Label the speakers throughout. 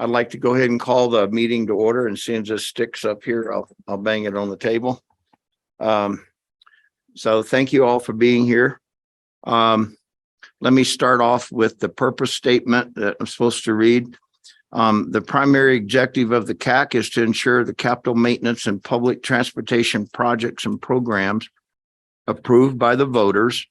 Speaker 1: I'd like to go ahead and call the meeting to order, and since this sticks up here, I'll bang it on the table. So thank you all for being here. Let me start off with the purpose statement that I'm supposed to read. The primary objective of the CAC is to ensure the capital maintenance and public transportation projects and programs approved by the voters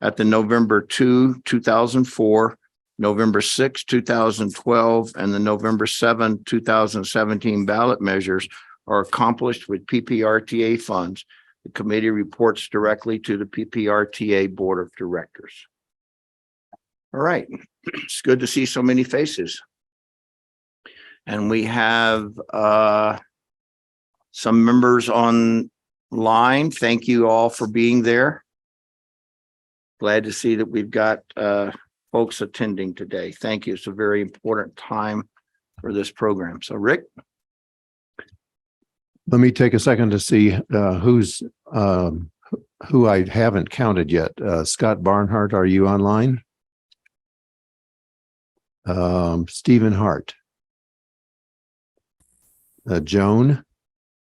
Speaker 1: at the November 2, 2004, November 6, 2012, and the November 7, 2017 ballot measures are accomplished with PPRTA funds. The committee reports directly to the PPRTA Board of Directors. All right, it's good to see so many faces. And we have some members online. Thank you all for being there. Glad to see that we've got folks attending today. Thank you. It's a very important time for this program. So, Rick.
Speaker 2: Let me take a second to see who I haven't counted yet. Scott Barnhart, are you online? Stephen Hart. Joan,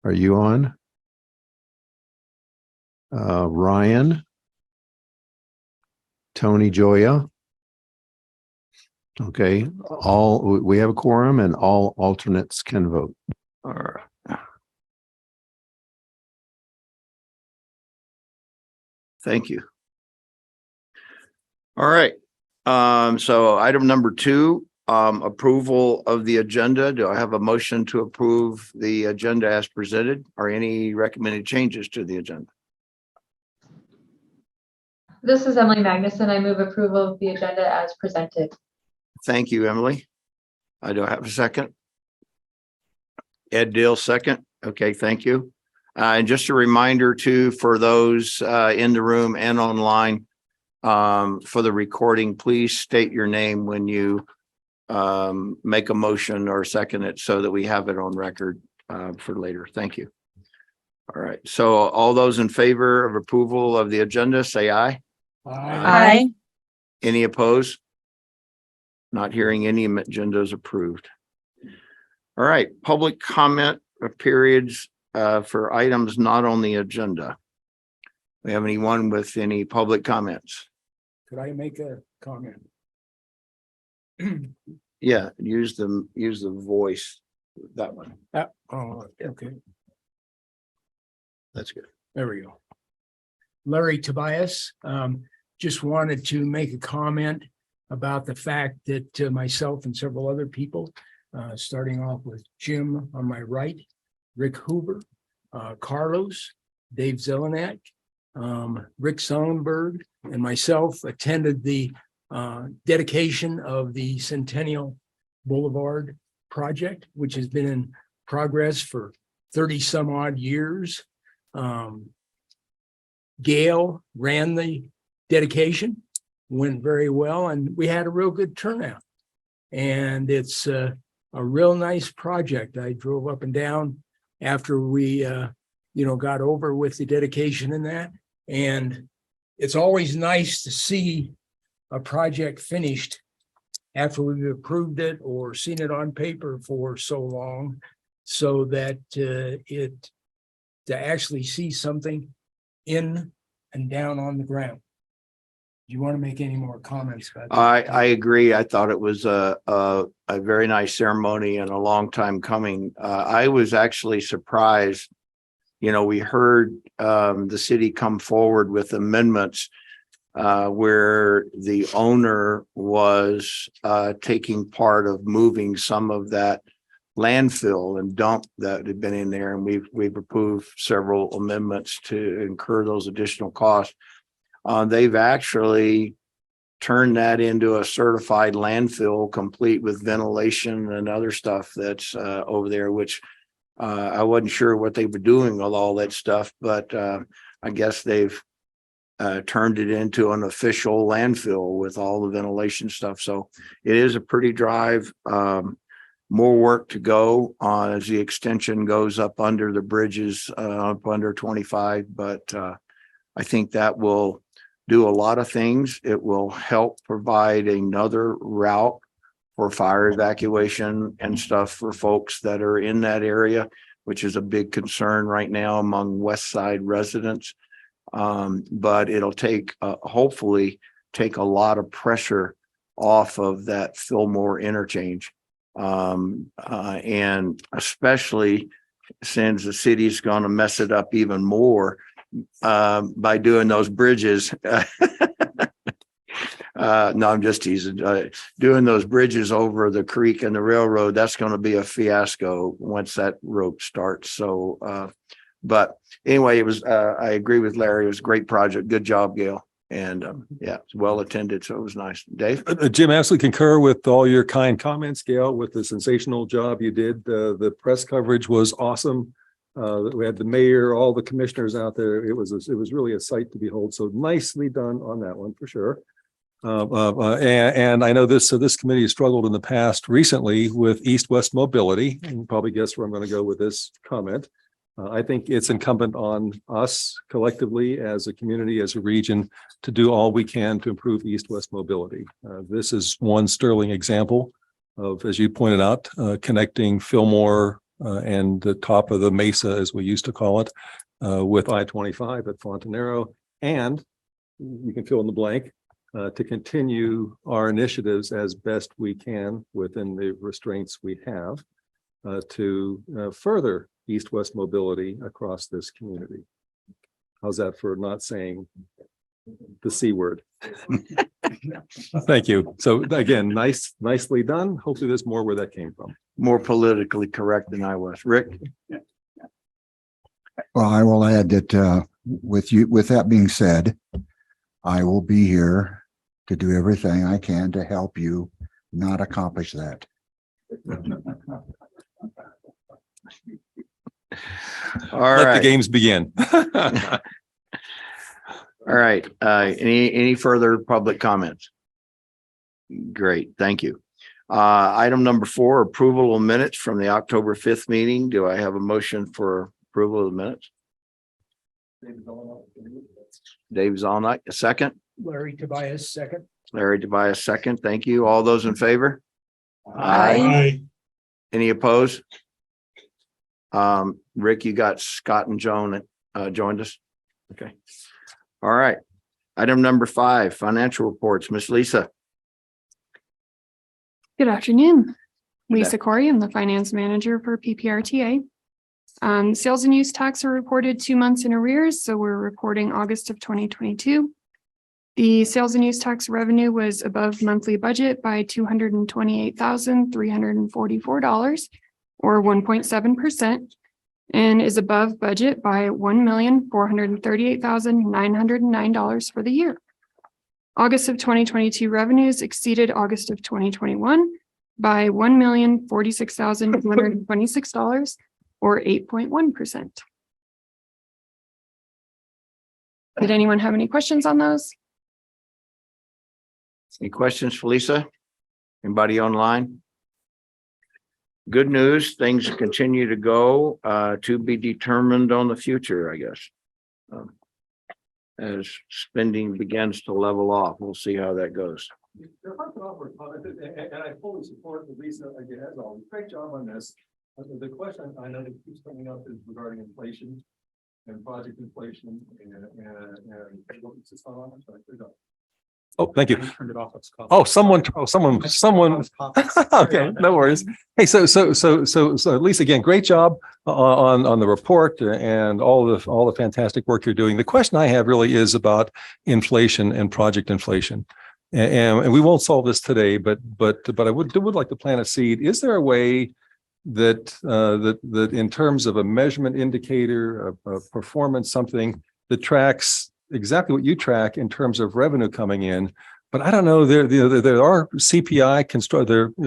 Speaker 2: are you on? Ryan. Tony Joya. Okay, we have a quorum and all alternates can vote.
Speaker 1: All right. Thank you. All right. So item number 2, approval of the agenda. Do I have a motion to approve the agenda as presented, or any recommended changes to the agenda?
Speaker 3: This is Emily Magnuson. I move approval of the agenda as presented.
Speaker 1: Thank you, Emily. I do have a second. Ed Dill, second. Okay, thank you. And just a reminder too, for those in the room and online, for the recording, please state your name when you make a motion or second it so that we have it on record for later. Thank you. All right. So all those in favor of approval of the agenda, say aye.
Speaker 3: Aye.
Speaker 1: Any opposed? Not hearing any. Agenda is approved. All right. Public comment periods for items not on the agenda. We have anyone with any public comments?
Speaker 4: Could I make a comment?
Speaker 1: Yeah, use the voice. That one.
Speaker 4: Oh, okay.
Speaker 1: That's good.
Speaker 4: There we go. Larry Tobias, just wanted to make a comment about the fact that myself and several other people, starting off with Jim on my right, Rick Hoover, Carlos, Dave Zelenak, Rick Sonnenberg, and myself attended the dedication of the Centennial Boulevard project, which has been in progress for 30 some odd years. Gail ran the dedication, went very well, and we had a real good turnout. And it's a real nice project. I drove up and down after we got over with the dedication and that. And it's always nice to see a project finished after we've approved it or seen it on paper for so long, so that to actually see something in and down on the ground. Do you want to make any more comments about that?
Speaker 1: I agree. I thought it was a very nice ceremony and a long time coming. I was actually surprised. We heard the city come forward with amendments where the owner was taking part of moving some of that landfill and dump that had been in there, and we've approved several amendments to incur those additional costs. They've actually turned that into a certified landfill, complete with ventilation and other stuff that's over there, which I wasn't sure what they were doing with all that stuff, but I guess they've turned it into an official landfill with all the ventilation stuff. So it is a pretty drive. More work to go as the extension goes up under the bridges, up under 25. But I think that will do a lot of things. It will help provide another route for fire evacuation and stuff for folks that are in that area, which is a big concern right now among West Side residents. But it'll take, hopefully take a lot of pressure off of that Fillmore interchange. And especially since the city's going to mess it up even more by doing those bridges. No, I'm just teasing. Doing those bridges over the creek and the railroad, that's going to be a fiasco once that road starts. So, but anyway, it was, I agree with Larry. It was a great project. Good job, Gail. And yeah, it's well attended. So it was nice. Dave?
Speaker 5: Jim, absolutely concur with all your kind comments, Gail, with the sensational job you did. The press coverage was awesome. We had the mayor, all the commissioners out there. It was really a sight to behold. So nicely done on that one for sure. And I know this committee has struggled in the past recently with east-west mobility. And you probably guess where I'm going to go with this comment. I think it's incumbent on us collectively as a community, as a region, to do all we can to improve east-west mobility. This is one sterling example of, as you pointed out, connecting Fillmore and the top of the mesa, as we used to call it, with I-25 at Fontanero. And you can fill in the blank, to continue our initiatives as best we can within the restraints we have to further east-west mobility across this community. How's that for not saying the C word? Thank you. So again, nicely done. Hopefully there's more where that came from.
Speaker 1: More politically correct than I was. Rick?
Speaker 6: Well, I will add that with that being said, I will be here to do everything I can to help you not accomplish that.
Speaker 1: All
Speaker 5: Let
Speaker 1: right.
Speaker 5: the games begin.
Speaker 1: All right. Any further public comments? Great. Thank you. Item number 4, approval of minutes from the October 5th meeting. Do I have a motion for approval of the minutes? Dave's all night. A second.
Speaker 4: Larry Tobias, second.
Speaker 1: Larry Tobias, second. Thank you. All those in favor?
Speaker 3: Aye.
Speaker 1: Any opposed? Rick, you got Scott and Joan joined us. Okay. All right. Item number 5, financial reports. Miss Lisa.
Speaker 7: Good afternoon.
Speaker 1: Good
Speaker 7: Lisa Corey, I'm the finance manager for PPRTA. Sales and use tax are reported 2 months in arrears, so we're reporting August of 2022. The sales and use tax revenue was above monthly budget by $228,344, or 1.7%, and is above budget by $1,438,909 for the year. August of 2022 revenues exceeded August of 2021 by $1,046,226, or 8.1%. Did anyone have any questions on those?
Speaker 1: Any questions for Lisa? Anybody online? Good news, things continue to go to be determined on the future, I guess. As spending begins to level off, we'll see how that goes.
Speaker 5: And I fully support Lisa again, as always. Great job on this. The question I know that keeps coming up is regarding inflation and project inflation and what's this on? I'm sorry, oh, thank you. Oh, someone. Okay, no worries. Hey, so Lisa, again, great job on the report and all the fantastic work you're doing. The question I have really is about inflation and project inflation. And we won't solve this today, but I would like to plant a seed. Is there a way that in terms of a measurement indicator, a performance, something that tracks exactly what you track in terms of revenue coming in? But I don't know, there are CPI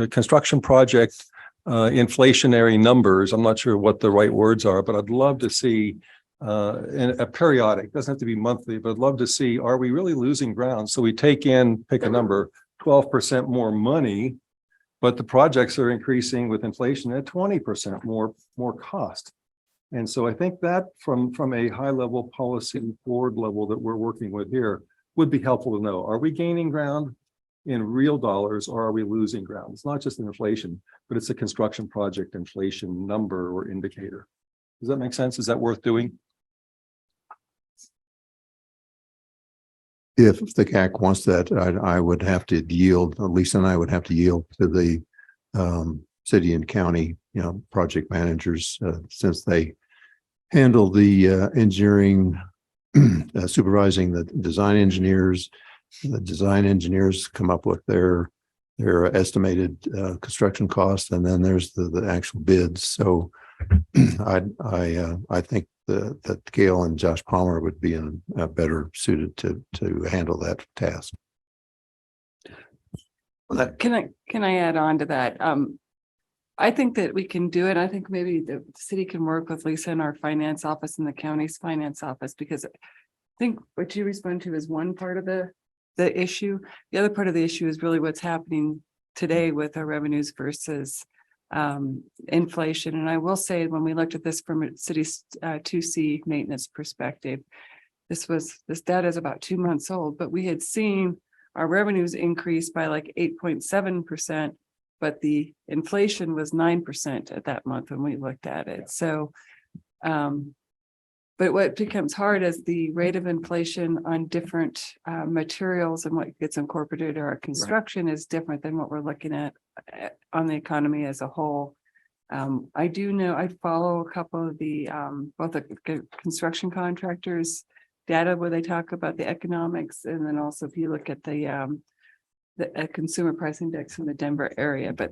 Speaker 5: construction project inflationary numbers. I'm not sure what the right words are, but I'd love to see in a periodic, doesn't have to be monthly, but I'd love to see, are we really losing ground? So we take in, pick a number, 12% more money, but the projects are increasing with inflation at 20% more cost. And so I think that from a high level policy board level that we're working with here would be helpful to know. Are we gaining ground? in real dollars, or are we losing ground? It's not just inflation, but it's a construction project inflation number or indicator. Does that make sense? Is that worth doing?
Speaker 2: If the CAC wants that, I would have to yield, Lisa and I would have to yield to the city and county, project managers, since they handle the engineering, supervising the design engineers. The design engineers come up with their estimated construction costs, and then there's the actual bids. So I think that Gail and Josh Palmer would be better suited to handle that task.
Speaker 8: Can I add on to that? I think that we can do it. I think maybe the city can work with Lisa in our finance office and the county's finance office, because I think what you respond to is one part of the issue. The other part of the issue is really what's happening today with our revenues versus inflation. And I will say, when we looked at this from a city's 2C maintenance perspective, this data is about 2 months old, but we had seen our revenues increase by like 8.7%, but the inflation was 9% at that month when we looked at it. So, but what becomes hard is the rate of inflation on different materials, and what gets incorporated in our construction is different than what we're looking at on the economy as a whole. I do know, I follow a couple of the both the construction contractors data where they talk about the economics, and then also if you look at the consumer price index in the Denver area. But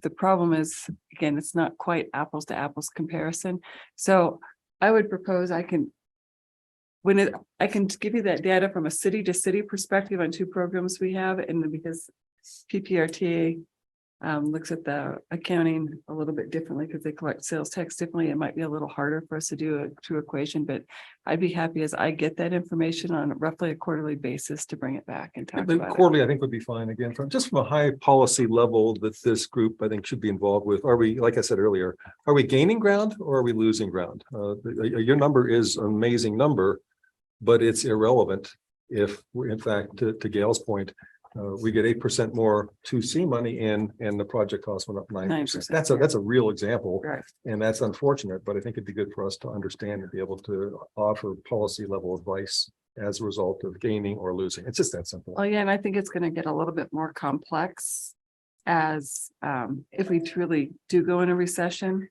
Speaker 8: the problem is, again, it's not quite apples to apples comparison. So I would propose I can give you that data from a city to city perspective on 2 programs we have, and because PPRTA looks at the accounting a little bit differently because they collect sales tax differently. It might be a little harder for us to do a true equation, but I'd be happy as I get that information on roughly a quarterly basis to bring it back and talk
Speaker 5: The
Speaker 8: about
Speaker 5: quarterly, I think, would be fine. Again, from a high policy level that this group, I think, should be involved with. Are we, like I said earlier, are we gaining ground or are we losing ground? Your number is an amazing number, but it's irrelevant if we're, in fact, to Gail's point, we get 8% more 2C money in, and the project cost went up 9%. That's a real example,
Speaker 8: Right.
Speaker 5: and that's unfortunate. But I think it'd be good for us to understand and be able to offer policy level advice as a result of gaining or losing. It's just that simple.
Speaker 8: Oh, yeah, and I think it's going to get a little bit more complex as if we truly do go in a recession,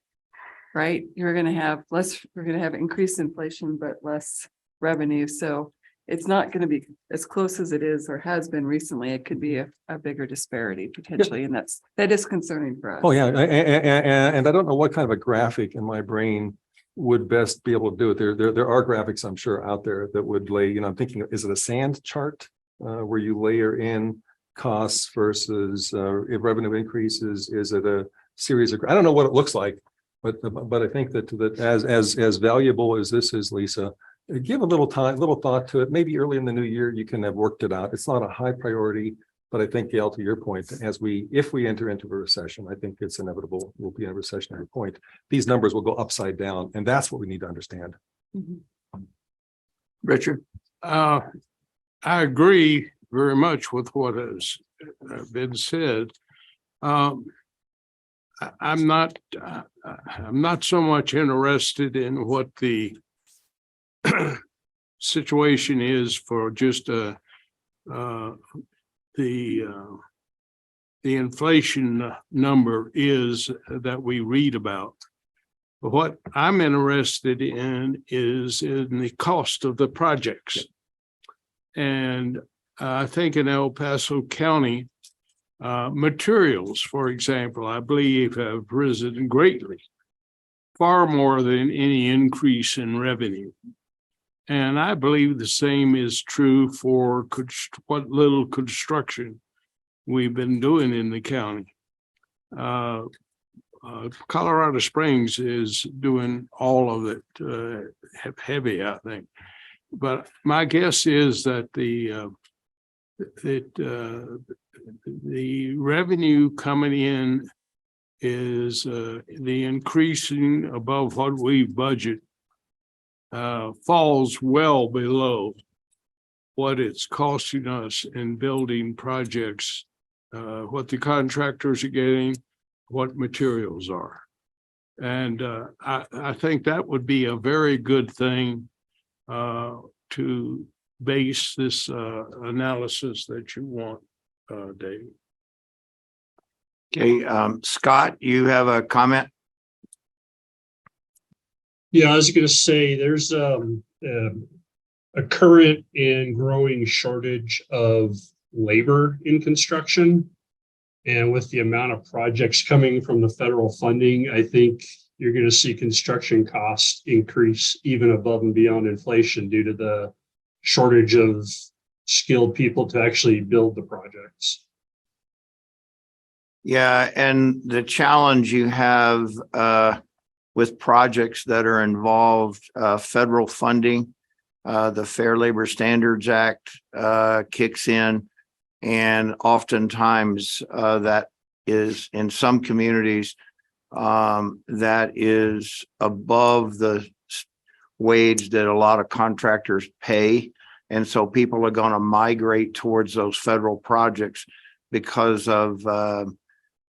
Speaker 8: right? We're going to have increased inflation, but less revenue. So it's not going to be as close as it is or has been recently. It could be a bigger disparity potentially, and that is concerning for us.
Speaker 5: Oh, yeah, and I don't know what kind of a graphic in my brain would best be able to do it. There are graphics, I'm sure, out there that would lay, I'm thinking, is it a sand chart where you layer in costs versus if revenue increases? Is it a series of, I don't know what it looks like, but I think that as valuable as this is, Lisa, give a little thought to it. Maybe early in the new year, you can have worked it out. It's not a high priority, but I think, Gail, to your point, if we enter into a recession, I think it's inevitable. We'll be in a recessionary point. These numbers will go upside down, and that's what we need to understand.
Speaker 8: Mhm.
Speaker 1: Richard?
Speaker 9: I agree very much with what has been said. I'm not so much interested in what the situation is for just the inflation number is that we read about. But what I'm interested in is in the cost of the projects. And I think in El Paso County, materials, for example, I believe have risen greatly, far more than any increase in revenue. And I believe the same is true for what little construction we've been doing in the county. Colorado Springs is doing all of it heavy, I think. But my guess is that the revenue coming in is the increasing above what we budget falls well below what it's costing us in building projects, what the contractors are getting, what materials are. And I think that would be a very good thing to base this analysis that you want, Dave.
Speaker 1: Okay, Scott, you have a comment?
Speaker 10: Yeah, I was gonna say, there's a current and growing shortage of labor in construction. And with the amount of projects coming from the federal funding, I think you're gonna see construction costs increase even above and beyond inflation due to the shortage of skilled people to actually build the projects.
Speaker 1: Yeah, and the challenge you have with projects that are involved federal funding, the Fair Labor Standards Act kicks in, and oftentimes that is in some communities that is above the wage that a lot of contractors pay, and so people are going to migrate towards those federal projects because of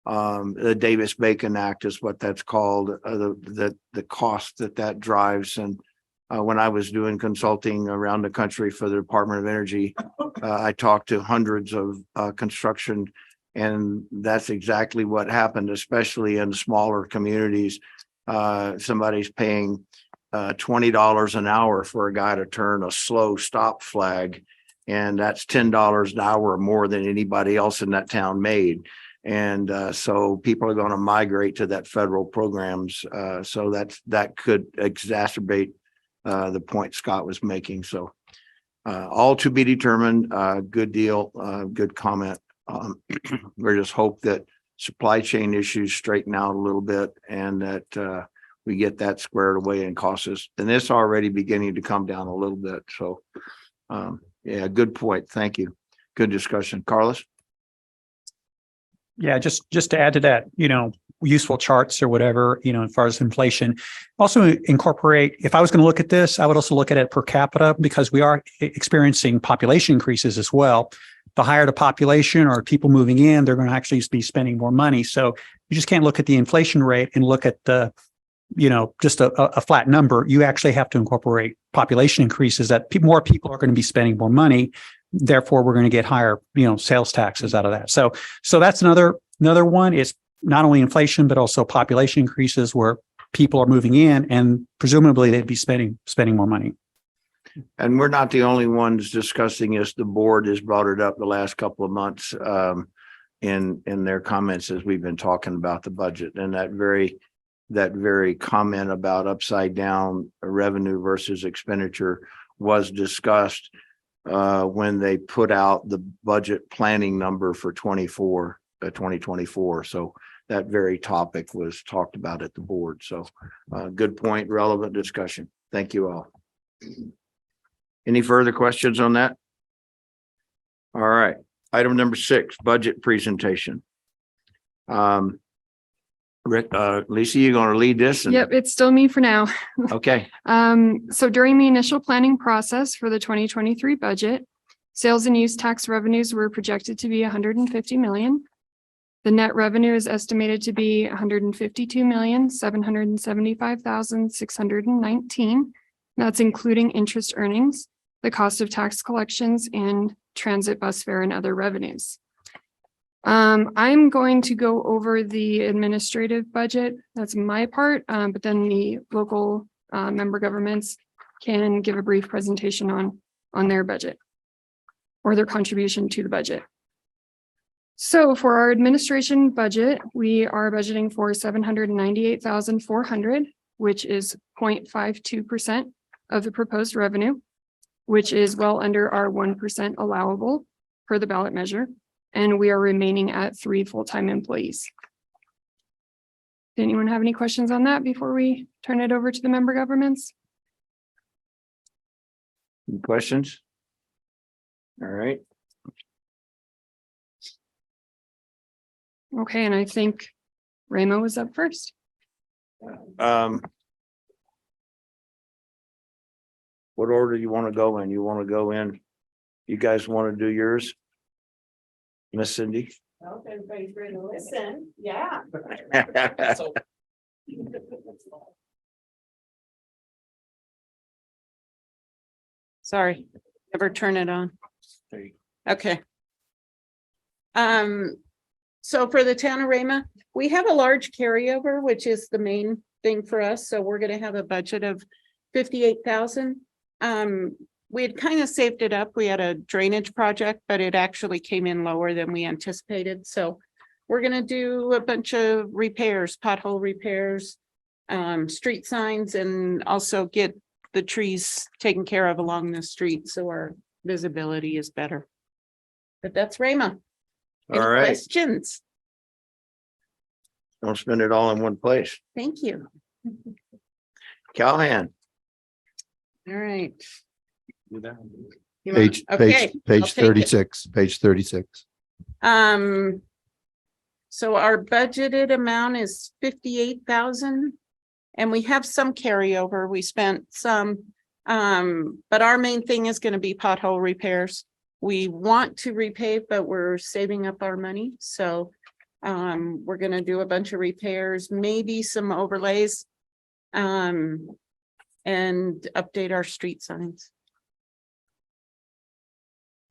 Speaker 1: the Davis-Bacon Act is what that's called, the cost that drives. And when I was doing consulting around the country for the Department of Energy, I talked to hundreds of construction, and that's exactly what happened, especially in smaller communities. Somebody's paying $20 an hour for a guy to turn a slow stop flag, and that's $10 an hour more than anybody else in that town made. And so people are going to migrate to that federal programs. So that could exacerbate the point Scott was making. So all to be determined. Good deal. Good comment. We just hope that supply chain issues straighten out a little bit, and that we get that squared away and costs us. And it's already beginning to come down a little bit. So yeah, good point. Thank you. Good discussion. Carlos?
Speaker 11: Yeah, just to add to that, useful charts or whatever, as far as inflation. Also incorporate, if I was going to look at this, I would also look at it per capita, because we are experiencing population increases as well. The higher the population or people moving in, they're going to actually be spending more money. So you just can't look at the inflation rate and look at the, just a flat number. You actually have to incorporate population increases, that more people are going to be spending more money. Therefore, we're going to get higher, sales taxes out of that. So that's another one. It's not only inflation, but also population increases where people are moving in, and presumably they'd be spending more money.
Speaker 1: And we're not the only ones discussing this. The board has brought it up the last couple of months in their comments as we've been talking about the budget, and that very comment about upside down revenue versus expenditure was discussed when they put out the budget planning number for 2024. So that very topic was talked about at the board. So good point, relevant discussion. Thank you all. Any further questions on that? All right. Item number 6, budget presentation. Rick, Lisa, you going to lead this?
Speaker 7: Yep, it's still me for now.
Speaker 1: Okay.
Speaker 7: So during the initial planning process for the 2023 budget, sales and use tax revenues were projected to be 150 million. The net revenue is estimated to be 152,775,619. That's including interest earnings, the cost of tax collections, and transit bus fare and other revenues. I'm going to go over the administrative budget. That's my part, but then the local member governments can give a brief presentation on their budget or their contribution to the budget. So for our administration budget, we are budgeting for 798,400, which is 0.52% of the proposed revenue, which is well under our 1% allowable per the ballot measure. And we are remaining at 3 full-time employees. Does anyone have any questions on that before we turn it over to the member governments?
Speaker 1: Any questions? All right.
Speaker 7: Okay, and I think Ramo was up first.
Speaker 1: What order do you want to go in? You want to go in You guys want to do yours? Miss Cindy?
Speaker 8: Well, if everybody's ready to listen, yeah. Sorry, never turn it on. Okay. So for the town of Rama, we have a large carryover, which is the main thing for us. So we're gonna have a budget of 58,000. We had kind of saved it up. We had a drainage project, but it actually came in lower than we anticipated. So we're gonna do a bunch of repairs, pothole repairs, street signs, and also get the trees taken care of along the street, so our visibility is better. But that's Rama. Any
Speaker 1: All right,
Speaker 8: questions?
Speaker 1: don't spend it all in one place.
Speaker 8: Thank you.
Speaker 1: Callahan.
Speaker 8: All right. You want-
Speaker 2: Page
Speaker 8: okay, I'll
Speaker 2: page
Speaker 8: take it.
Speaker 2: 36, page 36.
Speaker 8: So our budgeted amount is 58,000. And we have some carryover. We spent some, but our main thing is gonna be pothole repairs. We want to repave, but we're saving up our money, so we're gonna do a bunch of repairs, maybe some overlays. And update our street signs.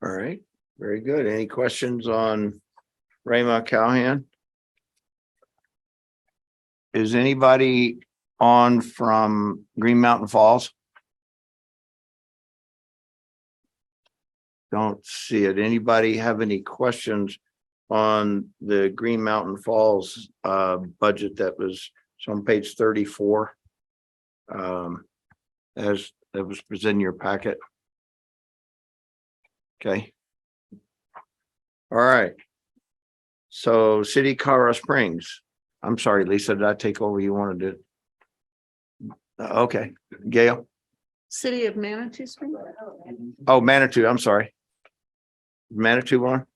Speaker 1: All right, very good. Any questions on Rama Callahan? Is anybody on from Green Mountain Falls? Don't see it. Anybody have any questions on the Green Mountain Falls budget that was on page 34? As that was presented in your packet. Okay. All right. So City of Colorado Springs. I'm sorry, Lisa, did I take over? You wanted to? Okay, Gail.
Speaker 8: City of Manitou Springs?
Speaker 1: Oh, Manitou, I'm sorry. Manitou one?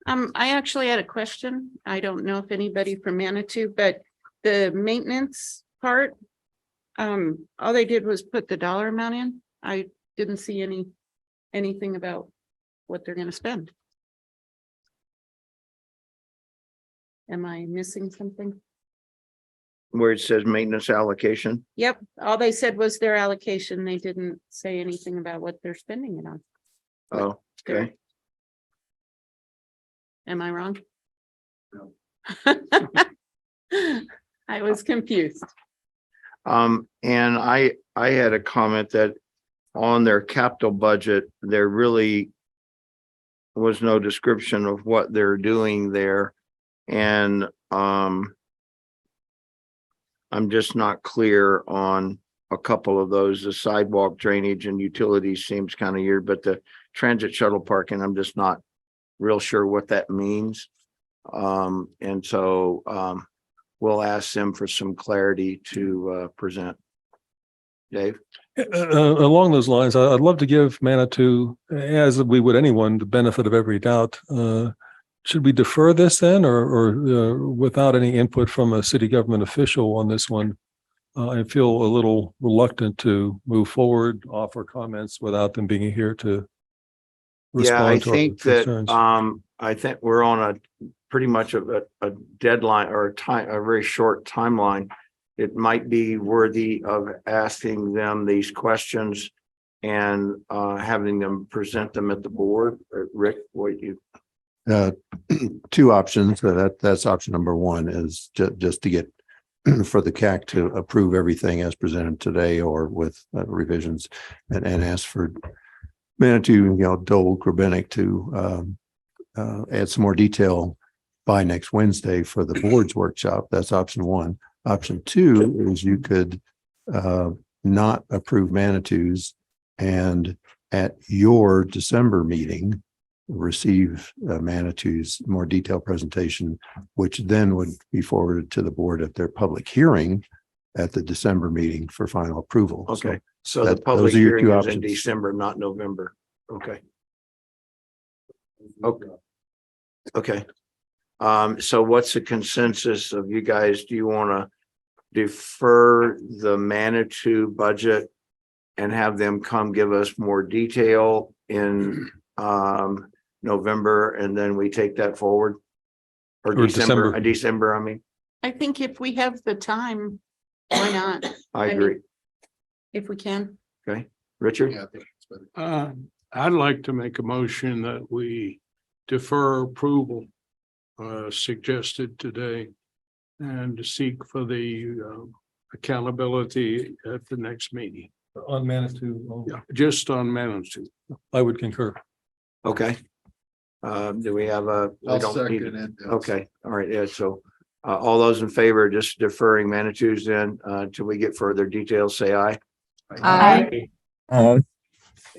Speaker 8: I actually had a question. I don't know if anybody from Manitou, but the maintenance part. All they did was put the dollar amount in. I didn't see anything about what they're gonna spend. Am I missing something?
Speaker 1: Where it says maintenance allocation.
Speaker 8: Yep, all they said was their allocation. They didn't say anything about what they're spending it on.
Speaker 1: Oh, okay.
Speaker 8: Am I wrong? No. I was confused.
Speaker 1: And I had a comment that on their capital budget, there really was no description of what they're doing there. And I'm just not clear on a couple of those. The sidewalk drainage and utilities seems kind of weird, but the transit shuttle parking, I'm just not real sure what that means. And so we'll ask them for some clarity to present. Dave?
Speaker 5: Along those lines, I'd love to give Manitou, as we would anyone, the benefit of every doubt. Should we defer this then, or without any input from a city government official on this one? I feel a little reluctant to move forward, offer comments without them being here to
Speaker 1: Yeah, I
Speaker 5: respond to our
Speaker 1: think that,
Speaker 5: concerns.
Speaker 1: I think we're on a pretty much a deadline or a very short timeline. It might be worthy of asking them these questions and having them present them at the board. Rick, what you?
Speaker 2: Two options. That's option number one is just to get for the CAC to approve everything as presented today or with revisions and ask for Manitou, Dole Grabenic to add some more detail by next Wednesday for the board's workshop. That's option one. Option two is you could not approve Manitou's and at your December meeting receive Manitou's more detailed presentation, which then would be forwarded to the board at their public hearing at the December meeting for final approval.
Speaker 1: Okay, so the
Speaker 2: those
Speaker 1: public
Speaker 2: are your
Speaker 1: hearing
Speaker 2: two
Speaker 1: is in
Speaker 2: options.
Speaker 1: December, not November. Okay. Okay. Okay. So what's the consensus of you guys? Do you want to defer the Manitou budget and have them come give us more detail in November, and then we take that forward? Or
Speaker 5: Or
Speaker 1: December,
Speaker 5: December.
Speaker 1: December, I mean,
Speaker 12: I think if we have the time, why not?
Speaker 1: I
Speaker 12: mean,
Speaker 1: agree.
Speaker 12: If we can.
Speaker 1: Okay, Richard?
Speaker 9: I'd like to make a motion that we defer approval suggested today and to seek for the accountability at the next meeting.
Speaker 5: On Manitou.
Speaker 9: Yeah, just on Manitou.
Speaker 5: I would concur.
Speaker 1: Okay. Do we have a? we don't need it. Okay, all right, yeah, so all those in favor, of just deferring Manitou's in till we get further details, say aye.
Speaker 3: Aye.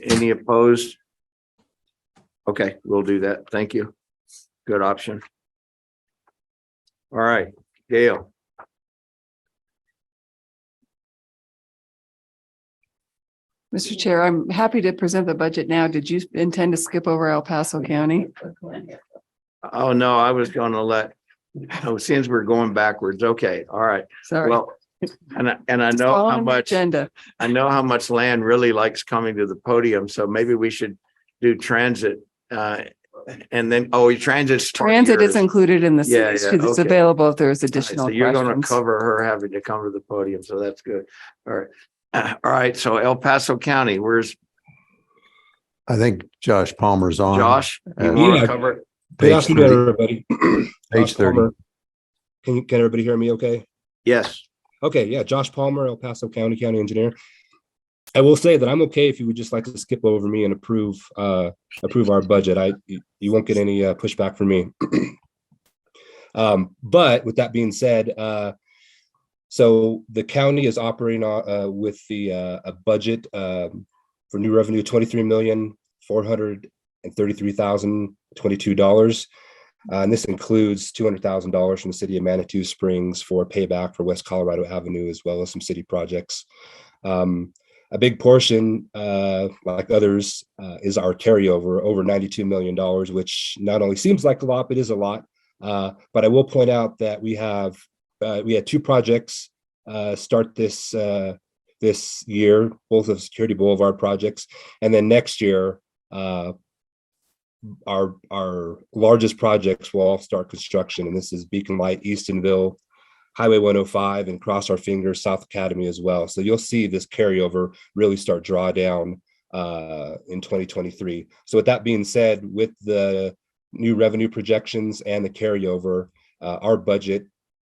Speaker 1: Any opposed? Okay, we'll do that. Thank you. Good option. All right, Gail.
Speaker 8: Mr. Chair, I'm happy to present the budget now. Did you intend to skip over El Paso County?
Speaker 1: Oh, no, I was gonna let, oh, since we're going backwards, okay, all right.
Speaker 8: Sorry.
Speaker 1: Well, and I
Speaker 8: It's
Speaker 1: know
Speaker 8: all
Speaker 1: how
Speaker 8: on the
Speaker 1: much,
Speaker 8: Agenda.
Speaker 1: I know how much land really likes coming to the podium, so maybe we should do transit. And then, oh, transit's.
Speaker 8: Transit is included in the,
Speaker 1: Yeah,
Speaker 8: it's
Speaker 1: yeah, okay.
Speaker 8: available if there's
Speaker 1: All right,
Speaker 8: additional
Speaker 1: so you're gonna
Speaker 8: questions.
Speaker 1: cover her having to come to the podium, so that's good. All right. All right, so El Paso County, where's
Speaker 2: I think Josh Palmer's on.
Speaker 1: Josh? You
Speaker 2: Uh,
Speaker 1: wanna
Speaker 13: Yeah.
Speaker 1: cover it?
Speaker 13: Good
Speaker 2: Page
Speaker 13: afternoon,
Speaker 2: 30.
Speaker 13: everybody.
Speaker 2: Page
Speaker 13: Josh
Speaker 2: 30.
Speaker 13: Palmer. Can everybody hear me okay?
Speaker 1: Yes,
Speaker 13: Okay, yeah, Josh Palmer, El Paso County Engineer. I will say that I'm okay if you would just like to skip over me and approve our budget. You won't get any pushback from me. But with that being said, so the county is operating with a budget for new revenue, $23,433,022. And this includes $200,000 from the city of Manitou Springs for payback for West Colorado Avenue, as well as some city projects. A big portion, like others, is our carryover, over $92 million, which not only seems like a lot, but is a lot. But I will point out that we had two projects start this year, both of Security Boulevard projects, and then next year, our largest projects will all start construction, and this is Beacon Light, Eastonville, Highway 105, and cross our fingers, South Academy as well. So you'll see this carryover really start draw down in 2023. So with that being said, with the new revenue projections and the carryover, our budget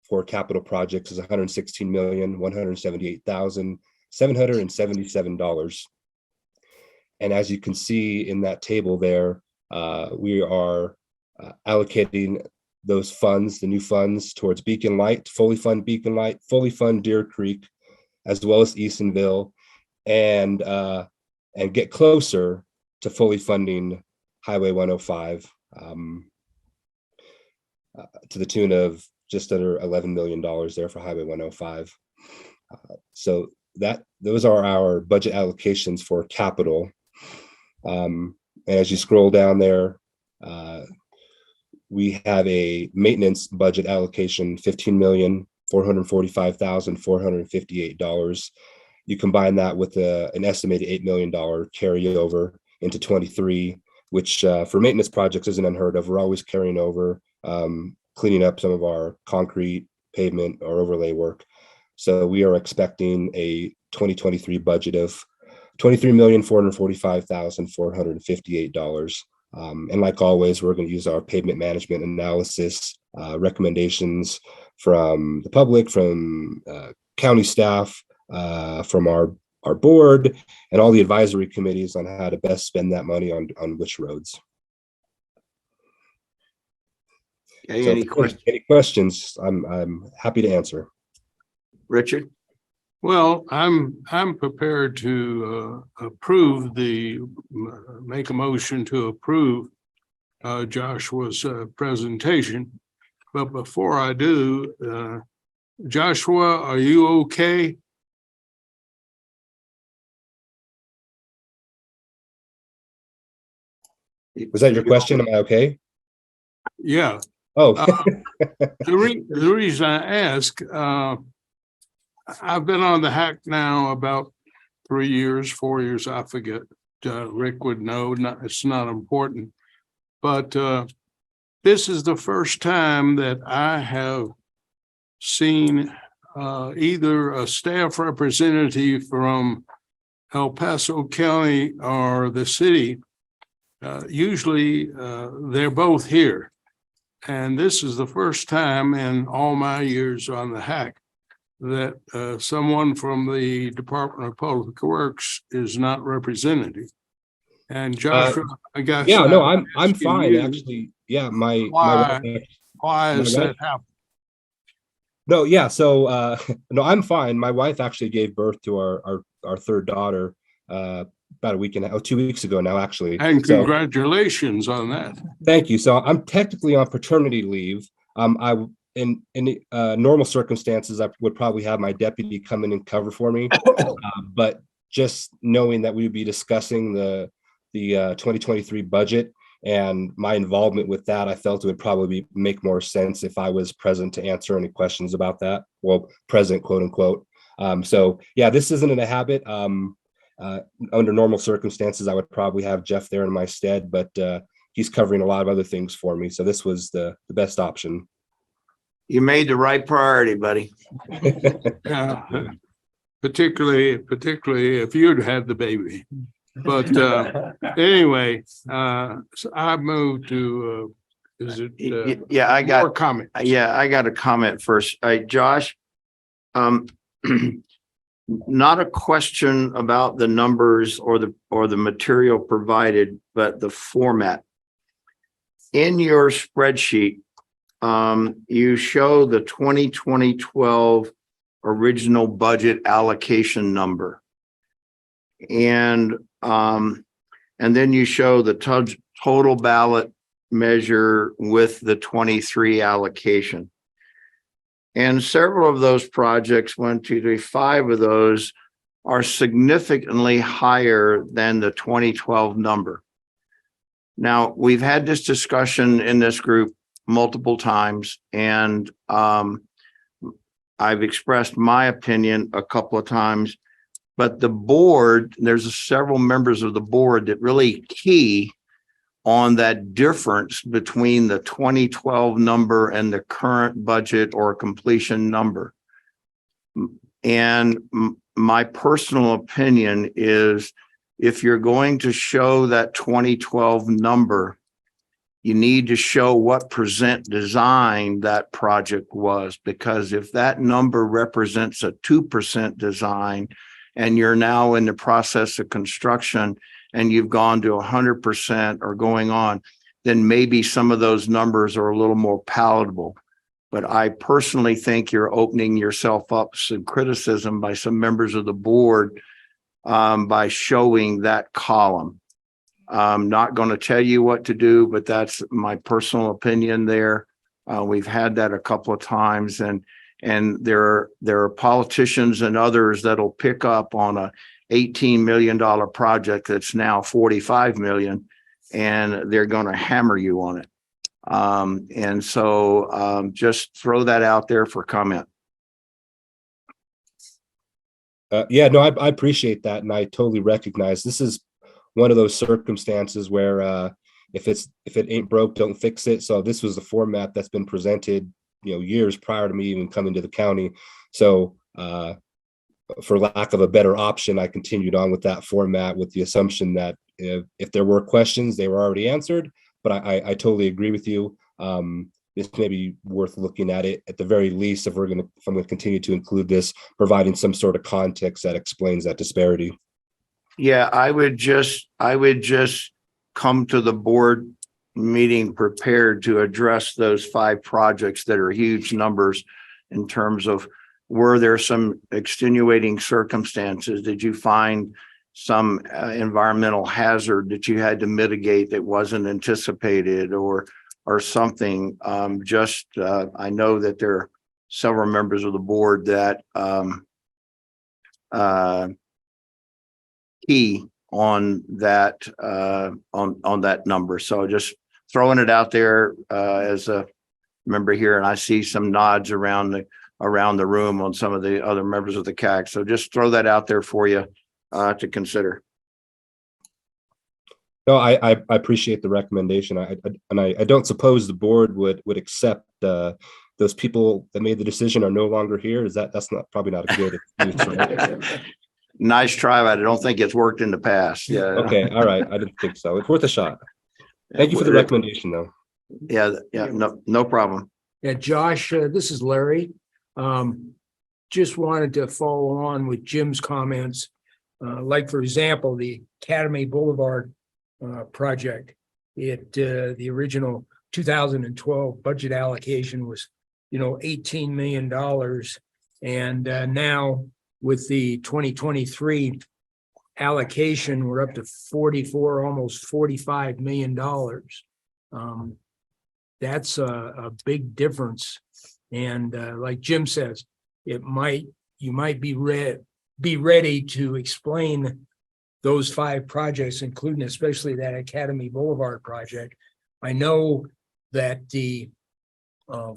Speaker 13: for capital projects is $116,178,777. And as you can see in that table there, we are allocating those funds, the new funds, towards Beacon Light, fully fund Beacon Light, fully fund Deer Creek, as well as Eastonville, and get closer to fully funding Highway 105 to the tune of just under $11 million there for Highway 105. So those are our budget allocations for capital. And as you scroll down there, we have a maintenance budget allocation, $15,445,458. You combine that with an estimated $8 million carryover into 23, which for maintenance projects isn't unheard of. We're always carrying over, cleaning up some of our concrete, pavement, or overlay work. So we are expecting a 2023 budget of $23,445,458. And like always, we're going to use our pavement management analysis recommendations from the public, from county staff, from our board, and all the advisory committees on how to best spend that money on which roads.
Speaker 1: okay,
Speaker 13: So
Speaker 1: any
Speaker 13: if
Speaker 1: questions,
Speaker 13: any questions, I'm happy to answer.
Speaker 1: Richard?
Speaker 9: Well, I'm prepared to make a motion to approve Joshua's presentation. But before I do, Joshua, are you okay?
Speaker 13: Was that your question? Am I okay?
Speaker 9: Yeah.
Speaker 13: Oh,
Speaker 9: The reason I ask, I've been on the hack now about 3 years, 4 years, I forget. Rick would know, it's not important. But this is the first time that I have seen either a staff representative from El Paso County or the city. Usually they're both here. And this is the first time in all my years on the hack that someone from the Department of Public Works is not represented. And Joshua, I guess.
Speaker 13: Yeah, no, I'm
Speaker 9: asking
Speaker 13: fine,
Speaker 9: you,
Speaker 13: actually. Yeah, my
Speaker 9: Why?
Speaker 13: wife,
Speaker 9: Why
Speaker 13: my
Speaker 9: has
Speaker 13: wife-
Speaker 9: that happened?
Speaker 13: no, yeah, so no, I'm fine. My wife actually gave birth to our third daughter about a week and 2 weeks ago now, actually.
Speaker 9: And
Speaker 13: So
Speaker 9: congratulations on that.
Speaker 13: thank you. So I'm technically on paternity leave. In normal circumstances, I would probably have my deputy come in and cover for me. But just knowing that we would be discussing the 2023 budget and my involvement with that, I felt it would probably make more sense if I was present to answer any questions about that. Well, present, quote unquote. So yeah, this isn't in a habit. Under normal circumstances, I would probably have Jeff there in my stead, but he's covering a lot of other things for me. So this was the best option.
Speaker 1: You made the right priority, buddy.
Speaker 9: Yeah, particularly if you'd had the baby. But anyway, so I moved to, is it?
Speaker 1: Yeah, I got
Speaker 9: more comment.
Speaker 1: Yeah, I got a comment first. Josh, not a question about the numbers or the material provided, but the format. In your spreadsheet, you show the 2012 original budget allocation number. And then you show the total ballot measure with the 23 allocation. And several of those projects, 1, 2, 3, 5 of those are significantly higher than the 2012 number. Now, we've had this discussion in this group multiple times, and I've expressed my opinion a couple of times, but the board, there's several members of the board that really key on that difference between the 2012 number and the current budget or completion number. And my personal opinion is, if you're going to show that 2012 number, you need to show what % design that project was, because if that number represents a 2% design and you're now in the process of construction and you've gone to 100% or going on, then maybe some of those numbers are a little more palatable. But I personally think you're opening yourself up some criticism by some members of the board by showing that column. I'm not going to tell you what to do, but that's my personal opinion there. We've had that a couple of times, and there are politicians and others that'll pick up on a $18 million project that's now 45 million, and they're going to hammer you on it. And so just throw that out there for comment.
Speaker 13: Yeah, no, I appreciate that, and I totally recognize this is one of those circumstances where if it ain't broke, don't fix it. So this was the format that's been presented, years prior to me even coming to the county. So for lack of a better option, I continued on with that format with the assumption that if there were questions, they were already answered. But I totally agree with you. This may be worth looking at it at the very least if I'm going to continue to include this, providing some sort of context that explains that disparity.
Speaker 1: Yeah, I would just come to the board meeting prepared to address those 5 projects that are huge numbers in terms of, were there some extenuating circumstances? Did you find some environmental hazard that you had to mitigate that wasn't anticipated or something? I know that there are several members of the board that key on that on that number. So just throwing it out there as a member here, and I see some nods around the room on some of the other members of the CAC. So just throw that out there for you. to consider.
Speaker 13: No, I appreciate the recommendation. I don't suppose the board would accept those people that made the decision are no longer here. That's not probably not a good excuse, right?
Speaker 1: Nice try, but I don't think it's worked in the past. Yeah.
Speaker 13: Okay, all right. I didn't think so. It's worth a shot. Thank you for the recommendation, though.
Speaker 1: Yeah, no problem.
Speaker 4: Yeah, Josh, this is Larry. Just wanted to follow on with Jim's comments. Like, for example, the Academy Boulevard project. The original 2012 budget allocation was, $18 million. And now with the 2023 allocation, we're up to 44, almost $45 million. That's a big difference. And like Jim says, you might be ready to explain those 5 projects, including especially that Academy Boulevard project. I know that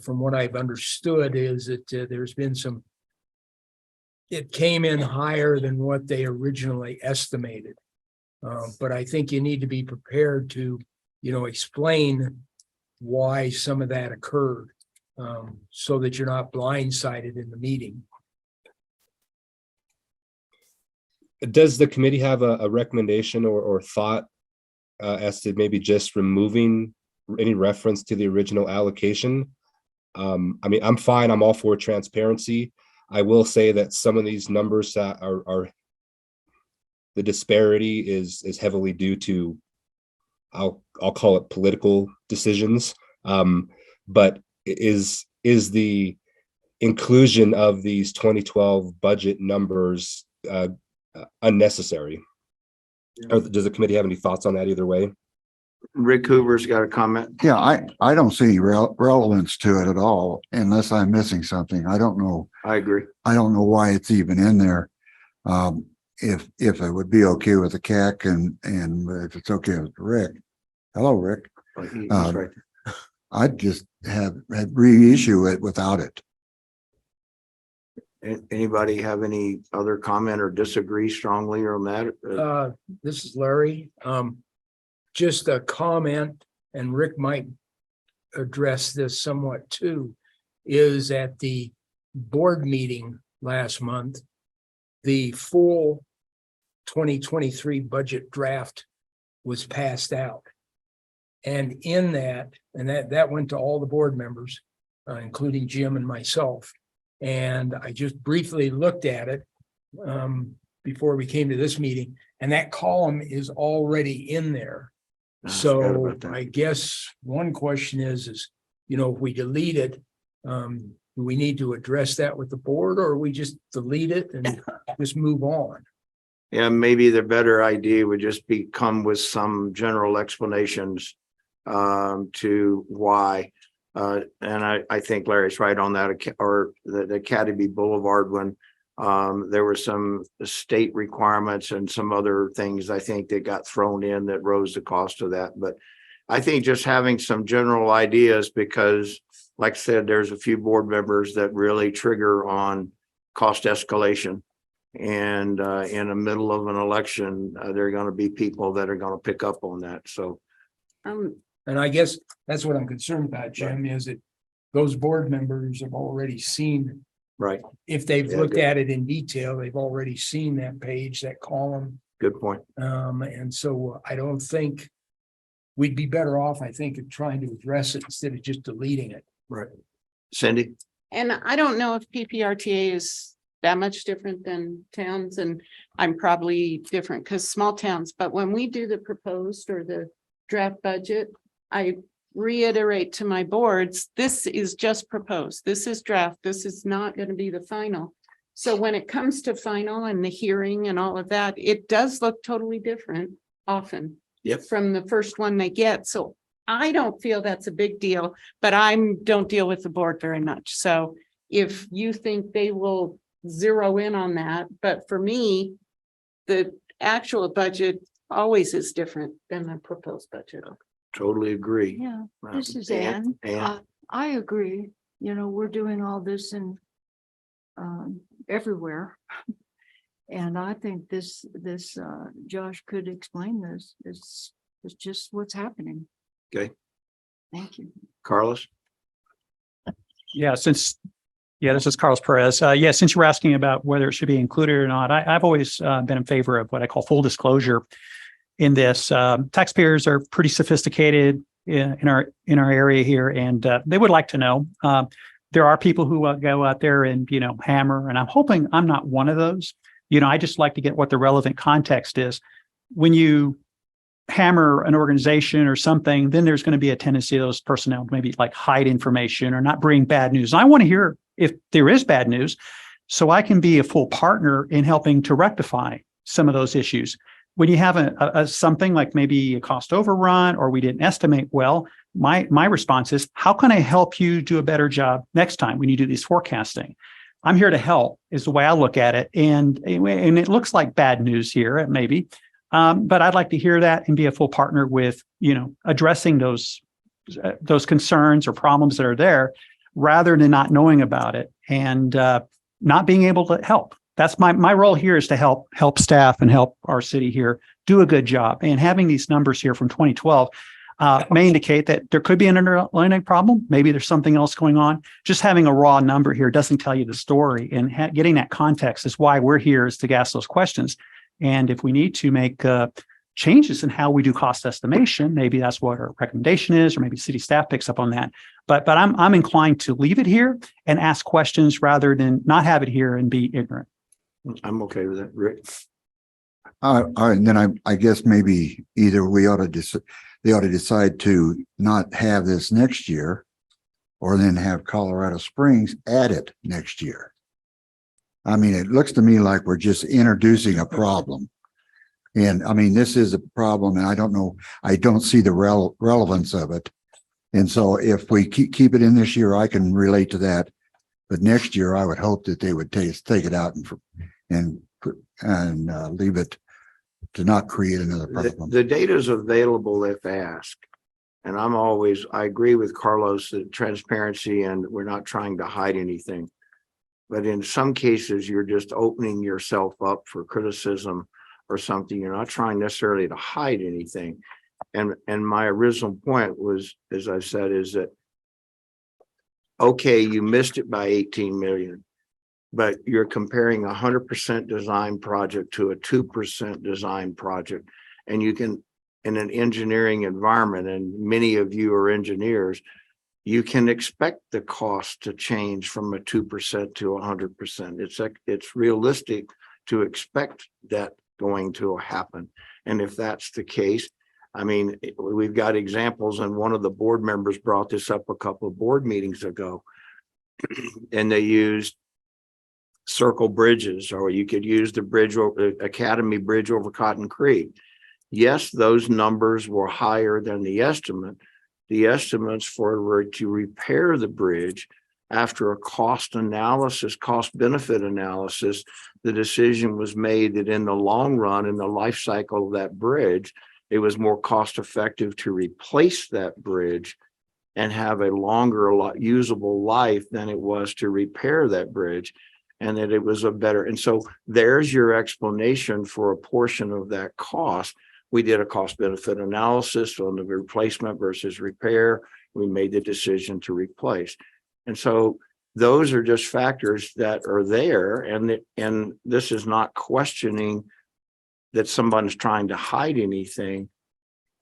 Speaker 4: from what I've understood is that there's been it came in higher than what they originally estimated. But I think you need to be prepared to, explain why some of that occurred, so that you're not blindsided in the meeting.
Speaker 13: Does the committee have a recommendation or thought as to maybe just removing any reference to the original allocation? I mean, I'm fine. I'm all for transparency. I will say that some of these numbers that are the disparity is heavily due to, I'll call it political decisions. But is the inclusion of these 2012 budget numbers unnecessary? Or does the committee have any thoughts on that either way?
Speaker 1: Rick Hoover's got a comment.
Speaker 6: Yeah, I don't see any relevance to it at all unless I'm missing something. I don't know.
Speaker 1: I agree.
Speaker 6: I don't know why it's even in there. If it would be okay with the CAC and if it's okay with Rick. Hello, Rick.
Speaker 1: He's right.
Speaker 6: I'd just have reissue it without it.
Speaker 1: Anybody have any other comment or disagree strongly on that?
Speaker 4: This is Larry. Just a comment, and Rick might address this somewhat too, is at the board meeting last month, the full 2023 budget draft was passed out. And in that, that went to all the board members, including Jim and myself. And I just briefly looked at it before we came to this meeting, and that column is already in there. So I guess one question is, if we delete it, do we need to address that with the board, or we just delete it and just move on?
Speaker 1: Yeah, maybe the better idea would just be come with some general explanations to why. And I think Larry's right on that, or the Academy Boulevard one. There were some state requirements and some other things I think that got thrown in that rose the cost of that. But I think just having some general ideas, because like I said, there's a few board members that really trigger on cost escalation. And in the middle of an election, there are going to be people that are going to pick up on that. So,
Speaker 4: and I guess that's what I'm concerned about, Jim, is that those board members have already seen.
Speaker 1: Right.
Speaker 4: If they've looked at it in detail, they've already seen that page, that column.
Speaker 1: Good point.
Speaker 4: And so I don't think we'd be better off, I think, of trying to address it instead of just deleting it.
Speaker 1: Right. Cindy?
Speaker 12: And I don't know if PPRTA is that much different than towns, and I'm probably different because small towns, but when we do the proposed or the draft budget, I reiterate to my boards, this is just proposed. This is draft. This is not going to be the final. So when it comes to final and the hearing and all of that, it does look totally different often from the first one they get. So I don't feel that's a big deal, but I don't deal with the board very much. So if you think they will zero in on that, but for me, the actual budget always is different than the proposed budget.
Speaker 1: Totally agree.
Speaker 14: Yeah, this is Ann. I agree. We're doing all this in everywhere. And I think Josh could explain this. It's just what's happening.
Speaker 1: Okay.
Speaker 14: Thank you.
Speaker 1: Carlos?
Speaker 11: Yeah, this is Carlos Perez. Since you were asking about whether it should be included or not, I've always been in favor of what I call full disclosure in this. Taxpayers are pretty sophisticated in our area here, and they would like to know. There are people who go out there and, hammer, and I'm hoping I'm not one of those. I just like to get what the relevant context is. When you hammer an organization or something, then there's going to be a tendency of those personnel to maybe like hide information or not bring bad news. And I want to hear if there is bad news, so I can be a full partner in helping to rectify some of those issues. When you have a something like maybe a cost overrun or we didn't estimate well, my response is, how can I help you do a better job next time when you do these forecasting? I'm here to help is the way I look at it. And it looks like bad news here, maybe. But I'd like to hear that and be a full partner with, addressing those concerns or problems that are there, rather than not knowing about it and not being able to help. That's my role here, is to help staff and help our city here do a good job. And having these numbers here from 2012 may indicate that there could be an underlying problem. Maybe there's something else going on. Just having a raw number here doesn't tell you the story, and getting that context is why we're here, is to ask those questions. And if we need to make changes in how we do cost estimation, maybe that's what our recommendation is, or maybe city staff picks up on that. But I'm inclined to leave it here and ask questions rather than not have it here and be ignorant.
Speaker 1: I'm okay with that. Rick?
Speaker 6: All right, and then I guess maybe either they ought to decide to not have this next year, or then have Colorado Springs add it next year. I mean, it looks to me like we're just introducing a problem. And I mean, this is a problem, and I don't know, I don't see the relevance of it. And so if we keep it in this year, I can relate to that. But next year, I would hope that they would take it out and leave it to not create another problem.
Speaker 1: The data is available if asked. And I agree with Carlos that transparency, and we're not trying to hide anything. But in some cases, you're just opening yourself up for criticism or something. You're not trying necessarily to hide anything. And my original point was, as I said, is that, okay, you missed it by 18 million, but you're comparing 100% design project to a 2% design project. And you can, in an engineering environment, and many of you are engineers, you can expect the cost to change from a 2% to 100%. It's realistic to expect that going to happen. And if that's the case, I mean, we've got examples, and one of the board members brought this up a couple of board meetings ago, and they used circle bridges, or you could use the bridge over Academy Bridge over Cotton Creek. Yes, those numbers were higher than the estimate. The estimates to repair the bridge, after a cost benefit analysis, the decision was made that in the long run, in the life cycle of that bridge, it was more cost effective to replace that bridge and have a longer usable life than it was to repair that bridge, and that it was a better. And so there's your explanation for a portion of that cost. We did a cost benefit analysis on the replacement versus repair. We made the decision to replace. And so those are just factors that are there. And this is not questioning that someone's trying to hide anything.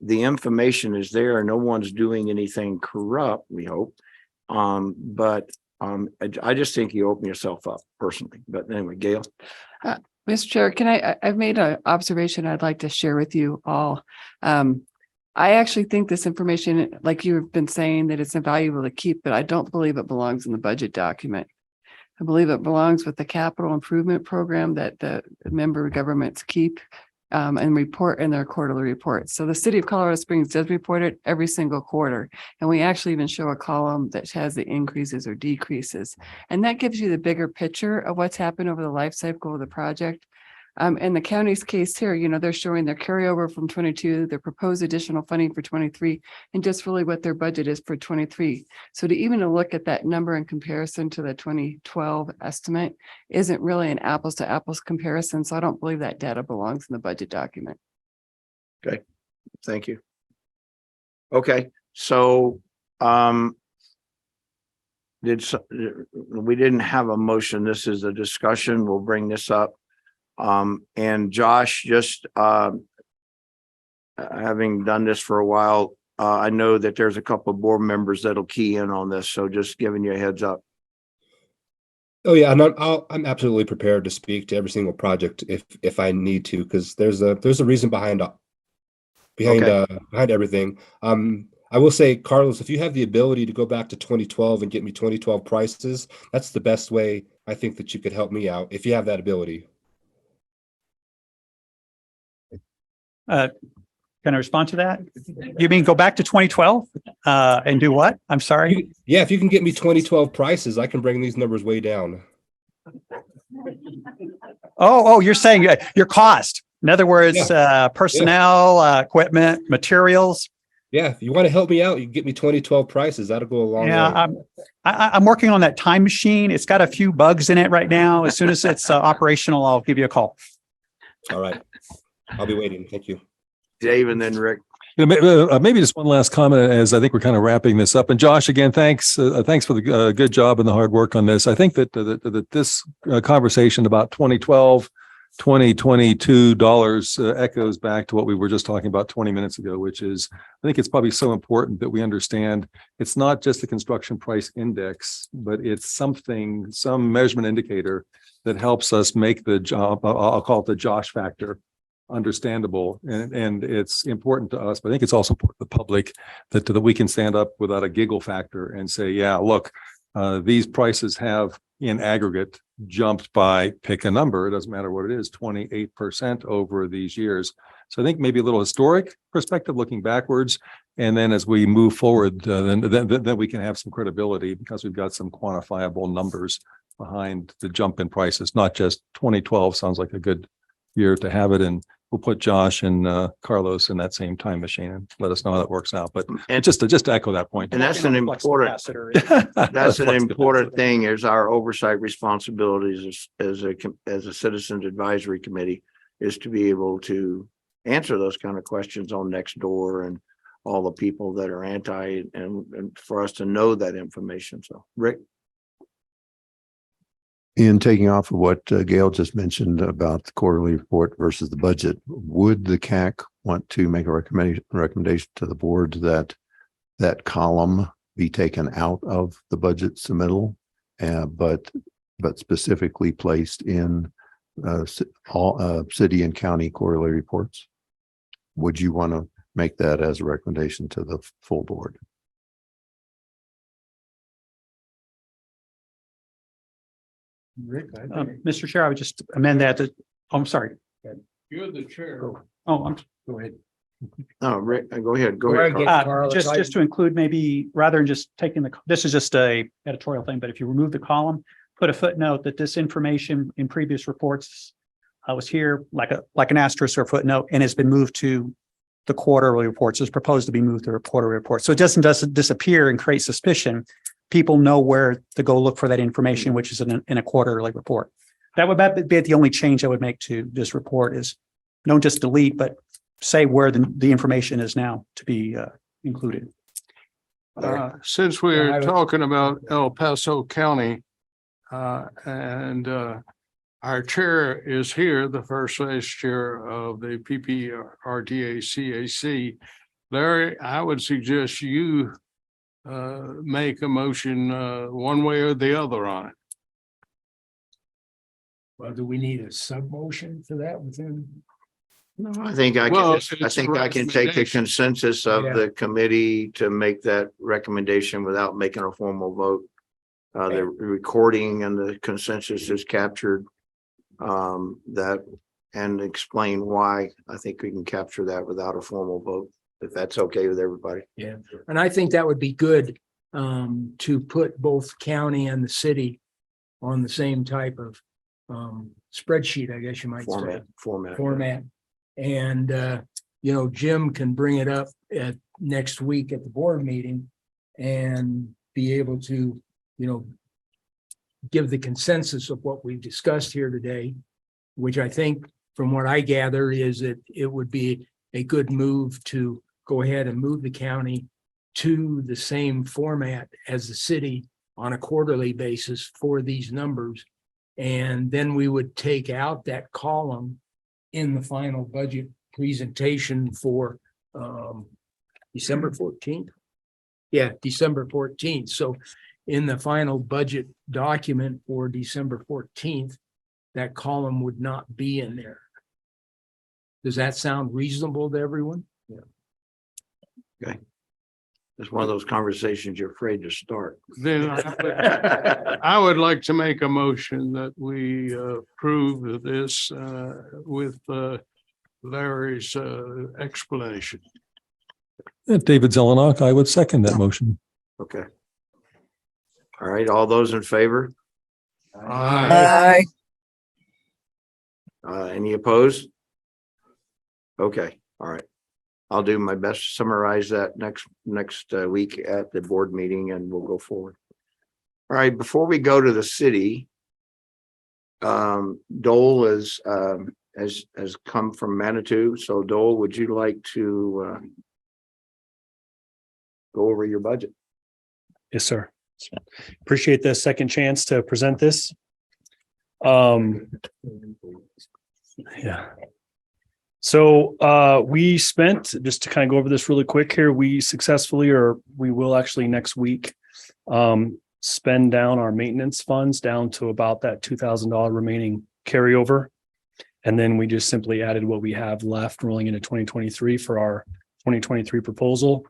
Speaker 1: The information is there. No one's doing anything corrupt, we hope. But I just think you open yourself up personally. But anyway, Gail.
Speaker 8: Mr. Chair, I've made an observation I'd like to share with you all. I actually think this information, like you've been saying, that it's invaluable to keep, but I don't believe it belongs in the budget document. I believe it belongs with the capital improvement program that the member governments keep and report in their quarterly reports. So the city of Colorado Springs does report it every single quarter. And we actually even show a column that has the increases or decreases. And that gives you the bigger picture of what's happened over the life cycle of the project. In the county's case here, you know, they're showing their carryover from 22, their proposed additional funding for 23, and just really what their budget is for 23. So to even look at that number in comparison to the 2012 estimate isn't really an apples to apples comparison. So I don't believe that data belongs in the budget document.
Speaker 1: Thank you. Okay, so, we didn't have a motion. This is a discussion. We'll bring this up. And Josh, just, having done this for a while, I know that there's a couple of board members that'll key in on this. So just giving you a heads up.
Speaker 13: Oh yeah, and I'm absolutely prepared to speak to every single project if I need to, because there's a reason behind everything. I will say, Carlos, if you have the ability to go back to 2012 and get me 2012 prices, that's the best way I think that you could help me out if you have that ability.
Speaker 11: Can I respond to that? You mean go back to 2012 and do what? I'm sorry.
Speaker 13: Yeah, if you can get me 2012 prices, I can bring these numbers way down.
Speaker 11: Oh, you're saying your cost. In other words, personnel, equipment, materials.
Speaker 13: Yeah, if you want to help me out, you can get me 2012 prices. That'll go a long way.
Speaker 11: I'm working on that time machine. It's got a few bugs in it right now. As soon as it's operational, I'll give you a call.
Speaker 13: All right. I'll be waiting. Thank you.
Speaker 1: Dave and then Rick.
Speaker 5: Maybe just one last comment as I think we're kind of wrapping this up. And Josh, again, thanks for the good job and the hard work on this. I think that this conversation about 2012, 2022 dollars echoes back to what we were just talking about 20 minutes ago, which is, I think it's probably so important that we understand it's not just the construction price index, but it's some measurement indicator that helps us make the job, I'll call it the Josh factor, understandable. And it's important to us, but I think it's also important to the public that we can stand up without a giggle factor and say, yeah, look, these prices have in aggregate jumped by, pick a number, it doesn't matter what it is, 28% over these years. So I think maybe a little historic perspective looking backwards. And then as we move forward, then we can have some credibility because we've got some quantifiable numbers behind the jump in prices, not just 2012 sounds like a good year to have it. And we'll put Josh and Carlos in that same time machine and let us know how that works out. But just to echo that point.
Speaker 1: And that's an important, that's an important thing is our oversight responsibilities as a citizens advisory committee is to be able to answer those kind of questions on next door and all the people that are anti and for us to know that information. So Rick.
Speaker 2: In taking off of what Gail just mentioned about the quarterly report versus the budget, would the CAC want to make a recommendation to the board that that column be taken out of the budget submittal, but specifically placed in all city and county quarterly reports? Would you want to make that as a recommendation to the full board?
Speaker 11: Mr. Chair, I would just amend that to, I'm sorry.
Speaker 9: You're the chair.
Speaker 11: Oh,
Speaker 4: Go ahead.
Speaker 1: No, Rick, go ahead. Go ahead.
Speaker 11: Just to include maybe rather than just taking this is just a editorial thing, but if you remove the column, put a footnote that this information in previous reports was here like an asterisk or footnote and has been moved to the quarterly reports. It's proposed to be moved to the quarterly report. So it doesn't disappear and create suspicion. People know where to go look for that information, which is in a quarterly report. That would be the only change I would make to this report is don't just delete, but say where the information is now to be included.
Speaker 9: Since we're talking about El Paso County, and our chair is here, the first vice chair of the PPRTA CAC, Larry, I would suggest you make a motion one way or the other on it.
Speaker 4: Well, do we need a sub motion for that within?
Speaker 1: No, I think I can take the consensus of the committee to make that recommendation without making a formal vote. The recording and the consensus is captured that and explain why I think we can capture that without a formal vote, if that's okay with everybody.
Speaker 4: Yeah, and I think that would be good to put both county and the city on the same type of spreadsheet, I guess you might say.
Speaker 1: Format.
Speaker 4: And, Jim can bring it up at next week at the board meeting and be able to, give the consensus of what we've discussed here today, which I think from what I gather is that it would be a good move to go ahead and move the county to the same format as the city on a quarterly basis for these numbers. And then we would take out that column in the final budget presentation for December 14th. Yeah, December 14th. So in the final budget document for December 14th, that column would not be in there. Does that sound reasonable to everyone?
Speaker 1: Okay. It's one of those conversations you're afraid to start.
Speaker 9: Then I would like to make a motion that we approve this with Larry's explanation.
Speaker 5: David Zelenak, I would second that motion.
Speaker 1: Okay. All right, all those in favor?
Speaker 9: Aye.
Speaker 1: Any opposed? Okay, all right. I'll do my best to summarize that next week at the board meeting and we'll go forward. All right, before we go to the city, Dole has come from Manitou. So Dole, would you like to go over your budget?
Speaker 15: Yes, sir. Appreciate the second chance to present this. Yeah. So we spent, just to kind of go over this really quick here, we successfully, or we will actually next week, spend down our maintenance funds down to about that $2,000 remaining carryover. And then we just simply added what we have left rolling into 2023 for our 2023 proposal.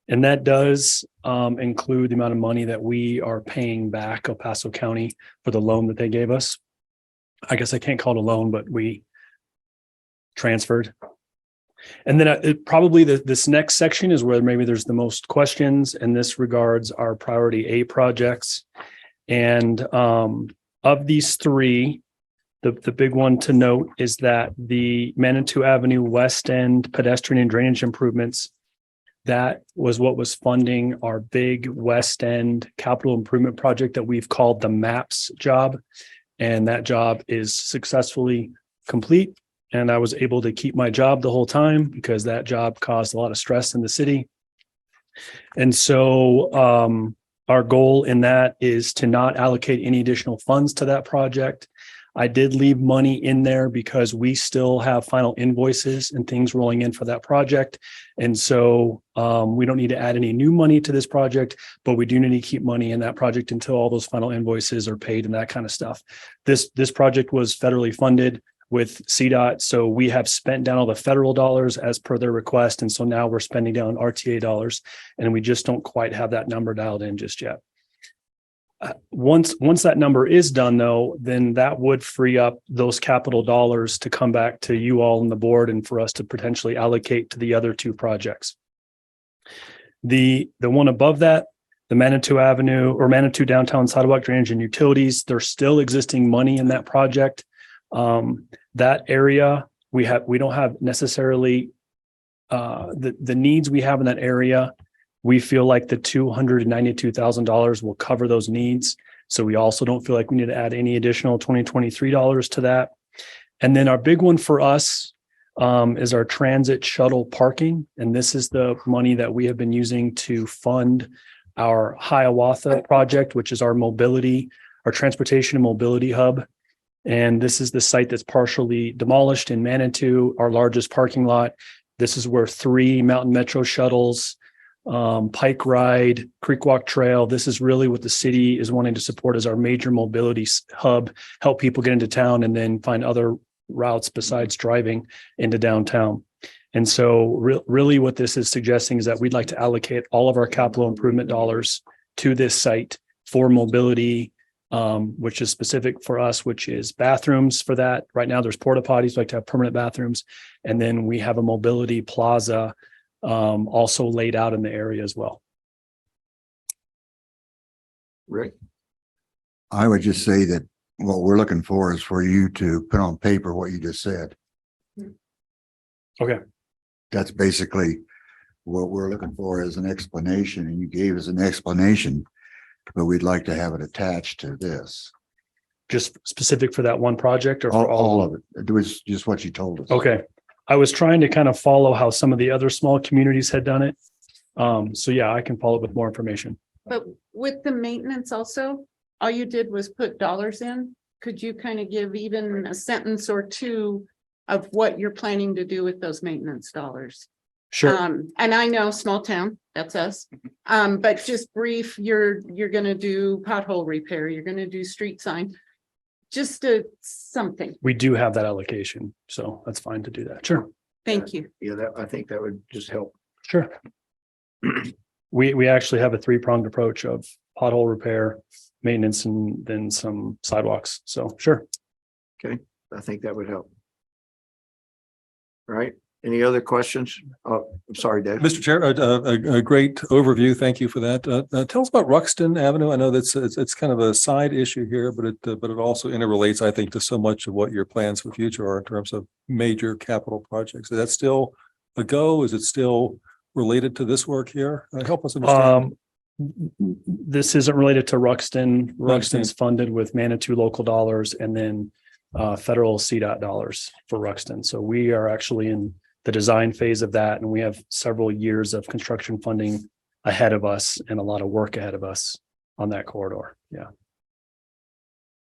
Speaker 15: And that does include the amount of money that we are paying back El Paso County for the loan that they gave us. I guess I can't call it a loan, but we transferred. And then probably this next section is where maybe there's the most questions, and this regards our priority A projects. And of these three, the big one to note is that the Manitou Avenue West End pedestrian and drainage improvements, that was what was funding our big West End capital improvement project that we've called the MAPS job. And that job is successfully complete. And I was able to keep my job the whole time because that job caused a lot of stress in the city. And so our goal in that is to not allocate any additional funds to that project. I did leave money in there because we still have final invoices and things rolling in for that project. And so we don't need to add any new money to this project, but we do need to keep money in that project until all those final invoices are paid and that kind of stuff. This project was federally funded with CDOT. So we have spent down all the federal dollars as per their request. And so now we're spending down RTA dollars, and we just don't quite have that number dialed in just yet. Once that number is done, though, then that would free up those capital dollars to come back to you all on the board and for us to potentially allocate to the other two projects. The one above that, the Manitou Avenue or Manitou Downtown Sidewalk Drainage and Utilities, there's still existing money in that project. That area, we don't have necessarily the needs we have in that area. We feel like the $292,000 will cover those needs. So we also don't feel like we need to add any additional 2023 dollars to that. And then our big one for us is our transit shuttle parking. And this is the money that we have been using to fund our Hiawatha project, which is our transportation and mobility hub. And this is the site that's partially demolished in Manitou, our largest parking lot. This is where 3 Mountain Metro shuttles, Pike Ride, Creek Walk Trail. This is really what the city is wanting to support as our major mobility hub, help people get into town and then find other routes besides driving into downtown. And so really what this is suggesting is that we'd like to allocate all of our capital improvement dollars to this site for mobility, which is specific for us, which is bathrooms for that. Right now there's porta potties, we like to have permanent bathrooms. And then we have a mobility plaza also laid out in the area as well.
Speaker 1: Rick?
Speaker 6: I would just say that what we're looking for is for you to put on paper what you just said.
Speaker 15: Okay.
Speaker 6: That's basically what we're looking for is an explanation, and you gave us an explanation, but we'd like to have it attached to this.
Speaker 15: Just specific for that one project or for
Speaker 6: All of it. It was just what you told us.
Speaker 15: Okay. I was trying to kind of follow how some of the other small communities had done it. So yeah, I can follow up with more information.
Speaker 12: But with the maintenance also, all you did was put dollars in. Could you kind of give even a sentence or two of what you're planning to do with those maintenance dollars?
Speaker 15: Sure.
Speaker 12: And I know small town, that's us. But just brief, you're gonna do pothole repair, you're gonna do street sign. Just something.
Speaker 15: We do have that allocation, so that's fine to do that. Sure.
Speaker 12: Thank you.
Speaker 1: Yeah, I think that would just help.
Speaker 15: Sure. We actually have a three-pronged approach of pothole repair, maintenance, and then some sidewalks. So sure.
Speaker 1: Okay, I think that would help. All right, any other questions? Oh, I'm sorry, Dave.
Speaker 5: Mr. Chair, a great overview. Thank you for that. Tell us about Ruxton Avenue. I know that's it's kind of a side issue here, but it also interrelates, I think, to so much of what your plans for the future are in terms of major capital projects. Is that still a go? Is it still related to this work here? Help us understand.
Speaker 15: This isn't related to Ruxton. Ruxton's funded with Manitou local dollars and then federal CDOT dollars for Ruxton. So we are actually in the design phase of that, and we have several years of construction funding ahead of us and a lot of work ahead of us on that corridor. Yeah.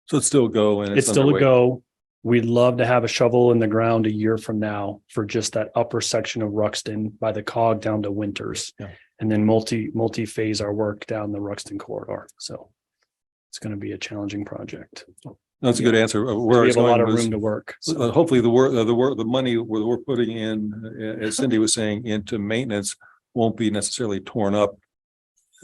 Speaker 5: So it's still a go, and
Speaker 15: It's still
Speaker 5: underway.
Speaker 15: a go. We'd love to have a shovel in the ground a year from now for just that upper section of Ruxton by the cog down to Winters.
Speaker 5: Yeah.
Speaker 15: And then multi-phase our work down the Ruxton corridor. So it's going to be a challenging project.
Speaker 5: That's a good answer. Where
Speaker 15: We
Speaker 5: it's
Speaker 15: have a lot
Speaker 5: going
Speaker 15: of
Speaker 5: was,
Speaker 15: room to work. So.
Speaker 5: hopefully the money we're putting in, as Cindy was saying, into maintenance won't be necessarily torn up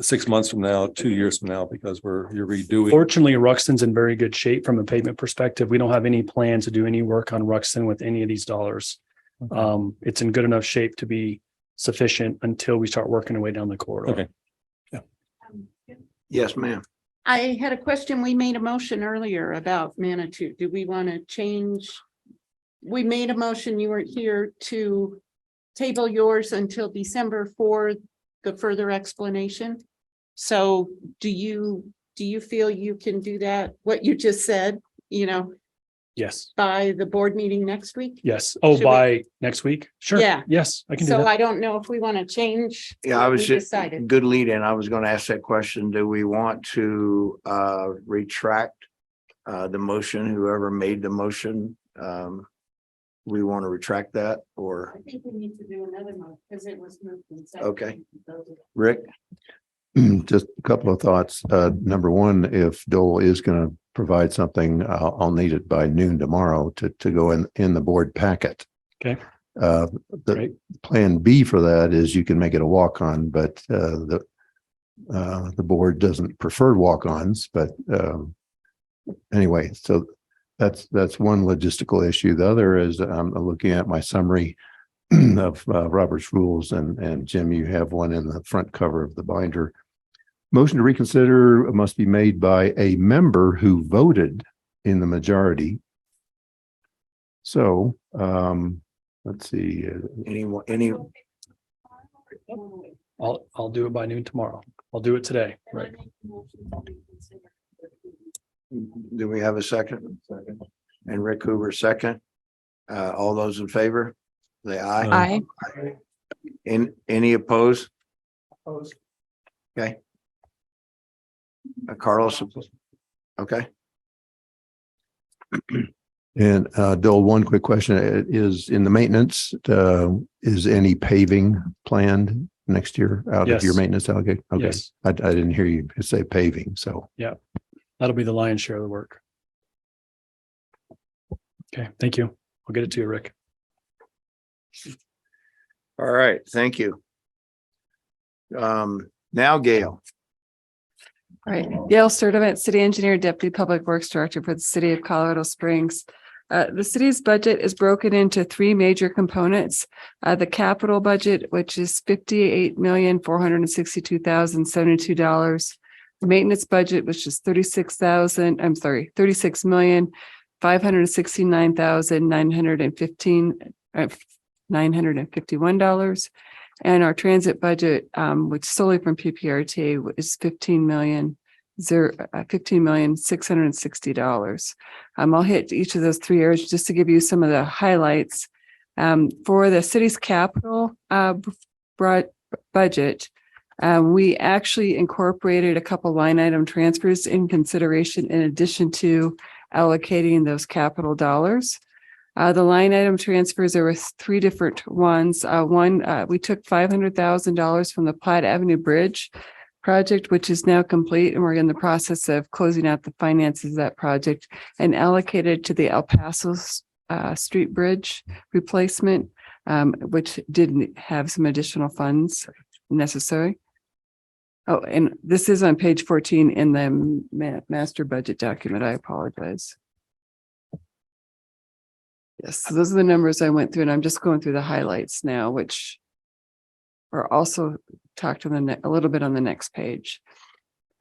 Speaker 5: 6 months from now, 2 years from now, because you're redoing.
Speaker 15: Fortunately, Ruxton's in very good shape from a pavement perspective. We don't have any plan to do any work on Ruxton with any of these dollars. It's in good enough shape to be sufficient until we start working our way down the corridor.
Speaker 5: Okay. Yeah.
Speaker 1: Yes, ma'am.
Speaker 12: I had a question. We made a motion earlier about Manitou. Do we want to change? We made a motion, you weren't here, to table yours until December for the further explanation. So do you feel you can do that? What you just said,
Speaker 15: Yes.
Speaker 12: by the board meeting next week?
Speaker 15: Yes. Oh,
Speaker 12: Should
Speaker 15: by next week? Sure.
Speaker 12: Yeah.
Speaker 15: Yes, I can do
Speaker 12: So
Speaker 15: that.
Speaker 12: I don't know if we want to change.
Speaker 1: Yeah, I
Speaker 12: what
Speaker 1: was
Speaker 12: we
Speaker 1: just,
Speaker 12: decided.
Speaker 1: good lead in. I was going to ask that question. Do we want to retract the motion, whoever made the motion? We want to retract that, or
Speaker 12: I think we need to do another one because it was moved. and
Speaker 1: Okay.
Speaker 12: seconded.
Speaker 1: Rick?
Speaker 2: Just a couple of thoughts. Number one, if Dole is going to provide something, I'll need it by noon tomorrow to go in the board packet.
Speaker 15: Okay.
Speaker 2: The
Speaker 15: Great.
Speaker 2: plan B for that is you can make it a walk-on, but the board doesn't prefer walk-ons, but anyway, so that's one logistical issue. The other is I'm looking at my summary of Robert's rules, and Jim, you have one in the front cover of the binder. Motion to reconsider must be made by a member who voted in the majority. So let's see.
Speaker 1: Any?
Speaker 15: I'll do it by noon tomorrow. I'll do it today. Right.
Speaker 1: Do we have a second? Second. And Rick Hoover, second. All those in favor? Say aye.
Speaker 8: Aye.
Speaker 1: Any opposed? Opposed. Okay. Carlos, okay.
Speaker 2: And Dole, one quick question is in the maintenance, is any paving planned next year out of your
Speaker 15: Yes.
Speaker 2: maintenance allocation? Okay.
Speaker 15: Yes.
Speaker 2: I didn't hear you say paving, so.
Speaker 15: That'll be the lion's share of the work. Okay. Thank you. I'll get it to you, Rick.
Speaker 1: All right, thank you. Now Gail.
Speaker 8: All right, Gail Sturdivant, City Engineer, Deputy Public Works Director for the City of Colorado Springs. The city's budget is broken into three major components. The capital budget, which is $58,462,072. maintenance budget, which is 36,951 and our transit budget, which solely from PPRTA is $15,660,000. I'll hit each of those three areas just to give you some of the highlights. For the city's capital budget, we actually incorporated a couple line item transfers in consideration in addition to allocating those capital dollars. The line item transfers, there were three different ones. We took $500,000 from the Platte Avenue Bridge project, which is now complete, and we're in the process of closing out the finances of that project, and allocated to the El Paso Street Bridge replacement, which didn't have some additional funds necessary. Oh, and this is on page 14 in the master budget document. I apologize. Yes, so those are the numbers I went through, and I'm just going through the highlights now, which are also talked on a little bit on the next page.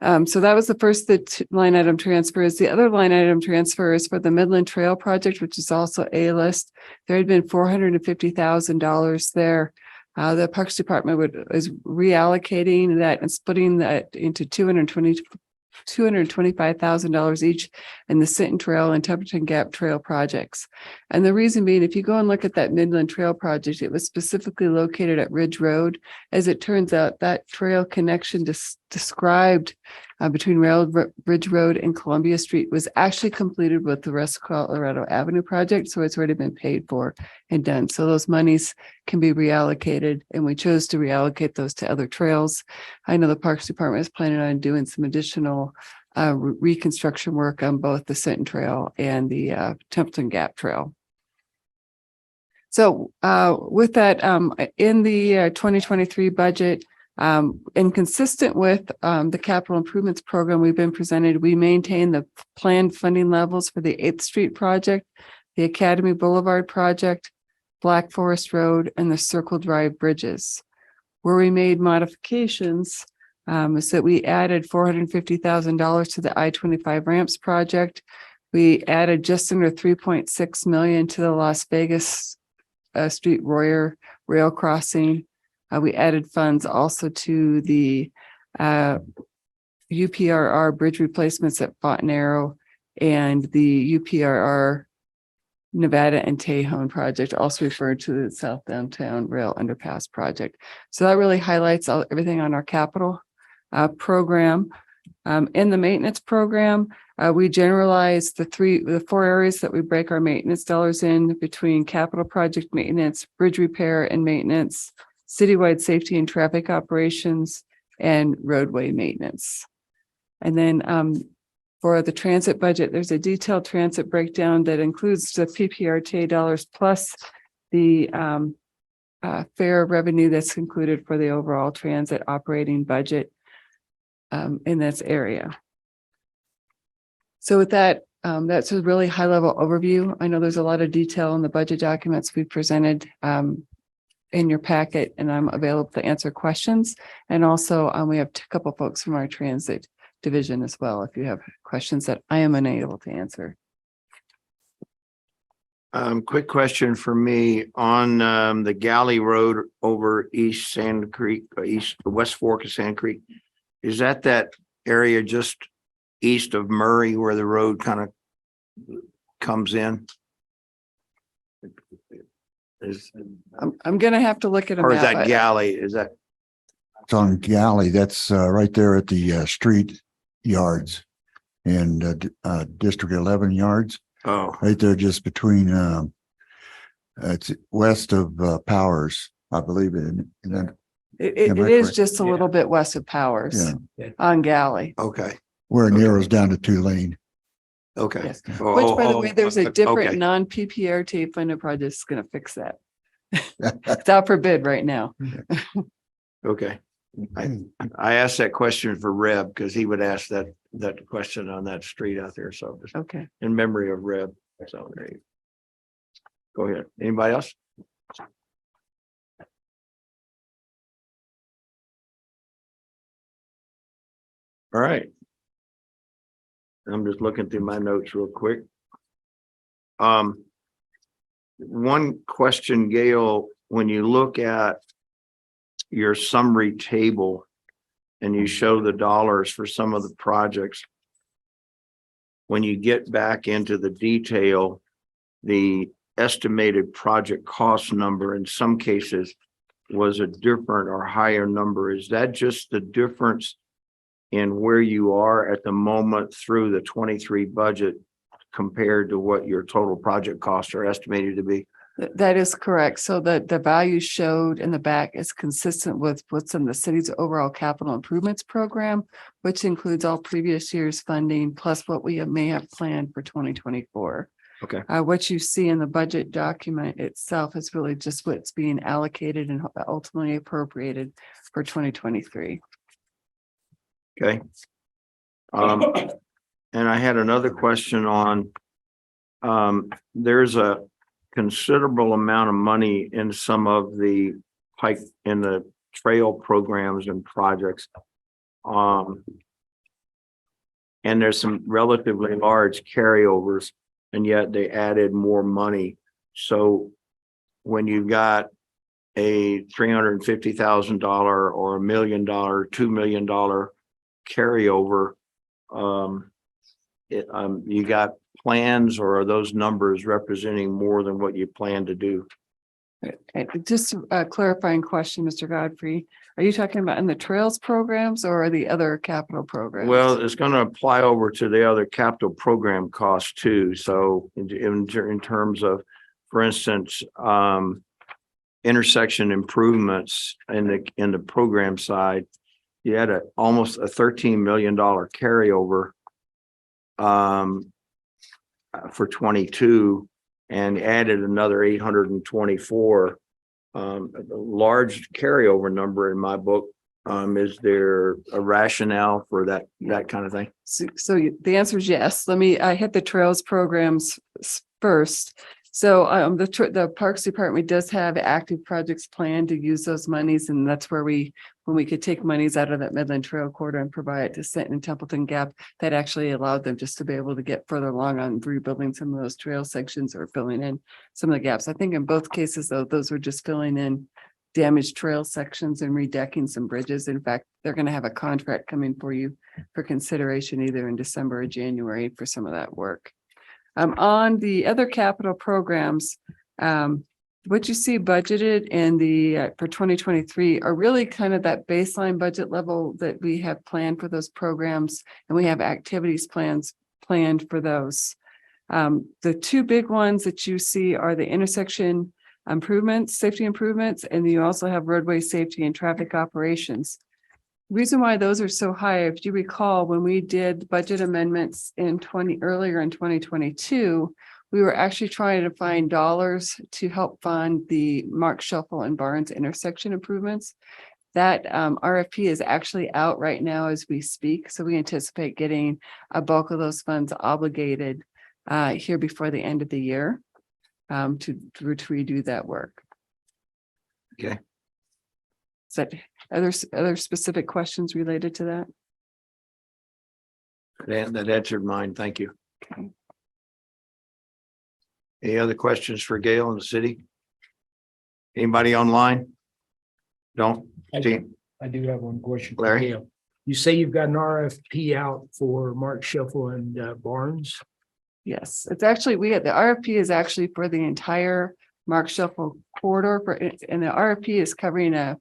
Speaker 8: So that was the first line item transfers. The other line item transfer is for the Midland Trail project, which is also A-list. There had been $450,000 there. The Parks Department is reallocating that and splitting that into $225,000 each in the Sinton Trail and Templeton Gap Trail projects. And the reason being, if you go and look at that Midland Trail project, it was specifically located at Ridge Road. As it turns out, that trail connection described between Ridge Road and Columbia Street was actually completed with the West Colorado Avenue project. So it's already been paid for and done. So those monies can be reallocated, and we chose to reallocate those to other trails. I know the Parks Department is planning on doing some additional reconstruction work on both the Sinton Trail and the Templeton Gap Trail. So with that, in the 2023 budget, and consistent with the capital improvements program we've been presented, we maintain the planned funding levels for the 8th Street project, the Academy Boulevard project, Black Forest Road, and the Circle Drive bridges. Where we made modifications is that we added $450,000 to the I-25 ramps project. We added just under $3.6 million to the Las Vegas Street Royer rail crossing. We added funds also to the UPRR bridge replacements at Fontanero and the UPRR Nevada and Tejon project, also referred to the South Downtown Rail Underpass project. So that really highlights everything on our capital program. In the maintenance program, we generalize the four areas that we break our maintenance dollars in between capital project maintenance, bridge repair and maintenance, citywide safety and traffic operations, and roadway maintenance. And then for the transit budget, there's a detailed transit breakdown that includes the PPRTA dollars plus the fare revenue that's included for the overall transit operating budget in this area. So with that, that's a really high level overview. I know there's a lot of detail in the budget documents we presented in your packet, and I'm available to answer questions. And also we have a couple folks from our transit division as well, if you have questions that I am unable to answer.
Speaker 1: Quick question for me on the Galley Road over East Sand Creek, West Fork of Sand Creek. Is that area just east of Murray where the road kind of comes in?
Speaker 8: I'm going to have to look at a
Speaker 1: Or is
Speaker 8: map.
Speaker 1: that Galley? Is that?
Speaker 6: It's on Galley. That's right there at the street yards and District 11 yards.
Speaker 1: Oh,
Speaker 6: Right there, just between it's west of Powers, I believe. And then
Speaker 8: It is just a little bit west of Powers on Galley.
Speaker 1: okay.
Speaker 6: where it narrows down to 2-lane.
Speaker 1: Okay.
Speaker 8: Yes. Which, by the way, there's a different
Speaker 1: okay.
Speaker 8: non-PPRTA funded project that's going to fix that. It's out for bid right now.
Speaker 1: Okay. I asked that question for Reb because he would ask that question on that street out there. So just
Speaker 8: Okay.
Speaker 1: in memory of Reb. So there you go. Go ahead. Anybody else? All right. I'm just looking through my notes real quick. One question, Gail, when you look at your summary table and you show the dollars for some of the projects, when you get back into the detail, the estimated project cost number in some cases was a different or higher number. Is that just the difference in where you are at the moment through the 23 budget compared to what your total project costs are estimated to be?
Speaker 8: That is correct. So the value showed in the back is consistent with what's in the city's overall capital improvements program, which includes all previous year's funding plus what we may have planned for 2024.
Speaker 1: Okay.
Speaker 8: What you see in the budget document itself is really just what's being allocated and ultimately appropriated for 2023.
Speaker 1: Okay. And I had another question on, there's a considerable amount of money in some of the Pike in the trail programs and projects. And there's some relatively large carryovers, and yet they added more money. So when you've got a $350,000 or $1 million, $2 million carryover, you got plans, or are those numbers representing more than what you plan to do?
Speaker 8: Just a clarifying question, Mr. Godfrey. Are you talking about in the trails programs or the other capital programs?
Speaker 1: Well, it's going to apply over to the other capital program costs too. So in terms of, for instance, intersection improvements in the program side, you had almost a $13 million carryover for 22 and added another 824. A large carryover number in my book. Is there a rationale for that kind of thing?
Speaker 8: So the answer is yes. I hit the trails programs first. So the Parks Department does have active projects planned to use those monies, and that's where when we could take monies out of that Midland Trail Corridor and provide it to Sinton and Templeton Gap, that actually allowed them just to be able to get further along on rebuilding some of those trail sections or filling in some of the gaps. I think in both cases, though, those were just filling in damaged trail sections and redecking some bridges. In fact, they're going to have a contract coming for you for consideration either in December or January for some of that work. On the other capital programs, what you see budgeted in for 2023 are really kind of that baseline budget level that we have planned for those programs, and we have activities planned for those. The two big ones that you see are the intersection improvements, safety improvements, and you also have roadway safety and traffic operations. Reason why those are so high, if you recall, when we did budget amendments earlier in 2022, we were actually trying to find dollars to help fund the Mark Shuffle and Barnes intersection improvements. That RFP is actually out right now as we speak. So we anticipate getting a bulk of those funds obligated here before the end of the year to redo that work.
Speaker 1: Okay.
Speaker 8: So other specific questions related to that?
Speaker 1: That answered mine. Thank you.
Speaker 8: Okay.
Speaker 1: Any other questions for Gail in the city? Anybody online? Don't?
Speaker 4: I do have one question. for
Speaker 1: Larry?
Speaker 4: Gail. You say you've got an RFP out for Mark Shuffle and Barnes?
Speaker 8: Yes, it's actually, the RFP is actually for the entire Mark Shuffle corridor and the RFP is covering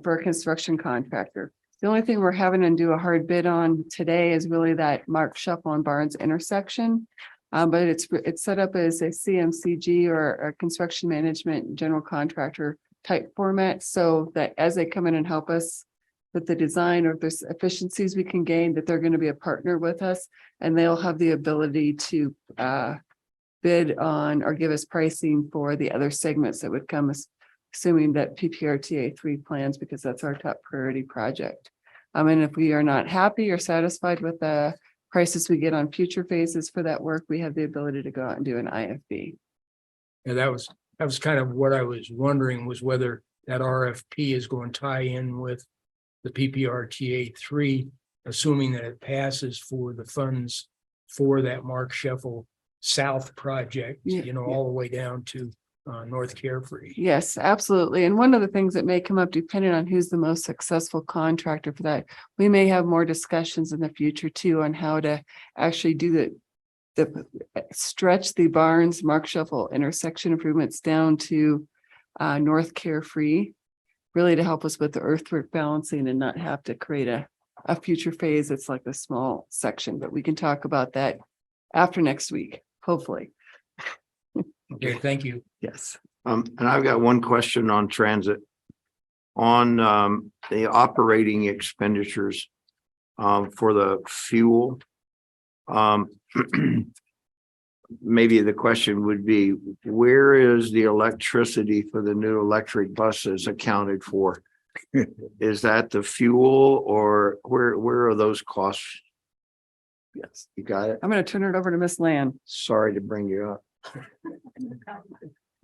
Speaker 8: for a construction contractor. The only thing we're having to do a hard bid on today is really that Mark Shuffle and Barnes intersection. But it's set up as a CMCG or a construction management general contractor type format, so that as they come in and help us with the design, or if there's efficiencies we can gain, that they're going to be a partner with us, and they'll have the ability to bid on or give us pricing for the other segments that would come, assuming that PPRTA 3 plans, because that's our top priority project. And if we are not happy or satisfied with the prices we get on future phases for that work, we have the ability to go out and do an IFB.
Speaker 4: And that was kind of what I was wondering, was whether that RFP is going to tie in with the PPRTA 3 assuming that it passes for the funds for that Mark Sheffel South project,
Speaker 8: Yeah,
Speaker 4: you know, all the way down to North Carefree.
Speaker 8: Yes, absolutely. And one of the things that may come up, depending on who's the most successful contractor for that, we may have more discussions in the future too on how to actually do the stretch the Barnes Mark Sheffel intersection improvements down to North Carefree, really to help us with the earthwork balancing and not have to create a future phase. It's like a small section, but we can talk about that after next week, hopefully.
Speaker 4: Okay, thank you.
Speaker 8: Yes.
Speaker 1: And I've got one question on transit. On the operating expenditures for the fuel. Maybe the question would be, where is the electricity for the new electric buses accounted for? Is that the fuel or where are those costs?
Speaker 8: Yes.
Speaker 1: You got it?
Speaker 8: I'm going to turn it over to Miss Land.
Speaker 1: Sorry to bring you up.
Speaker 16: Good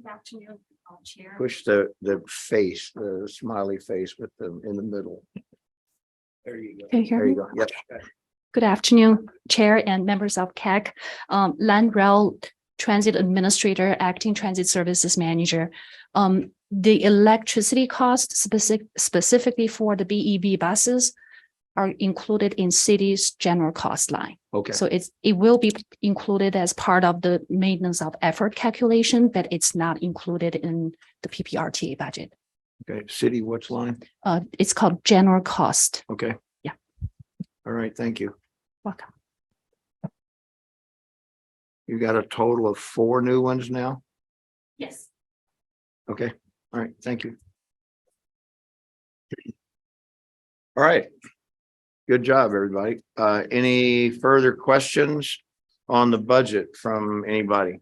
Speaker 16: afternoon, Chair.
Speaker 1: Push the face, the smiley face with them in the middle. There you go.
Speaker 16: Can you hear
Speaker 1: There you
Speaker 16: me?
Speaker 1: go. Yep.
Speaker 16: Good afternoon, Chair and members of CAC. Land Rail Transit Administrator, Acting Transit Services Manager. The electricity costs specifically for the BEB buses are included in city's general cost line.
Speaker 1: Okay.
Speaker 16: So it will be included as part of the maintenance of effort calculation, but it's not included in the PPRTA budget.
Speaker 1: Okay. City, what's line?
Speaker 16: It's called general cost.
Speaker 1: Okay.
Speaker 16: Yeah.
Speaker 1: All right. Thank you.
Speaker 16: Welcome.
Speaker 1: You got a total of 4 new ones now?
Speaker 16: Yes.
Speaker 1: Okay. All right. Thank you. All right. Good job, everybody. Any further questions on the budget from anybody?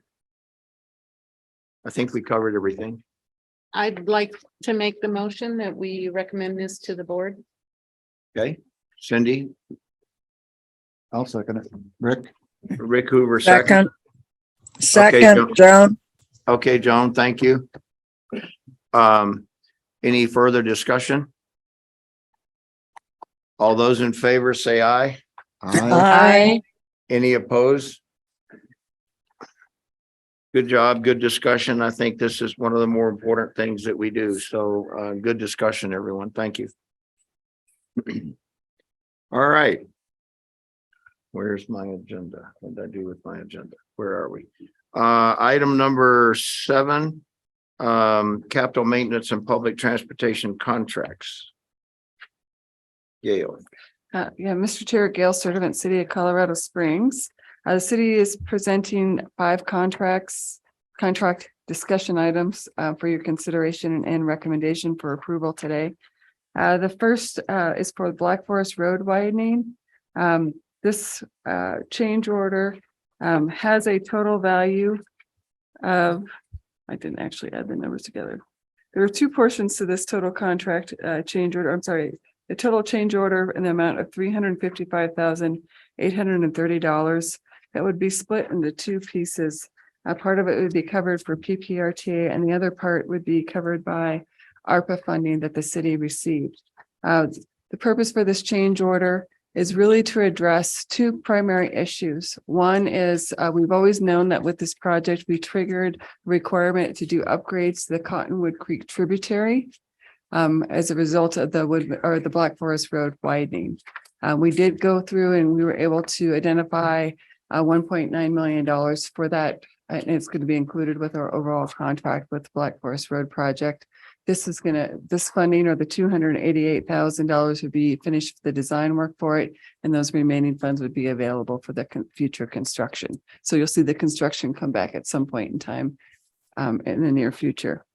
Speaker 1: I think we covered everything.
Speaker 12: I'd like to make the motion that we recommend this to the board.
Speaker 1: Okay. Cindy,
Speaker 6: I'll second it. Rick?
Speaker 1: Rick Hoover, second.
Speaker 17: Second, Joan.
Speaker 1: Okay, Joan, thank you. Any further discussion? All those in favor say aye.
Speaker 17: Aye.
Speaker 1: Any opposed? Good job, good discussion. I think this is one of the more important things that we do. So good discussion, everyone. Thank you. All right. Where's my agenda? What did I do with my agenda? Where are we? Item number 7, capital maintenance and public transportation contracts. Gail.
Speaker 8: Mr. Chair, Gail Servant, City of Colorado Springs. The city is presenting 5 contract discussion items for your consideration and recommendation for approval today. The first is for Black Forest Road widening. This change order has a total value of, I didn't actually add the numbers together. There are 2 portions to this total contract change order. I'm sorry. The total change order in the amount of $355,830. That would be split into 2 pieces. A part of it would be covered for PPRTA and the other part would be covered by ARPA funding that the city received. The purpose for this change order is really to address 2 primary issues. One is we've always known that with this project, we triggered a requirement to do upgrades to the Cottonwood Creek tributary. As a result of the Black Forest Road widening. We did go through and we were able to identify $1.9 million for that. And it's going to be included with our overall contract with the Black Forest Road project. This funding or the $288,000 would be finished the design work for it. And those remaining funds would be available for the future construction. So you'll see the construction come back at some point in time in the near future.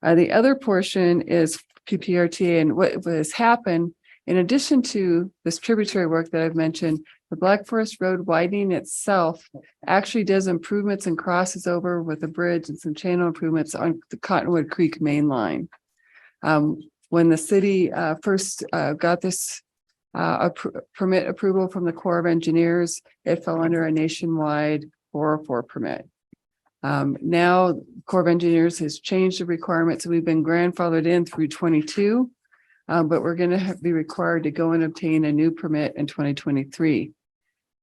Speaker 8: The other portion is PPRTA, and what has happened in addition to this tributary work that I've mentioned, the Black Forest Road widening itself actually does improvements and crosses over with a bridge and some channel improvements on the Cottonwood Creek main line. When the city first got this permit approval from the Corps of Engineers, it fell under a nationwide 404 permit. Now Corps of Engineers has changed the requirements. So we've been grandfathered in through 22. but we're going to be required to go and obtain a new permit in 2023.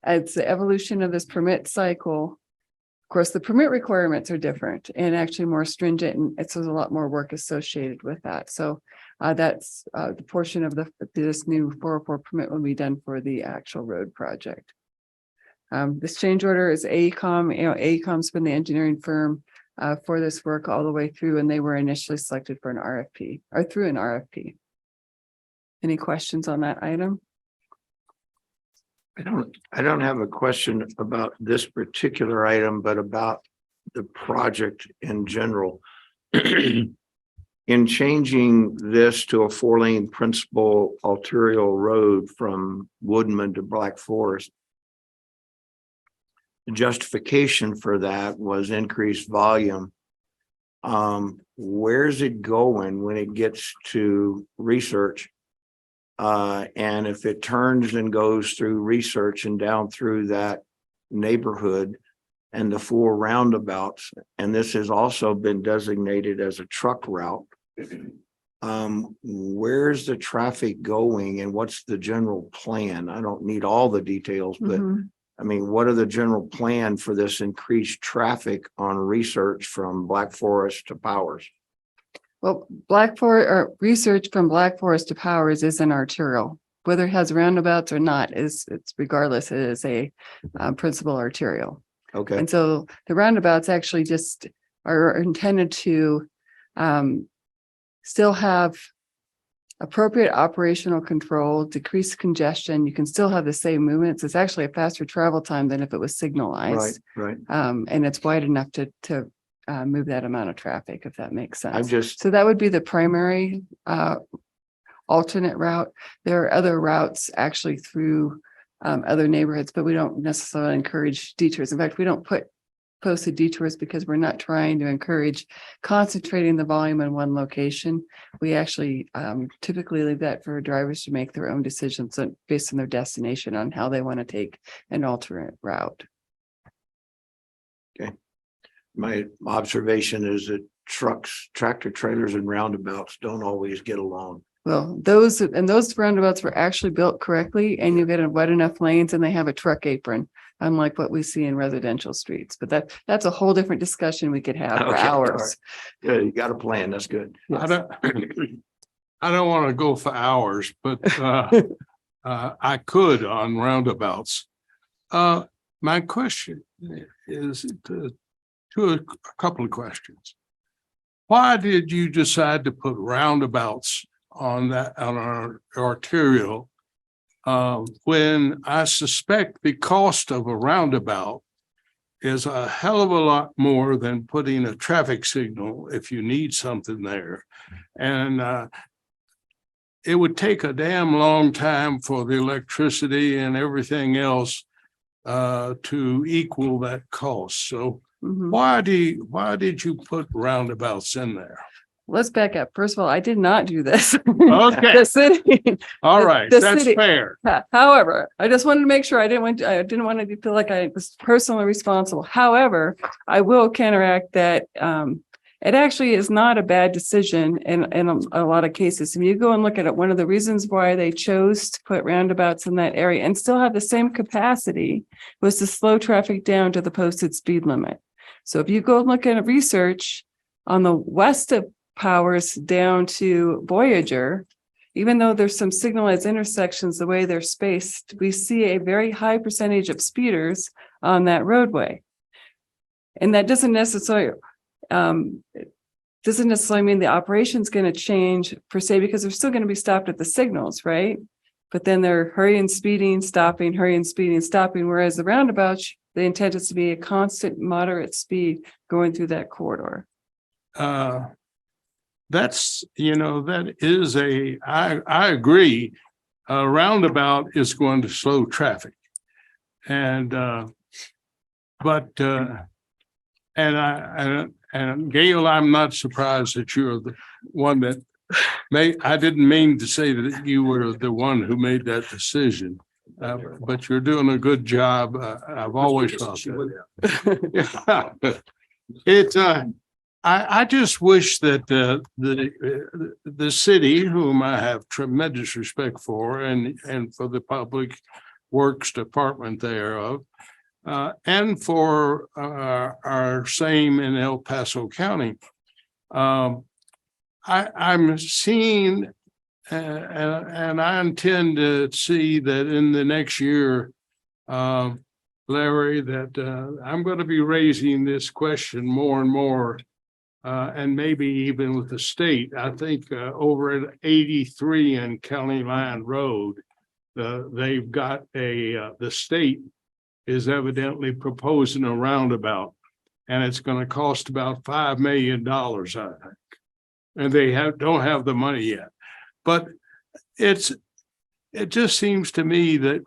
Speaker 8: As the evolution of this permit cycle, of course, the permit requirements are different and actually more stringent, and it's there's a lot more work associated with that. So that's the portion of this new 404 permit will be done for the actual road project. This change order is AECOM. AECOM's been the engineering firm for this work all the way through, and they were initially selected for an RFP or through an RFP. Any questions on that item?
Speaker 1: I don't have a question about this particular item, but about the project in general. In changing this to a 4-lane principal arterial road from Woodman to Black Forest, the justification for that was increased volume. Where's it going when it gets to research? And if it turns and goes through research and down through that neighborhood and the 4 roundabouts, and this has also been designated as a truck route, where's the traffic going and what's the general plan? I don't need all the details, but I mean, what are the general plan for this increased traffic on research from Black Forest to Powers?
Speaker 8: Well, Black Forest or research from Black Forest to Powers is an arterial. Whether it has roundabouts or not it's regardless, it is a principal arterial.
Speaker 1: Okay.
Speaker 8: And so the roundabouts actually just are intended to still have appropriate operational control, decrease congestion. You can still have the same movements. It's actually a faster travel time than if it was signalized.
Speaker 1: Right.
Speaker 8: And it's wide enough to move that amount of traffic, if that makes sense.
Speaker 1: So
Speaker 8: that would be the primary alternate route. There are other routes actually through other neighborhoods, but we don't necessarily encourage detours. In fact, we don't put posted detours because we're not trying to encourage concentrating the volume in one location. We actually typically leave that for drivers to make their own decisions based on their destination on how they want to take an alternate route.
Speaker 1: Okay. My observation is that trucks, tractor trailers and roundabouts don't always get along.
Speaker 8: Well, those roundabouts were actually built correctly, and you get a wide enough lanes and they have a truck apron, unlike what we see in residential streets. But that's a whole different discussion we could have for hours.
Speaker 1: Right. Yeah, you got a plan. That's good.
Speaker 8: Yes.
Speaker 9: I don't want to go for hours, but I could on roundabouts. My question is a couple of questions. Why did you decide to put roundabouts on our arterial when I suspect the cost of a roundabout is a hell of a lot more than putting a traffic signal if you need something there? And it would take a damn long time for the electricity and everything else to equal that cost. So why did you put roundabouts in there?
Speaker 8: Let's back up. First of all, I did not do this.
Speaker 9: Okay.
Speaker 8: The city.
Speaker 9: All right, that's fair.
Speaker 8: However, I just wanted to make sure I didn't want to feel like I was personally responsible. However, I will counteract that. It actually is not a bad decision in a lot of cases. If you go and look at it, one of the reasons why they chose to put roundabouts in that area and still have the same capacity was to slow traffic down to the posted speed limit. So if you go and look at research on the west of Powers down to Voyager, even though there's some signalized intersections, the way they're spaced, we see a very high percentage of speeders on that roadway. And that doesn't necessarily mean the operation's going to change per se, because they're still going to be stopped at the signals, right? But then they're hurrying, speeding, stopping, hurrying, speeding, stopping. Whereas the roundabouts, the intent is to be a constant moderate speed going through that corridor.
Speaker 9: I agree. A roundabout is going to slow traffic. And Gail, I'm not surprised that you're the one that I didn't mean to say that you were the one who made that decision. But you're doing a good job. I've always thought that. I just wish that the city, whom I have tremendous respect for, and for the Public Works Department thereof, and for our same in El Paso County. I'm seeing, and I intend to see that in the next year, Larry, that I'm going to be raising this question more and more. And maybe even with the state. I think over at 83 and County Line Road, they've got the state is evidently proposing a roundabout, and it's going to cost about $5 million, I think. And they don't have the money yet. But it just seems to me that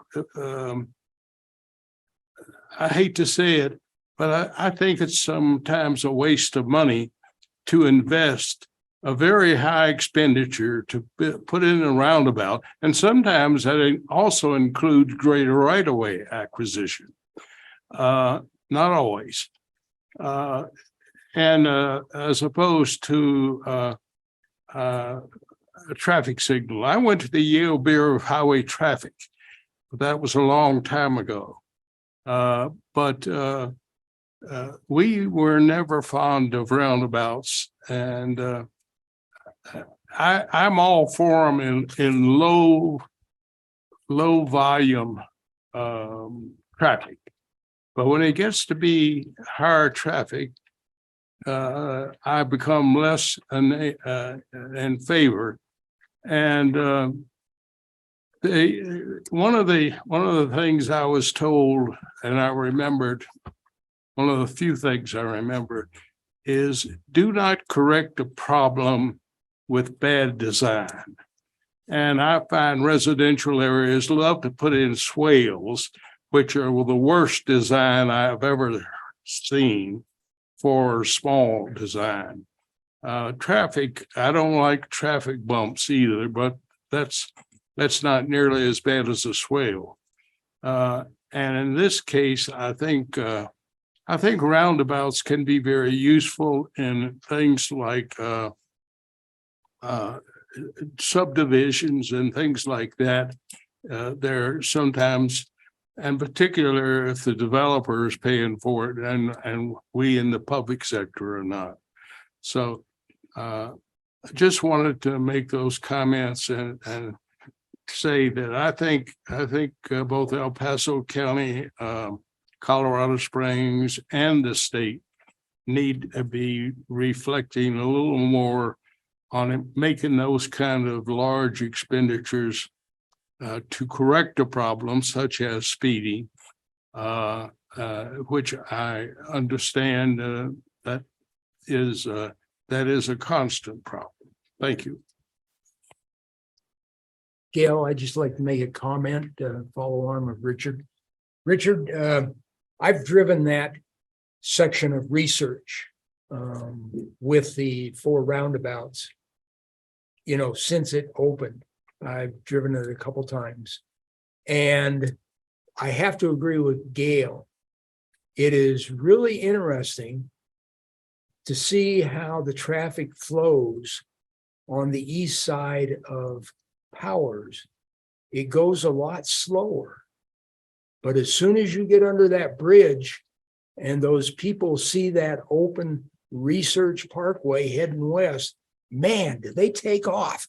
Speaker 9: I hate to say it, but I think it's sometimes a waste of money to invest a very high expenditure to put in a roundabout. And sometimes that also includes greater right-of-way acquisition. Not always. And as opposed to a traffic signal. I went to the Yale Bureau of Highway Traffic, but that was a long time ago. But we were never fond of roundabouts, and I'm all for them in low volume traffic. But when it gets to be higher traffic, I become less in favor. And one of the things I was told, and I remembered, one of the few things I remember, is do not correct a problem with bad design. And I find residential areas love to put in swales, which are the worst design I've ever seen for small design. Traffic, I don't like traffic bumps either, but that's not nearly as bad as a swale. And in this case, I think roundabouts can be very useful in things like subdivisions and things like that. They're sometimes, and particular if the developer is paying for it and we in the public sector are not. So I just wanted to make those comments and say that I think both El Paso County, Colorado Springs, and the state need to be reflecting a little more on making those kind of large expenditures to correct a problem such as speeding, which I understand that is a constant problem. Thank you.
Speaker 4: Gail, I'd just like to make a comment, follow on with Richard. Richard, I've driven that section of research with the 4 roundabouts, since it opened. I've driven it a couple times. And I have to agree with Gail. It is really interesting to see how the traffic flows on the east side of Powers. It goes a lot slower. But as soon as you get under that bridge and those people see that open Research Parkway heading west, man, do they take off.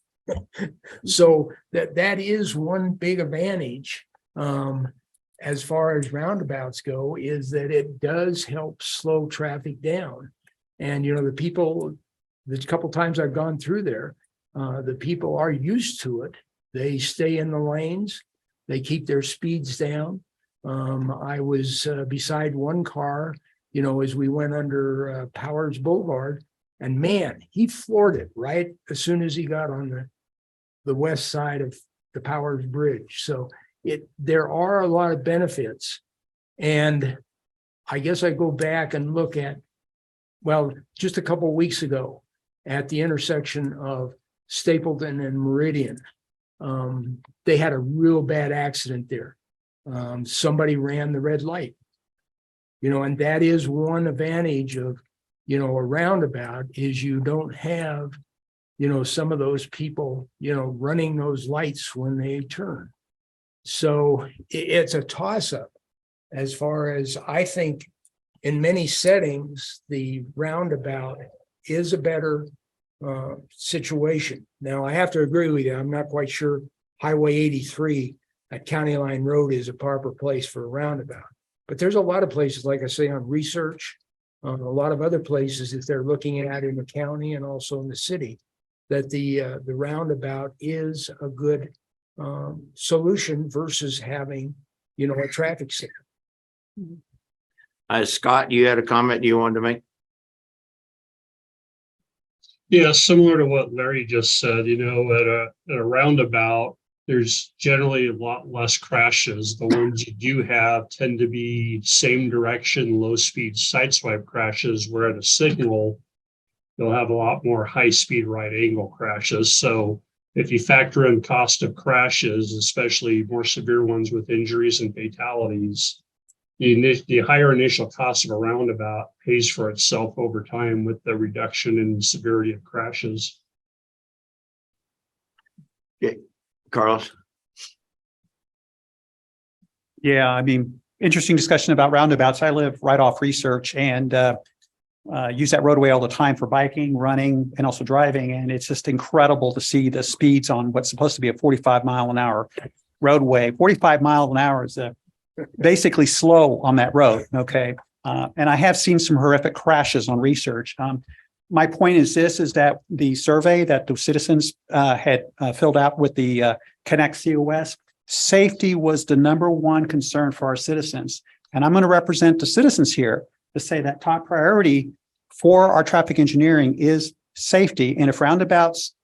Speaker 4: So that is one big advantage as far as roundabouts go, is that it does help slow traffic down. And the couple times I've gone through there, the people are used to it. They stay in the lanes. They keep their speeds down. I was beside one car, as we went under Powers Boulevard, and man, he floored it right as soon as he got on the west side of the Powers Bridge. So there are a lot of benefits. And I guess I go back and look at, just a couple of weeks ago at the intersection of Stapleton and Meridian, they had a real bad accident there. Somebody ran the red light, and that is one advantage of a roundabout is you don't have, some of those people, running those lights when they turn. So it's a toss up as far as I think in many settings, the roundabout is a better situation. Now, I have to agree with you. I'm not quite sure Highway 83 at County Line Road is a proper place for a roundabout. But there's a lot of places, like I say, on research, a lot of other places that they're looking at in the county and also in the city, that the roundabout is a good solution versus having, a traffic signal.
Speaker 1: Scott, you had a comment you wanted to make?
Speaker 10: Yeah, similar to what Larry just said, at a roundabout, there's generally a lot less crashes. The ones you do have tend to be same direction, low speed sideswipe crashes, where at a signal, you'll have a lot more high speed right angle crashes. So if you factor in cost of crashes, especially more severe ones with injuries and fatalities, the higher initial cost of a roundabout pays for itself over time with the reduction in severity of crashes.
Speaker 1: Okay, Carlos.
Speaker 11: Yeah, I mean, interesting discussion about roundabouts. I live right off Research and use that roadway all the time for biking, running, and also driving. And it's just incredible to see the speeds on what's supposed to be a 45-mile-an-hour roadway. 45 miles an hour is basically slow on that road. Okay. And I have seen some horrific crashes on Research. My point is that the survey that the citizens had filled out with the Connect COS, safety was the number one concern for our citizens. And I'm going to represent the citizens here to say that top priority for our traffic engineering is safety. And if roundabouts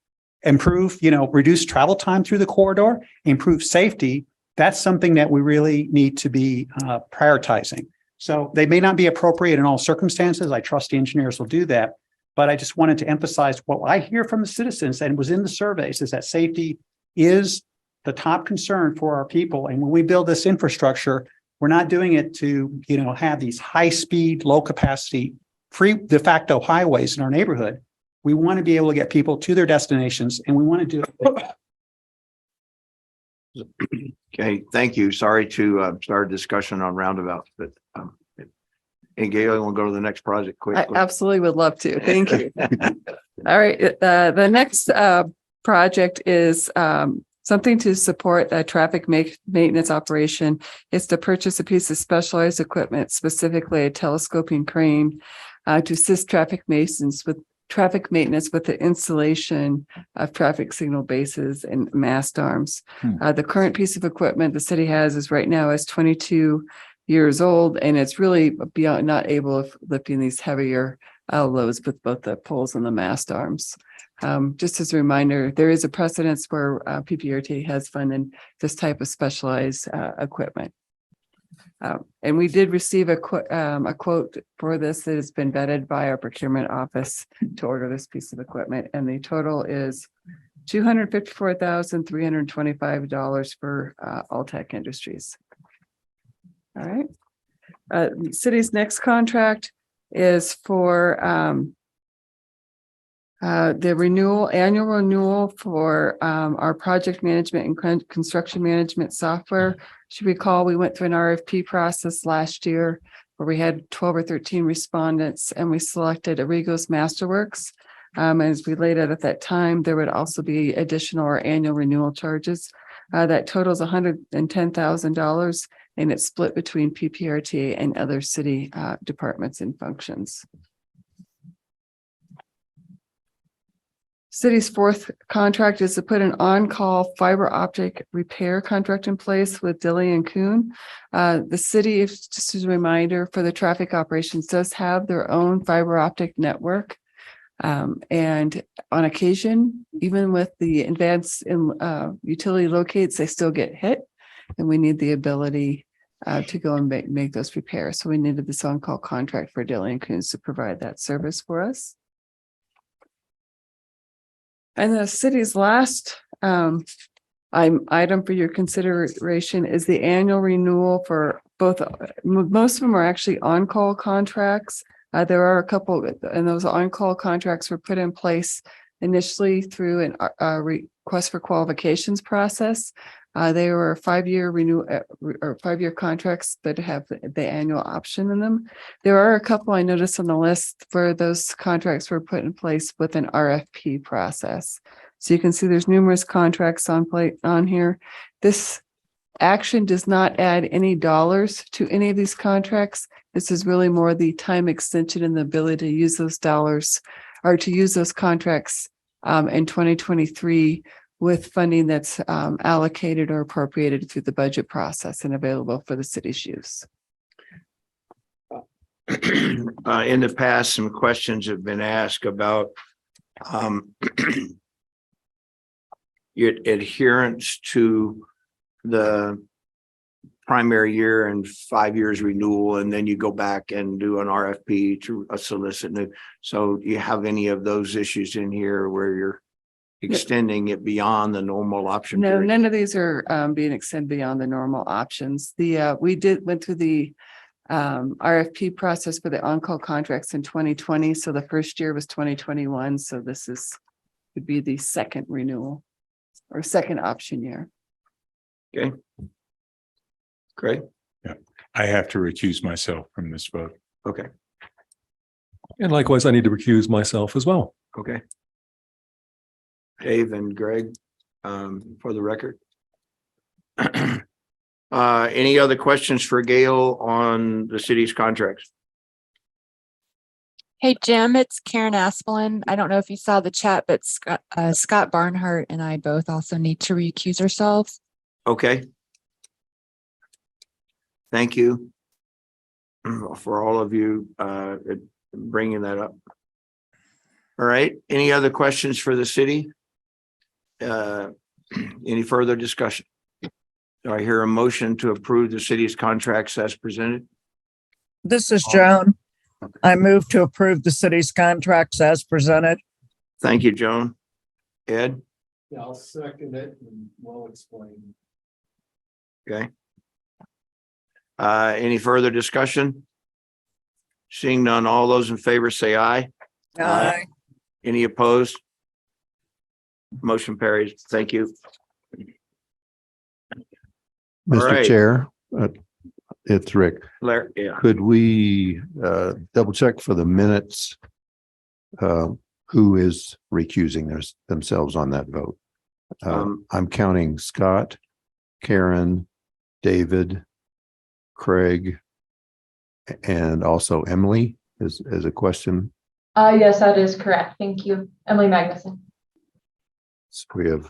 Speaker 11: improve, reduce travel time through the corridor, improve safety, that's something that we really need to be prioritizing. So they may not be appropriate in all circumstances. I trust the engineers will do that. But I just wanted to emphasize what I hear from the citizens and was in the surveys is that safety is the top concern for our people. And when we build this infrastructure, we're not doing it to, have these high speed, low capacity, free de facto highways in our neighborhood. We want to be able to get people to their destinations and we want to do it.
Speaker 1: Okay, thank you. Sorry to start a discussion on roundabouts, but and Gail, you want to go to the next project quick?
Speaker 8: I absolutely would love to. Thank you. All right. The next project is something to support the traffic maintenance operation. It's to purchase a piece of specialized equipment, specifically a telescoping crane, to assist traffic maintenance with the installation of traffic signal bases and mast arms. The current piece of equipment the city has is 22 years old, and it's really beyond not able of lifting these heavier loads with both the poles and the mast arms. Just as a reminder, there is a precedence where PPRTA has funded this type of specialized equipment. And we did receive a quote for this that has been vetted by our procurement office to order this piece of equipment. And the total is $254,325 for Alltech Industries. All right. The city's next contract is for the annual renewal for our project management and construction management software. Should recall, we went through an RFP process last year where we had 12 or 13 respondents and we selected Arrigo's Masterworks. As we laid out at that time, there would also be additional or annual renewal charges. That totals $110,000 and it's split between PPRTA and other city departments and functions. City's fourth contract is to put an on-call fiber optic repair contract in place with Dilly and Kuhn. The city, just as a reminder, for the traffic operations, does have their own fiber optic network. And on occasion, even with the advance in utility locates, they still get hit. And we need the ability to go and make those repairs. So we needed this on-call contract for Dilly and Kuhn to provide that service for us. And the city's last item for your consideration is the annual renewal for both. Most of them are actually on-call contracts. There are a couple, and those on-call contracts were put in place initially through a request for qualifications process. They were 5-year or 5-year contracts that have the annual option in them. There are a couple I noticed on the list where those contracts were put in place with an RFP process. So you can see there's numerous contracts on here. This action does not add any dollars to any of these contracts. This is really more the time extension and the ability to use those dollars or to use those contracts in 2023 with funding that's allocated or appropriated through the budget process and available for the city's use.
Speaker 1: In the past, some questions have been asked about your adherence to the primary year and 5 years renewal, and then you go back and do an RFP to solicit new. So do you have any of those issues in here where you're extending it beyond the normal option?
Speaker 8: No,
Speaker 1: period?
Speaker 8: none of these are being extended beyond the normal options. We went through the RFP process for the on-call contracts in 2020. So the first year was 2021. So this would be the second renewal or second option year.
Speaker 1: Okay. Great.
Speaker 18: Yeah, I have to recuse myself from this vote.
Speaker 1: Okay.
Speaker 5: And likewise, I need to recuse myself as well.
Speaker 1: Okay. Dave and Greg, for the record. Any other questions for Gail on the city's contracts?
Speaker 19: Hey, Jim, it's Karen Aspelin. I don't know if you saw the chat, but Scott Barnhart and I both also need to recuse ourselves.
Speaker 1: Okay. Thank you for all of you bringing that up. All right. Any other questions for the city? Any further discussion? Do I hear a motion to approve the city's contracts as presented?
Speaker 17: This is Joan. I move to approve the city's contracts as presented.
Speaker 1: Thank you, Joan. Ed?
Speaker 4: Yeah, I'll second it and we'll explain.
Speaker 1: Okay. Any further discussion? Seeing none, all those in favor say aye.
Speaker 17: Aye.
Speaker 1: Any opposed? Motion carries. Thank you. All
Speaker 2: Mr.
Speaker 1: right.
Speaker 2: Chair, it's Rick.
Speaker 1: Larry, yeah.
Speaker 2: Could we double check for the minutes? Who is recusing themselves on that vote? I'm counting Scott, Karen, David, Craig, and also Emily as a question.
Speaker 3: Yes, that is correct. Thank you. Emily Magnuson.
Speaker 2: So we have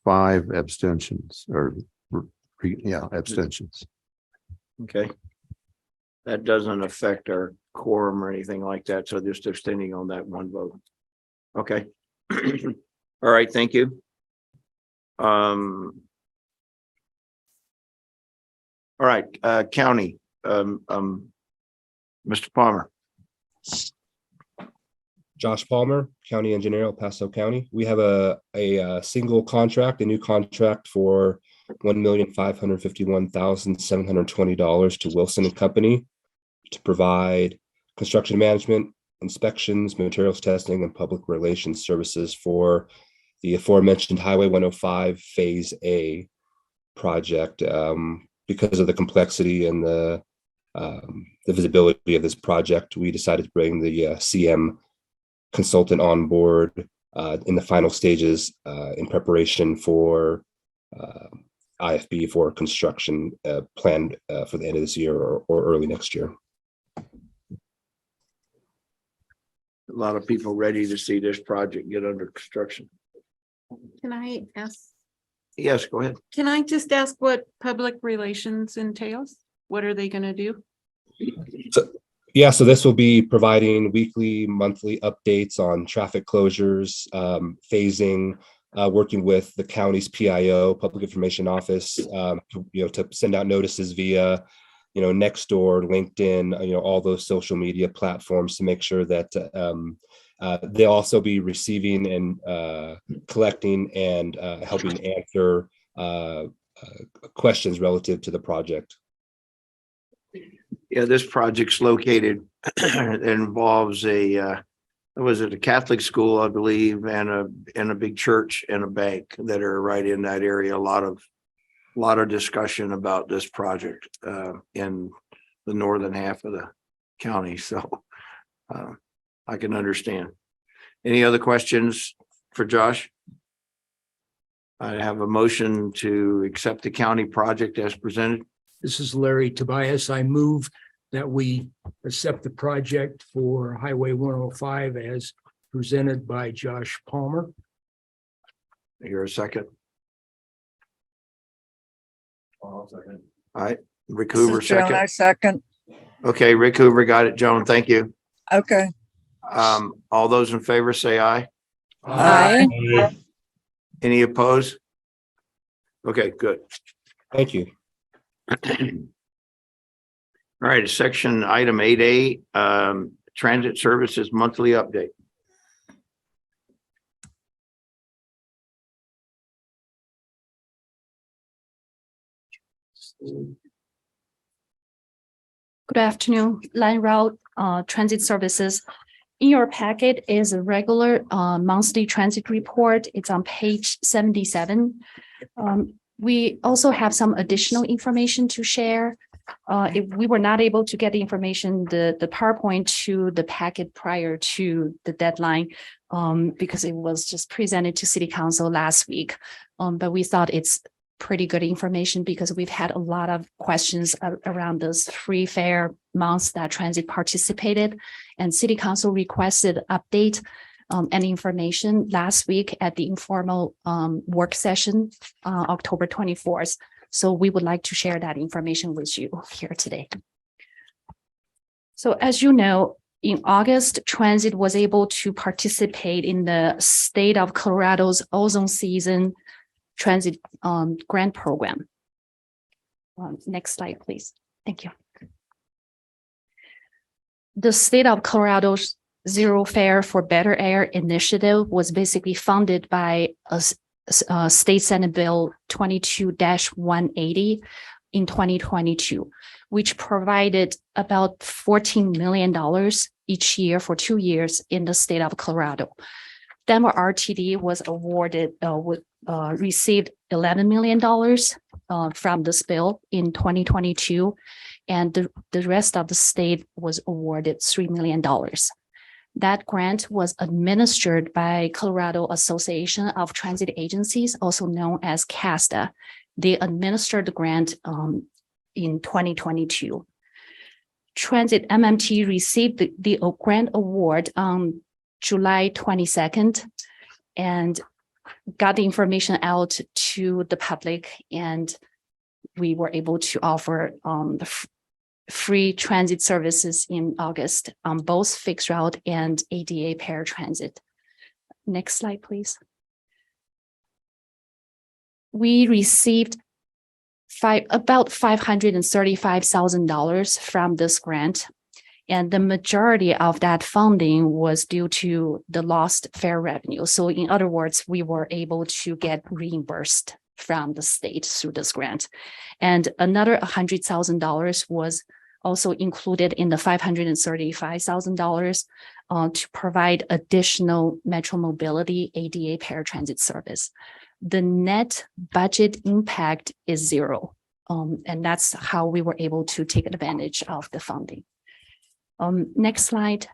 Speaker 2: 5 abstentions abstentions.
Speaker 1: Okay. That doesn't affect our quorum or anything like that. So just abstaining on that one vote. Okay. All right. Thank you. All right. County, Mr. Palmer.
Speaker 13: Josh Palmer, County Engineer, El Paso County. We have a single contract, a new contract for $1,551,720 to Wilson and Company to provide construction management, inspections, materials testing, and public relations services for the aforementioned Highway 105 Phase A project. Because of the complexity and the visibility of this project, we decided to bring the CM consultant on board in the final stages in preparation for IFB for construction planned for the end of this year or early next year.
Speaker 1: A lot of people ready to see this project get under construction.
Speaker 12: Can I ask?
Speaker 1: Yes, go ahead.
Speaker 12: Can I just ask what public relations entails? What are they going to do?
Speaker 13: So this will be providing weekly, monthly updates on traffic closures, phasing, working with the county's PIO, Public Information Office, to send out notices via, Nextdoor, LinkedIn, all those social media platforms to make sure that they'll also be receiving and collecting and helping answer questions relative to the project.
Speaker 1: Yeah, this project's located, it involves was it a Catholic school, I believe, and a big church and a bank that are right in that area. A lot of discussion about this project in the northern half of the county. So I can understand. Any other questions for Josh? I have a motion to accept the county project as presented.
Speaker 4: This is Larry Tobias. I move that we accept the project for Highway 105 as presented by Josh Palmer.
Speaker 1: Here a second. All right, Rick
Speaker 17: This
Speaker 1: Hoover,
Speaker 17: is Joan, I
Speaker 1: second.
Speaker 17: second.
Speaker 1: Okay, Rick Hoover got it. Joan, thank you.
Speaker 17: Okay.
Speaker 1: All those in favor say aye.
Speaker 19: Aye.
Speaker 1: Any opposed? Okay, good.
Speaker 13: Thank you.
Speaker 1: All right, section item 8A, transit services monthly update.
Speaker 16: Good afternoon, Line Route Transit Services. In your packet is a regular monthly transit report. It's on page 77. We also have some additional information to share. If we were not able to get the information, the PowerPoint to the packet prior to the deadline, because it was just presented to City Council last week. But we thought it's pretty good information because we've had a lot of questions around this free fare months that transit participated, and City Council requested update and information last week at the informal work session, October 24th. So we would like to share that information with you here today. So as you know, in August, transit was able to participate in the state of Colorado's ozone season transit grant program. Next slide, please. Thank you. The state of Colorado's Zero Fare for Better Air initiative was basically funded by a State Senate Bill 22-180 in 2022, which provided about $14 million each year for 2 years in the state of Colorado. Denver RTD was awarded, received $11 million from this bill in 2022, and the rest of the state was awarded $3 million. That grant was administered by Colorado Association of Transit Agencies, also known as CASTA. They administered the grant in 2022. Transit MMT received the grant award on July 22nd and got the information out to the public, and we were able to offer the free transit services in August on both fixed route and ADA paratransit. Next slide, please. We received about $535,000 from this grant, and the majority of that funding was due to the lost fare revenue. So in other words, we were able to get reimbursed from the state through this grant. And another $100,000 was also included in the $535,000 to provide additional Metro Mobility ADA paratransit service. The net budget impact is zero. And that's how we were able to take advantage of the funding. Next slide.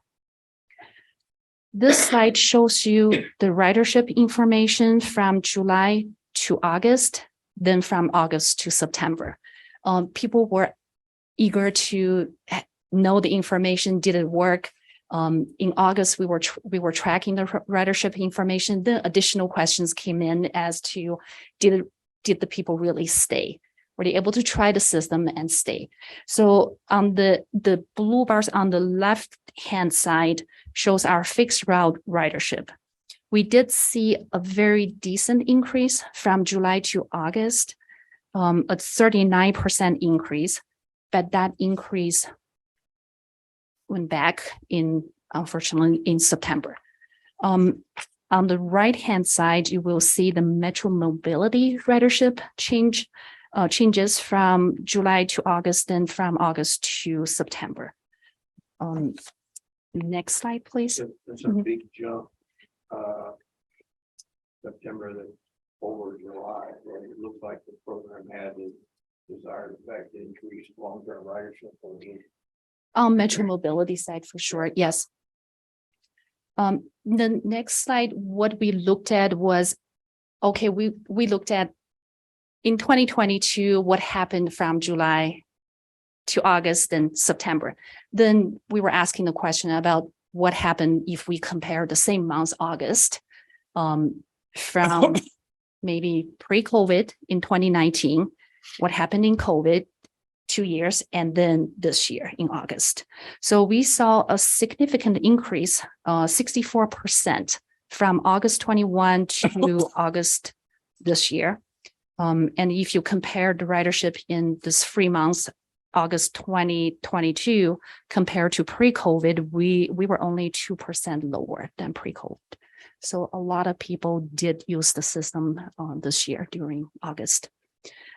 Speaker 16: This slide shows you the ridership information from July to August, then from August to September. People were eager to know the information. Did it work? In August, we were tracking the ridership information. The additional questions came in as to did the people really stay? Were they able to try the system and stay? So on the blue bars on the left-hand side shows our fixed route ridership. We did see a very decent increase from July to August, a 39% increase, but that increase went back unfortunately, in September. On the right-hand side, you will see the Metro Mobility ridership change. changes from July to August and from August to September. Next slide, please.
Speaker 1: That's a big jump. September then over July, and it looked like the program had the desired effect to increase long-term ridership.
Speaker 16: On Metro Mobility side, for sure, yes. The next slide, what we looked at was, okay, we looked at in 2022, what happened from July to August and September. Then we were asking the question about what happened if we compare the same month, August, from maybe pre-COVID in 2019, what happened in COVID 2 years, and then this year in August. So we saw a significant increase, 64% from August 21 to August this year. And if you compare the ridership in this 3 months, August 2022 compared to pre-COVID, we were only 2% lower than pre-COVID. So a lot of people did use the system this year during August.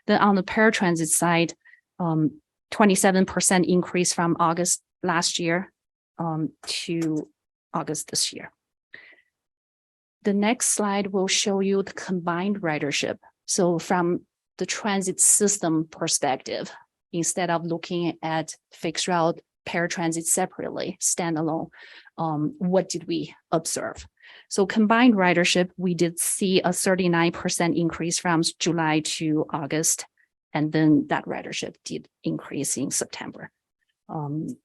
Speaker 16: Then on the paratransit side, 27% increase from August last year to August this year. The next slide will show you the combined ridership. So from the transit system perspective, instead of looking at fixed route paratransit separately, standalone, what did we observe? So combined ridership, we did see a 39% increase from July to August, and then that ridership did increase in September. And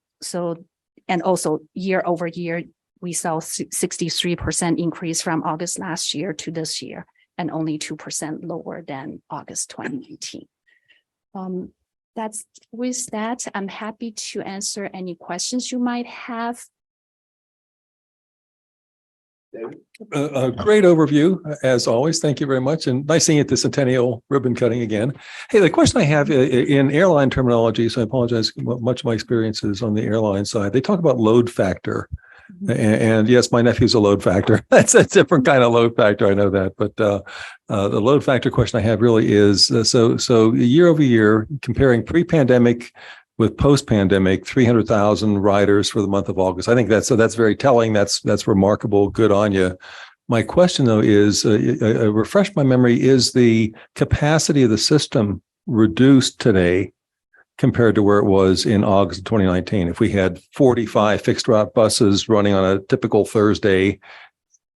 Speaker 16: also year over year, we saw 63% increase from August last year to this year, and only 2% lower than August 2019. With that, I'm happy to answer any questions you might have.
Speaker 5: A great overview, as always. Thank you very much. And nice seeing you at the Centennial ribbon cutting again. Hey, the question I have in airline terminology, so I apologize, much of my experience is on the airline side. They talk about load factor. And yes, my nephew's a load factor. That's a different kind of load factor. I know that. But the load factor question I have really is, so year over year, comparing pre-pandemic with post-pandemic, 300,000 riders for the month of August. I think that's very telling. That's remarkable. Good on you. My question though is, refresh my memory, is the capacity of the system reduced today compared to where it was in August of 2019? If we had 45 fixed route buses running on a typical Thursday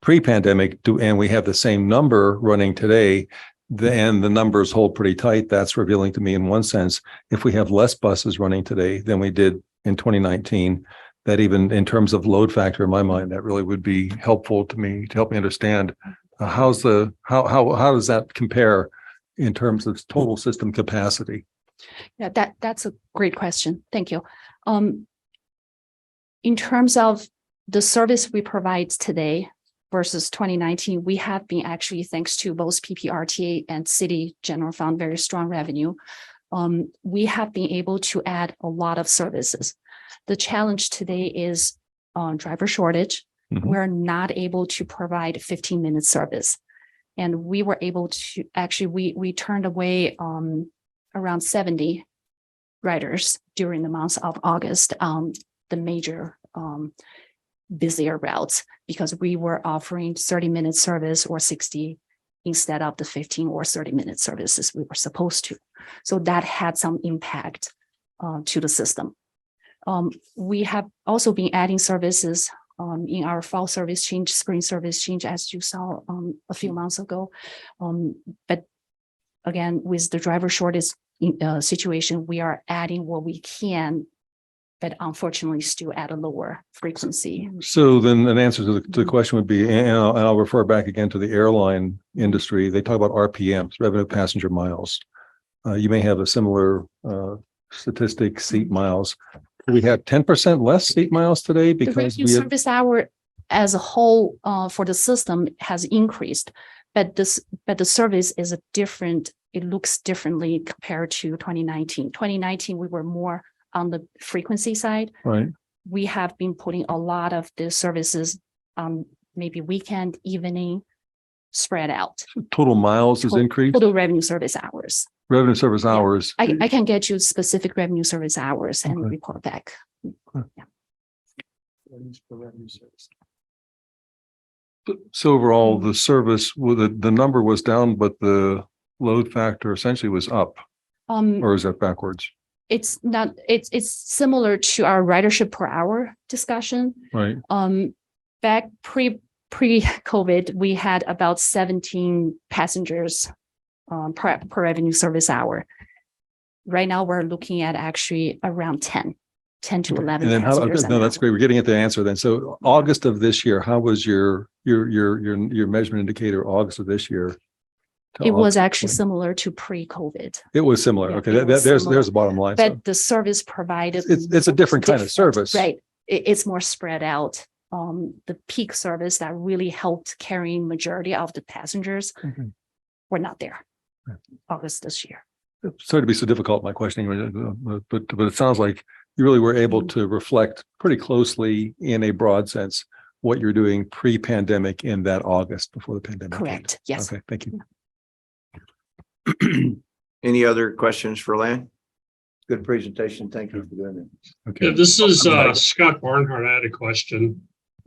Speaker 5: pre-pandemic, and we have the same number running today, then the numbers hold pretty tight. That's revealing to me in one sense. If we have less buses running today than we did in 2019, that even in terms of load factor in my mind, that really would be helpful to me to help me understand how does that compare in terms of total system capacity?
Speaker 16: Yeah, that's a great question. Thank you. In terms of the service we provide today versus 2019, we have been actually, thanks to both PPRTA and City General Fund, very strong revenue. We have been able to add a lot of services. The challenge today is driver shortage. Mm-hmm. We're not able to provide 15-minute service. And we were able to, actually, we turned away around 70 riders during the month of August, the major busier routes, because we were offering 30-minute service or 60 instead of the 15 or 30-minute services we were supposed to. So that had some impact to the system. We have also been adding services in our fall service change, spring service change, as you saw a few months ago. But again, with the driver shortage situation, we are adding what we can, but unfortunately still at a lower frequency.
Speaker 5: So then an answer to the question would be, and I'll refer back again to the airline industry. They talk about RPMs, revenue passenger miles. You may have a similar statistic, seat miles. We have 10% less seat miles today because
Speaker 16: the service hour as a whole for the system has increased, but the service is a different. It looks differently compared to 2019. 2019, we were more on the frequency side.
Speaker 5: Right.
Speaker 16: We have been putting a lot of the services on maybe weekend, evening, spread out.
Speaker 5: Total miles has increased.
Speaker 16: Total revenue service hours.
Speaker 5: Revenue service hours.
Speaker 16: I can get you specific revenue service hours and
Speaker 5: Okay.
Speaker 16: report back.
Speaker 5: So overall, the service, well, the number was down, but the load factor essentially was up, or is that backwards?
Speaker 16: It's not, it's similar to our ridership per hour discussion.
Speaker 5: Right.
Speaker 16: Back pre-COVID, we had about 17 passengers per revenue service hour. Right now, we're looking at actually around 10 to 11
Speaker 5: And then how,
Speaker 16: passengers an
Speaker 5: no, that's
Speaker 16: hour.
Speaker 5: great. We're getting at the answer then. So August of this year, how was your measurement indicator August of this year? to
Speaker 16: It was
Speaker 5: August?
Speaker 16: actually similar to pre-COVID,
Speaker 5: It was similar.
Speaker 16: Yeah,
Speaker 5: Okay,
Speaker 16: it was
Speaker 5: there's
Speaker 16: similar.
Speaker 5: the bottom line. So
Speaker 16: but the service provided.
Speaker 5: it's a different kind of service.
Speaker 16: Right. It's more spread out. The peak service that really helped carrying majority of the passengers
Speaker 5: Mhm.
Speaker 16: were not there August this year.
Speaker 5: Sorry to be so difficult, my questioning, but it sounds like you really were able to reflect pretty closely in a broad sense what you're doing pre-pandemic in that August before the pandemic. hit.
Speaker 16: Correct. Yes.
Speaker 5: Okay, thank you.
Speaker 1: Any other questions for Lan? Good presentation. Thank you for doing it.
Speaker 5: Okay.
Speaker 10: Yeah, this is
Speaker 1: I'm sorry.
Speaker 10: Scott Barnhart. I had a question.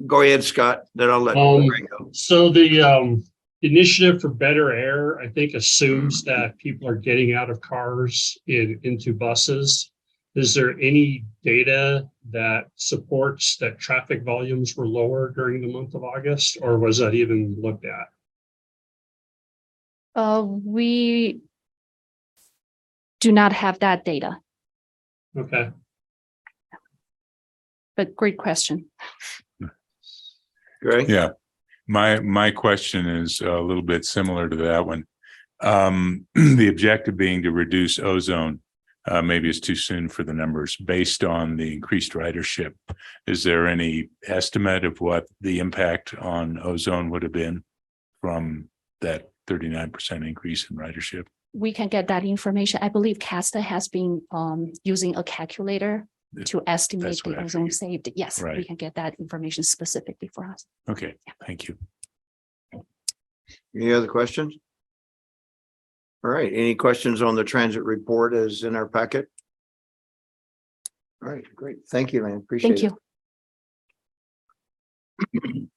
Speaker 1: Go ahead, Scott, then I'll let
Speaker 10: Um,
Speaker 1: Ray go.
Speaker 10: So the Initiative for Better Air, I think, assumes that people are getting out of cars into buses. Is there any data that supports that traffic volumes were lower during the month of August, or was that even looked at?
Speaker 16: We do not have that data,
Speaker 10: Okay.
Speaker 16: but great question.
Speaker 1: Greg?
Speaker 18: Yeah, my question is a little bit similar to that one. The objective being to reduce ozone. Maybe it's too soon for the numbers based on the increased ridership. Is there any estimate of what the impact on ozone would have been from that 39% increase in ridership?
Speaker 16: We can get that information. I believe CASTA has been using a calculator to estimate
Speaker 18: That's what
Speaker 16: the
Speaker 18: I
Speaker 16: ozone
Speaker 18: figured.
Speaker 16: saved. Yes, we
Speaker 18: Right.
Speaker 16: can get that information specifically for us.
Speaker 18: Okay, thank you.
Speaker 1: Any other questions? All right, any questions on the transit report as in our packet? All right, great. Thank you, Lan. Appreciate
Speaker 16: Thank
Speaker 1: it.
Speaker 16: you.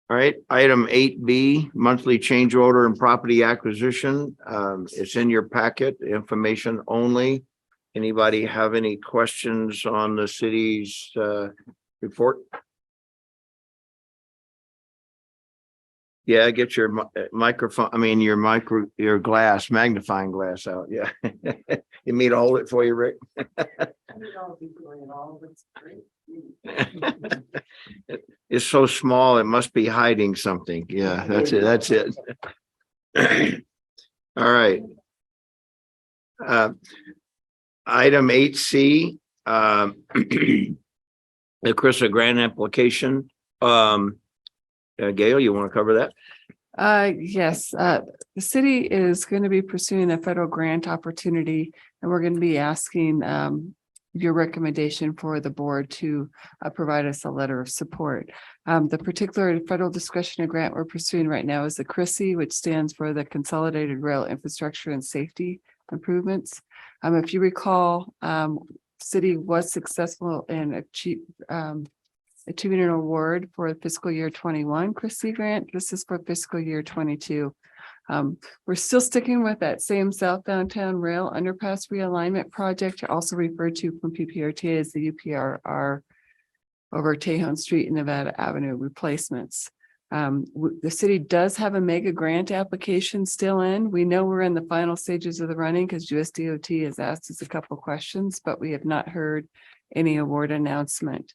Speaker 1: All right, item 8B, monthly change order and property acquisition. It's in your packet, information only. Anybody have any questions on the city's report? Yeah, get your microphone, your glass, magnifying glass out, yeah. You mean to hold it for you, Rick? It's so small, it must be hiding something. Yeah, that's it. All right. Item 8C, the CRISA grant application. Gail, you want to cover that?
Speaker 8: Yes, the city is going to be pursuing a federal grant opportunity, and we're going to be asking your recommendation for the board to provide us a letter of support. The particular federal discretionary grant we're pursuing right now is the CRISI, which stands for the Consolidated Rail Infrastructure and Safety Improvements. If you recall, city was successful in achieving an award for fiscal year 21 CRISI grant. This is for fiscal year 22. We're still sticking with that same South Downtown Rail Underpass Realignment Project, also referred to from PPRTA as the UPRR over Tejon Street and Nevada Avenue replacements. The city does have a mega grant application still in. We know we're in the final stages of the running because USDOT has asked us a couple of questions, but we have not heard any award announcement.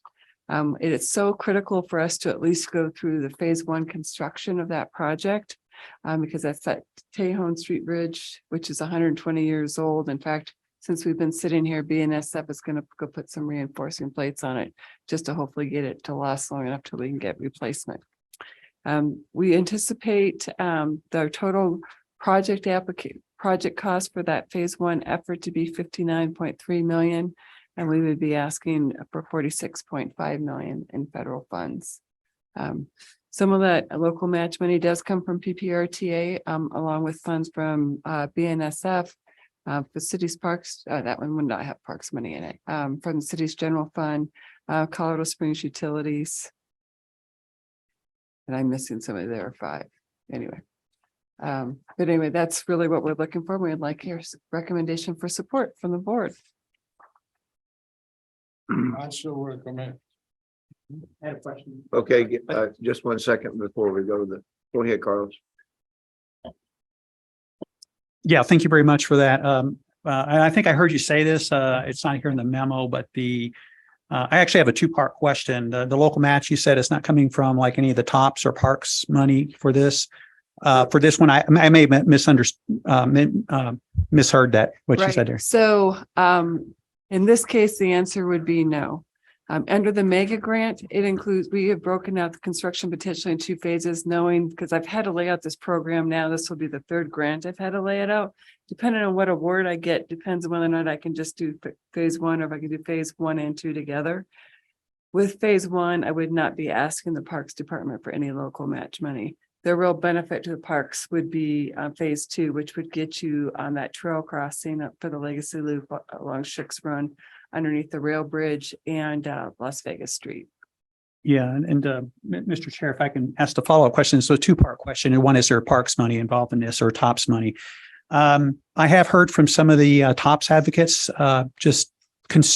Speaker 8: It is so critical for us to at least go through the phase 1 construction of that project, because that's that Tejon Street Bridge, which is 120 years old. In fact, since we've been sitting here, BNSF is going to go put some reinforcing plates on it just to hopefully get it to last long enough till we can get replacement. We anticipate the total project cost for that phase 1 effort to be 59.3 million. And we would be asking for 46.5 million in federal funds. Some of that local match money does come from PPRTA, along with funds from BNSF. The city's parks, that one would not have parks money in it, from the city's general fund, Colorado Springs Utilities. And I'm missing somebody there, are 5, anyway. But anyway, that's really what we're looking for. We'd like your recommendation for support from the board.
Speaker 9: I still recommend.
Speaker 4: I had a question.
Speaker 1: Okay, just 1 second before we go to go ahead, Carlos.
Speaker 11: Yeah, thank you very much for that. I think I heard you say this, it's not here in the memo, but I actually have a 2-part question. The local match, you said it's not coming from like any of the tops or parks money for this. For this one, I may have misheard that, what you said there.
Speaker 8: So, in this case, the answer would be no. Under the mega grant, it includes, we have broken out the construction potentially in 2 phases, knowing, because I've had to lay out this program now, this will be the 3rd grant I've had to lay it out. Depending on what award I get, depends on whether or not I can just do phase 1 or if I can do phase 1 and 2 together. With phase 1, I would not be asking the Parks Department for any local match money. The real benefit to the parks would be phase 2, which would get you on that trail crossing up for the Legacy Loop along Shooks Run, underneath the rail bridge and Las Vegas Street.
Speaker 11: Yeah, and Mr. Chair, if I can ask the follow-up question, so 2-part question. And one, is there parks money involved in this or TOPS money? I have heard from some of the TOPS advocates, just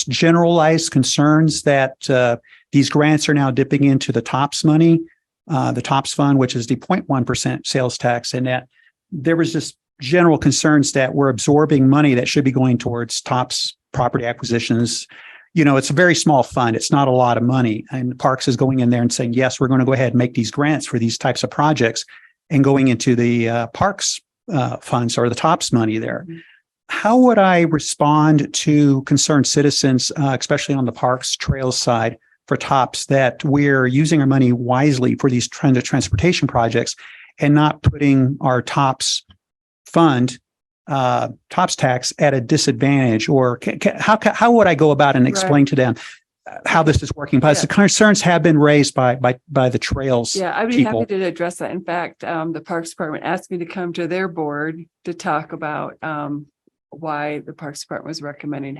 Speaker 11: generalized concerns that these grants are now dipping into the TOPS money, the TOPS fund, which is the 0.1% sales tax, and that there was just general concerns that we're absorbing money that should be going towards TOPS property acquisitions. You know, it's a very small fund. It's not a lot of money. And Parks is going in there and saying, yes, we're going to go ahead and make these grants for these types of projects and going into the Parks funds or the TOPS money there. How would I respond to concerned citizens, especially on the Parks Trails side for TOPS, that we're using our money wisely for these transportation projects and not putting our TOPS fund, TOPS tax at a disadvantage? Or how would I go about and explain to them how this is working? Because the concerns have been raised by the trails.
Speaker 8: Yeah, I'd be
Speaker 11: people.
Speaker 8: happy to address that. In fact, the Parks Department asked me to come to their board to talk about why the Parks Department was recommending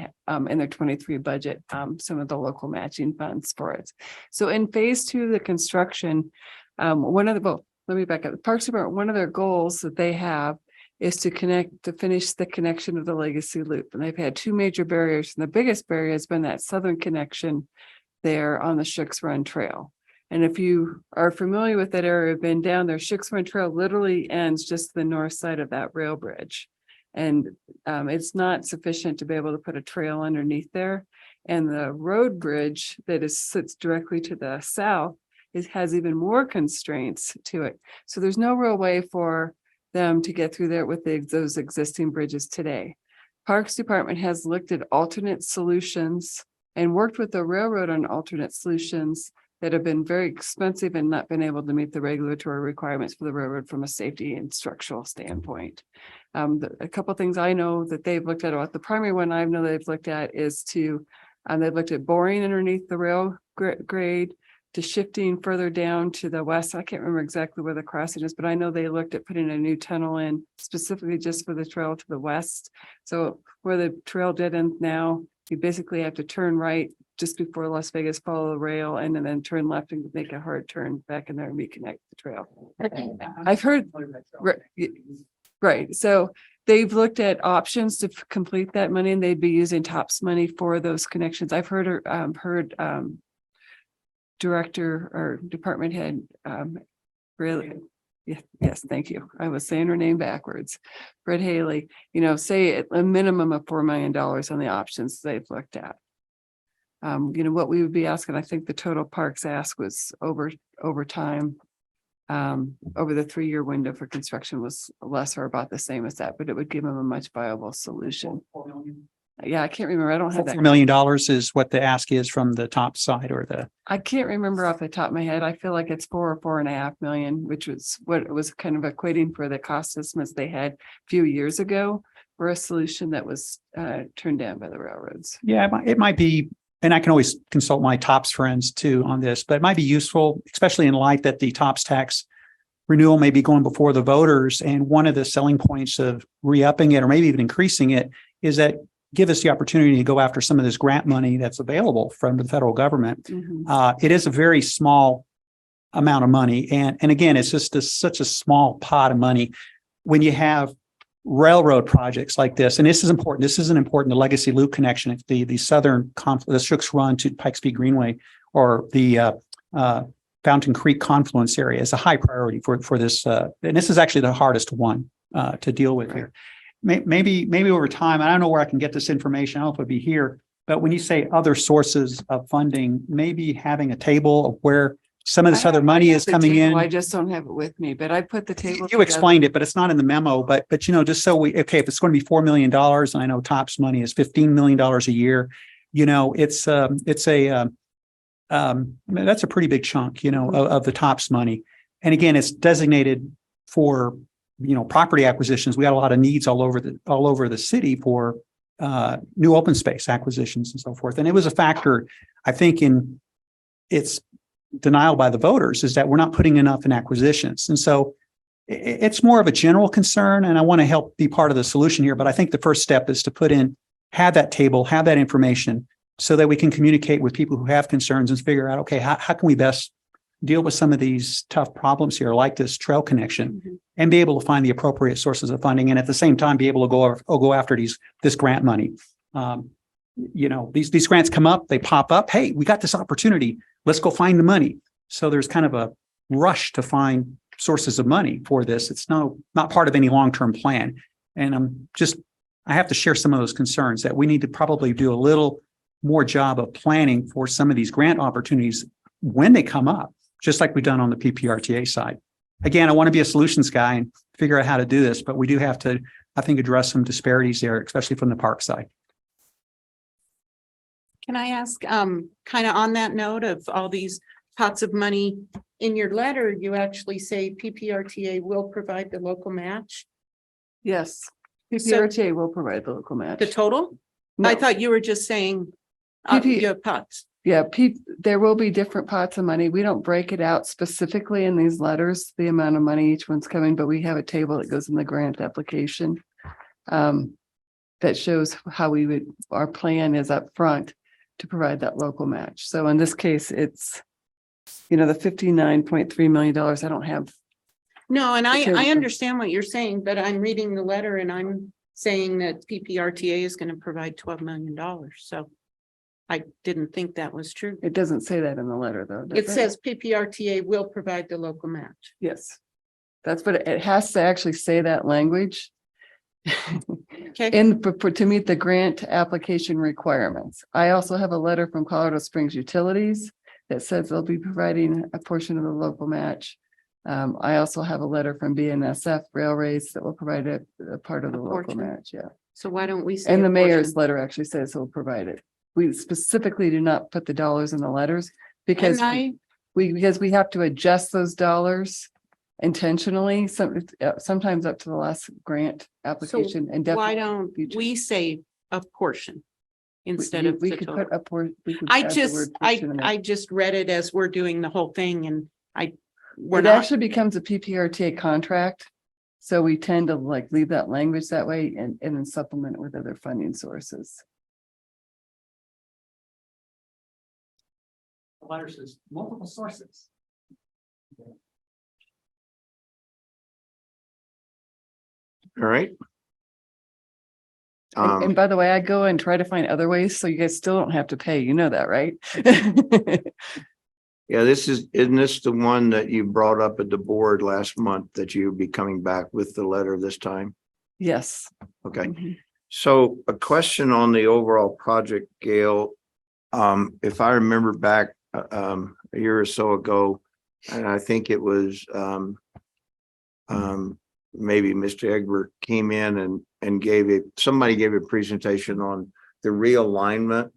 Speaker 8: in their 23 budget some of the local matching funds for it. So in phase 2 of the construction, let me back up. The Parks Department, one of their goals that they have is to finish the connection of the Legacy Loop. And they've had 2 major barriers. And the biggest barrier has been that southern connection there on the Shooks Run Trail. And if you are familiar with that area, been down there, Shooks Run Trail literally ends just the north side of that rail bridge. And it's not sufficient to be able to put a trail underneath there. And the road bridge that sits directly to the south, it has even more constraints to it. So there's no real way for them to get through there with those existing bridges today. Parks Department has looked at alternate solutions and worked with the railroad on alternate solutions that have been very expensive and not been able to meet the regulatory requirements for the railroad from a safety and structural standpoint. A couple of things I know that they've looked at, the primary one I know they've looked at is they've looked at boring underneath the rail grade, to shifting further down to the west. I can't remember exactly where the crossing is, but I know they looked at putting a new tunnel in specifically just for the trail to the west. So where the trail dead ends now, you basically have to turn right just before Las Vegas, follow the rail, and then turn left and make a hard turn back in there and reconnect the trail. I've heard, right. So they've looked at options to complete that money, and they'd be using TOPS money for those connections. I've heard director or department head, really, yes, thank you. I was saying her name backwards. Brett Haley, say at a minimum of $4 million on the options they've looked at. What we would be asking, I think the total parks ask was over time, over the 3-year window for construction was less or about the same as that, but it would give them a much viable solution. Yeah, I can't remember. I don't have that.
Speaker 11: $4 million is what the ask is from the top side or the.
Speaker 8: I can't remember off the top of my head. I feel like it's 4 or 4.5 million, which was what it was kind of equating for the cost estimates they had a few years ago for a solution that was turned down by the railroads.
Speaker 11: Yeah, it might be and I can always consult my TOPS friends too on this, but it might be useful, especially in light that the TOPS tax renewal may be going before the voters. And one of the selling points of re-upping it or maybe even increasing it is that give us the opportunity to go after some of this grant money that's available from the federal government. It is a very small amount of money. And again, it's just such a small pot of money when you have railroad projects like this. And this is important. This isn't important. The Legacy Loop connection, the southern the Shooks Run to Pikes Peak Greenway or the Fountain Creek confluence area is a high priority for this. And this is actually the hardest one to deal with here. Maybe over time, I don't know where I can get this information. I don't know if it'd be here, but when you say other sources of funding, maybe having a table of where some of this other money is coming in.
Speaker 8: I just don't have it with me, but I put the table.
Speaker 11: You explained it, but it's not in the memo. But just so if it's going to be $4 million, and I know TOPS money is $15 million a year, that's a pretty big chunk, of the TOPS money. And again, it's designated for property acquisitions. We got a lot of needs all over the city for new open space acquisitions and so forth. And it was a factor, I think, in its denial by the voters, is that we're not putting enough in acquisitions. And so it's more of a general concern, and I want to help be part of the solution here. But I think the first step is to have that table, have that information so that we can communicate with people who have concerns and figure out, okay, how can we best deal with some of these tough problems here, like this trail connection, and be able to find the appropriate sources of funding. And at the same time, be able to go after this grant money. These grants come up, they pop up. Hey, we got this opportunity. Let's go find the money. So there's kind of a rush to find sources of money for this. It's not part of any long-term plan. And I have to share some of those concerns that we need to probably do a little more job of planning for some of these grant opportunities when they come up, just like we've done on the PPRTA side. Again, I want to be a solutions guy and figure out how to do this, but we do have to, I think, address some disparities there, especially from the park side.
Speaker 12: Can I ask, kind of on that note of all these pots of money, in your letter, you actually say PPRTA will provide the local match?
Speaker 8: Yes, PPRTA will provide the local match.
Speaker 12: The total?
Speaker 8: No.
Speaker 12: I thought you were just saying you have pots.
Speaker 8: Yeah, there will be different pots of money. We don't break it out specifically in these letters, the amount of money each one's coming, but we have a table that goes in the grant application that shows how our plan is up front to provide that local match. So in this case, it's, the $59.3 million. I don't have.
Speaker 12: No, and I understand what you're saying, but I'm reading the letter and I'm saying that PPRTA is going to provide $12 million. So I didn't think that was true.
Speaker 8: It doesn't say that in the letter, though.
Speaker 12: It says PPRTA will provide the local match.
Speaker 8: Yes. That's what it has to actually say, that language.
Speaker 12: Okay.
Speaker 8: And to meet the grant application requirements. I also have a letter from Colorado Springs Utilities that says they'll be providing a portion of the local match. I also have a letter from BNSF Railways that will provide a part of the local match. Yeah.
Speaker 12: So why don't we say?
Speaker 8: And the mayor's letter actually says he'll provide it. We specifically do not put the dollars in the letters because we have to adjust those dollars intentionally, sometimes up to the last grant application. And
Speaker 12: why don't we say a portion instead of
Speaker 8: we
Speaker 12: the
Speaker 8: could
Speaker 12: total?
Speaker 8: put a portion.
Speaker 12: I just read it as we're doing the whole thing, and
Speaker 8: it actually becomes a PPRTA contract. So we tend to leave that language that way and then supplement it with other funding sources.
Speaker 11: The letter says multiple sources.
Speaker 1: All right.
Speaker 8: And by the way, I go and try to find other ways, so you guys still don't have to pay. You know that, right?
Speaker 1: Yeah, isn't this the one that you brought up at the board last month that you'll be coming back with the letter this time?
Speaker 8: Yes.
Speaker 1: Okay. So a question on the overall project, Gail. If I remember back a year or so ago, and I think it was maybe Mr. Egbert came in and somebody gave a presentation on the realignment.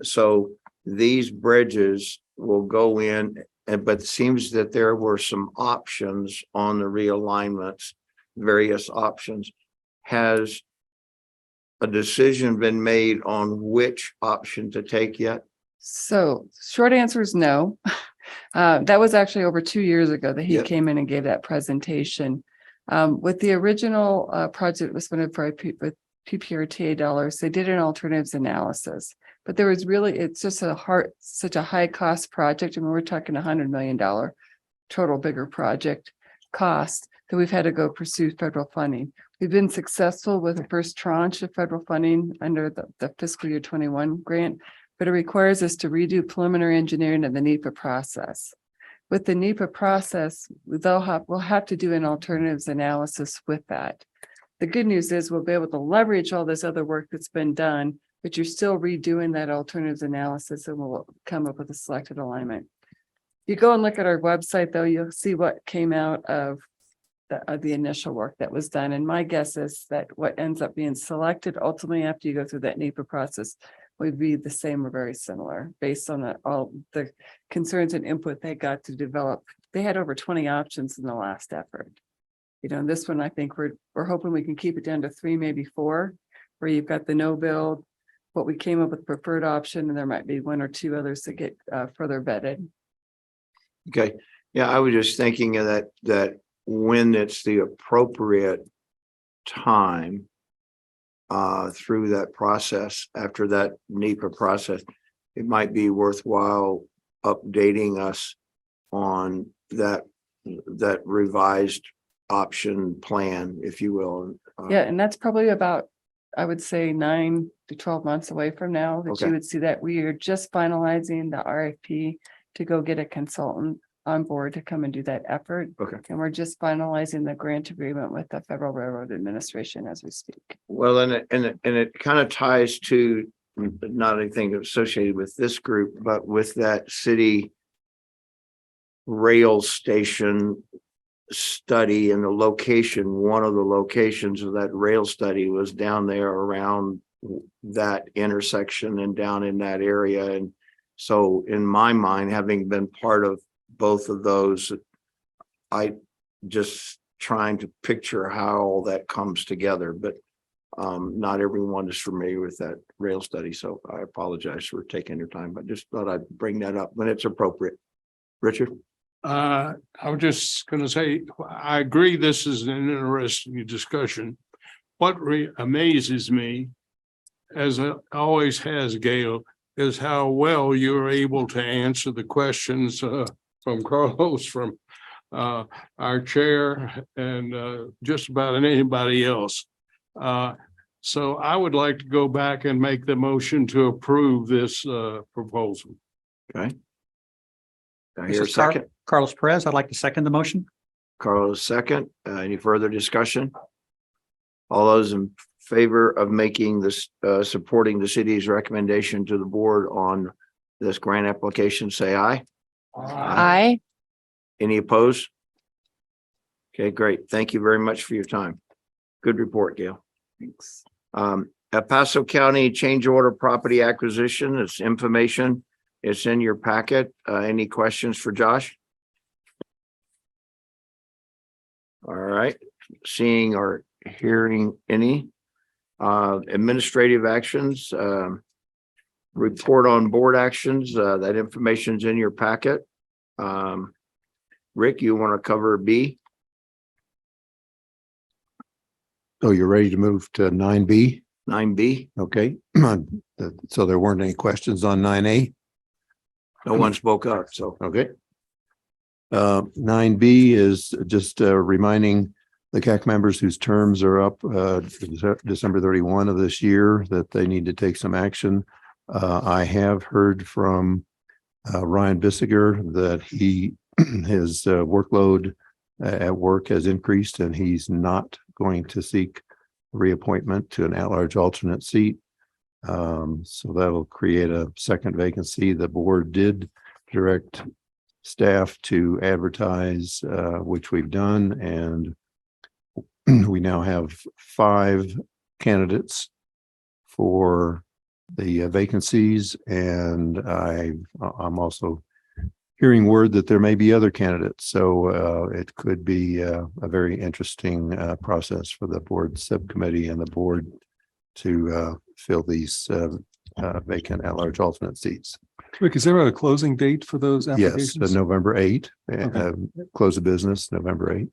Speaker 1: So these bridges will go in, but it seems that there were some options on the realignments, various options. Has a decision been made on which option to take yet?
Speaker 8: So short answer is no. That was actually over 2 years ago that he
Speaker 1: Yep.
Speaker 8: came in and gave that presentation. With the original project was funded with PPRTA dollars, they did an alternatives analysis. But there was really, it's just such a high cost project. I mean, we're talking $100 million total bigger project cost that we've had to go pursue federal funding. We've been successful with the first tranche of federal funding under the fiscal year 21 grant, but it requires us to redo preliminary engineering of the NEPA process. With the NEPA process, we'll have to do an alternatives analysis with that. The good news is we'll be able to leverage all this other work that's been done, but you're still redoing that alternatives analysis and we'll come up with a selected alignment. If you go and look at our website, though, you'll see what came out of the initial work that was done. And my guess is that what ends up being selected ultimately after you go through that NEPA process would be the same or very similar based on all the concerns and input they got to develop. They had over 20 options in the last effort. You know, this one, I think we're hoping we can keep it down to 3, maybe 4, where you've got the no build, what we came up with preferred option, and there might be 1 or 2 others that get further vetted.
Speaker 1: Okay, yeah, I was just thinking of that when it's the appropriate time through that process, after that NEPA process, it might be worthwhile updating us on that revised option plan, if you will.
Speaker 8: Yeah, and that's probably about, I would say 9 to 12 months away from now that
Speaker 1: Okay.
Speaker 8: you would see that. We are just finalizing the RFP to go get a consultant on board to come and do that effort.
Speaker 1: Okay.
Speaker 8: And we're just finalizing the grant agreement with the Federal Railroad Administration as we speak.
Speaker 1: Well, and it kind of ties to not anything associated with this group, but with that city rail station study and the location. One of the locations of that rail study was down there around that intersection and down in that area. And so in my mind, having been part of both of those, I just trying to picture how all that comes together, but not everyone is familiar with that rail study. So I apologize for taking your time, but just thought I'd bring that up when it's appropriate. Richard?
Speaker 9: I was just going to say, I agree this is an interesting discussion. What amazes me, as it always has, Gail, is how well you're able to answer the questions from Carlos, from our chair, and just about anybody else. So I would like to go back and make the motion to approve this proposal.
Speaker 1: Okay. I
Speaker 11: This
Speaker 1: hear a
Speaker 11: is Car-
Speaker 1: second.
Speaker 11: Carlos Perez, I'd like to second the motion.
Speaker 1: Carlos, second. Any further discussion? All those in favor of making this, supporting the city's recommendation to the board on this grant application, say aye.
Speaker 19: Aye.
Speaker 1: Any opposed? Okay, great. Thank you very much for your time. Good report, Gail.
Speaker 8: Thanks.
Speaker 1: El Paso County change order property acquisition, it's information. It's in your packet. Any questions for Josh? All right, seeing or hearing any administrative actions, report on board actions, that information's in your packet. Rick, you want to cover B?
Speaker 2: So you're ready to move to 9B?
Speaker 1: 9B?
Speaker 2: Okay. So there weren't any questions on 9A?
Speaker 1: No one spoke up, so.
Speaker 2: Okay. 9B is just reminding the CAC members whose terms are up December 31 of this year that they need to take some action. I have heard from Ryan Bissiger that his workload at work has increased and he's not going to seek reappointment to an at-large alternate seat. So that'll create a second vacancy. The board did direct staff to advertise, which we've done, and we now have 5 candidates for the vacancies. And I'm also hearing word that there may be other candidates. So it could be a very interesting process for the board subcommittee and the board fill these vacant at-large alternate seats.
Speaker 5: Rick, is there a closing date for those
Speaker 2: Yes,
Speaker 5: applications?
Speaker 2: November 8,
Speaker 5: Okay.
Speaker 2: close of business, November 8.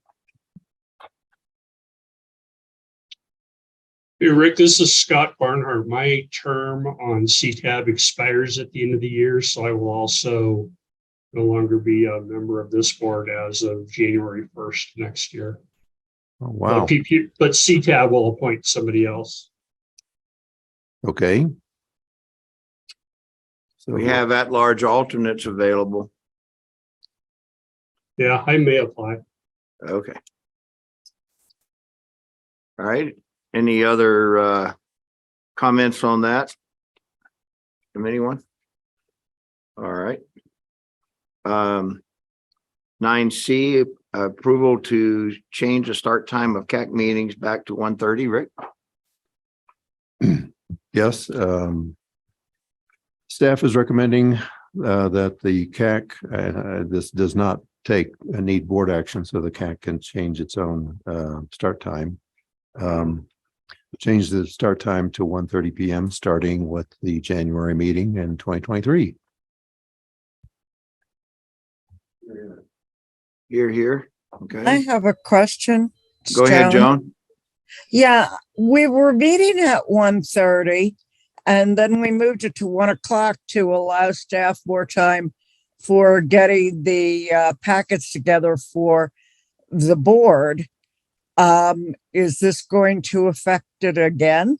Speaker 10: Hey, Rick, this is Scott Barnhart. My term on CTAB expires at the end of the year, so I will also no longer be a member of this board as of January 1st next year.
Speaker 2: Oh, wow.
Speaker 10: But CTAB will appoint somebody else.
Speaker 2: Okay. So
Speaker 1: We have at-large alternates available.
Speaker 10: Yeah, I may apply.
Speaker 1: Okay. All right. Any other comments on that from anyone? All right. 9C, approval to change the start time of CAC meetings back to 1:30, Rick?
Speaker 2: Yes, staff is recommending that the CAC, this does not need board action, so the CAC can change its own start time. Change the start time to 1:30 p.m. starting with the January meeting in 2023.
Speaker 1: Here.
Speaker 17: I
Speaker 1: Okay.
Speaker 17: have a question.
Speaker 1: Go ahead, Joan.
Speaker 17: Yeah, we were meeting at 1:30 and then we moved it to 1:00 to allow staff more time for getting the packets together for the board. Is this going to affect it again?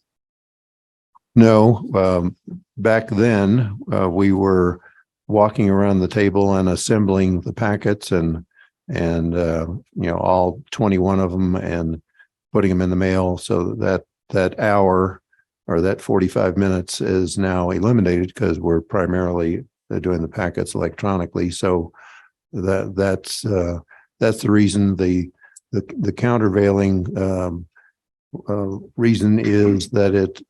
Speaker 2: No, back then, we were walking around the table and assembling the packets and all 21 of them and putting them in the mail. So that hour or that 45 minutes is now eliminated because we're primarily doing the packets electronically. So that's the reason. The countervailing reason is that it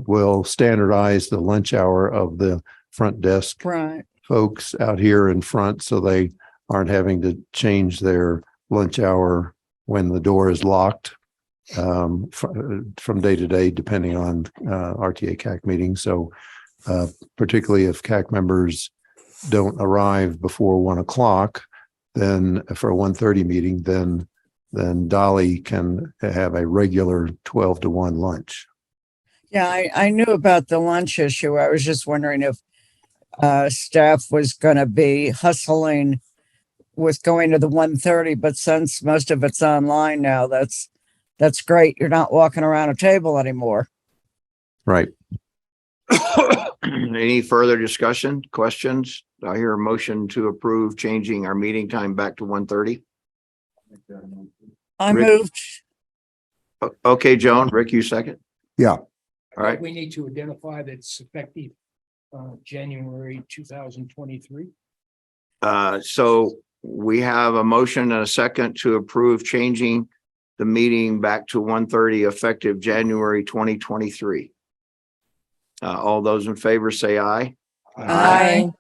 Speaker 2: will standardize the lunch hour of the front desk folks out here in front, so they aren't having to change their lunch hour when the door is locked from day to day, depending on RTA CAC meetings. So particularly if CAC members don't arrive before 1:00, then for a 1:30 meeting, then Dolly can have a regular 12 to 1 lunch.
Speaker 17: Yeah, I knew about the lunch issue. I was just wondering if staff was going to be hustling with going to the 1:30, but since most of it's online now, that's great. You're not walking around a table anymore.
Speaker 2: Right.
Speaker 1: Any further discussion, questions? I hear a motion to approve changing our meeting time back to 1:30.
Speaker 17: I
Speaker 1: Rick?
Speaker 17: moved.
Speaker 1: Okay, Joan, Rick, you second?
Speaker 6: Yeah.
Speaker 1: All right.
Speaker 4: We need to identify that it's effective January 2023.
Speaker 1: So we have a motion and a second to approve changing the meeting back to 1:30 effective January 2023. All those in favor say aye.
Speaker 17: Aye.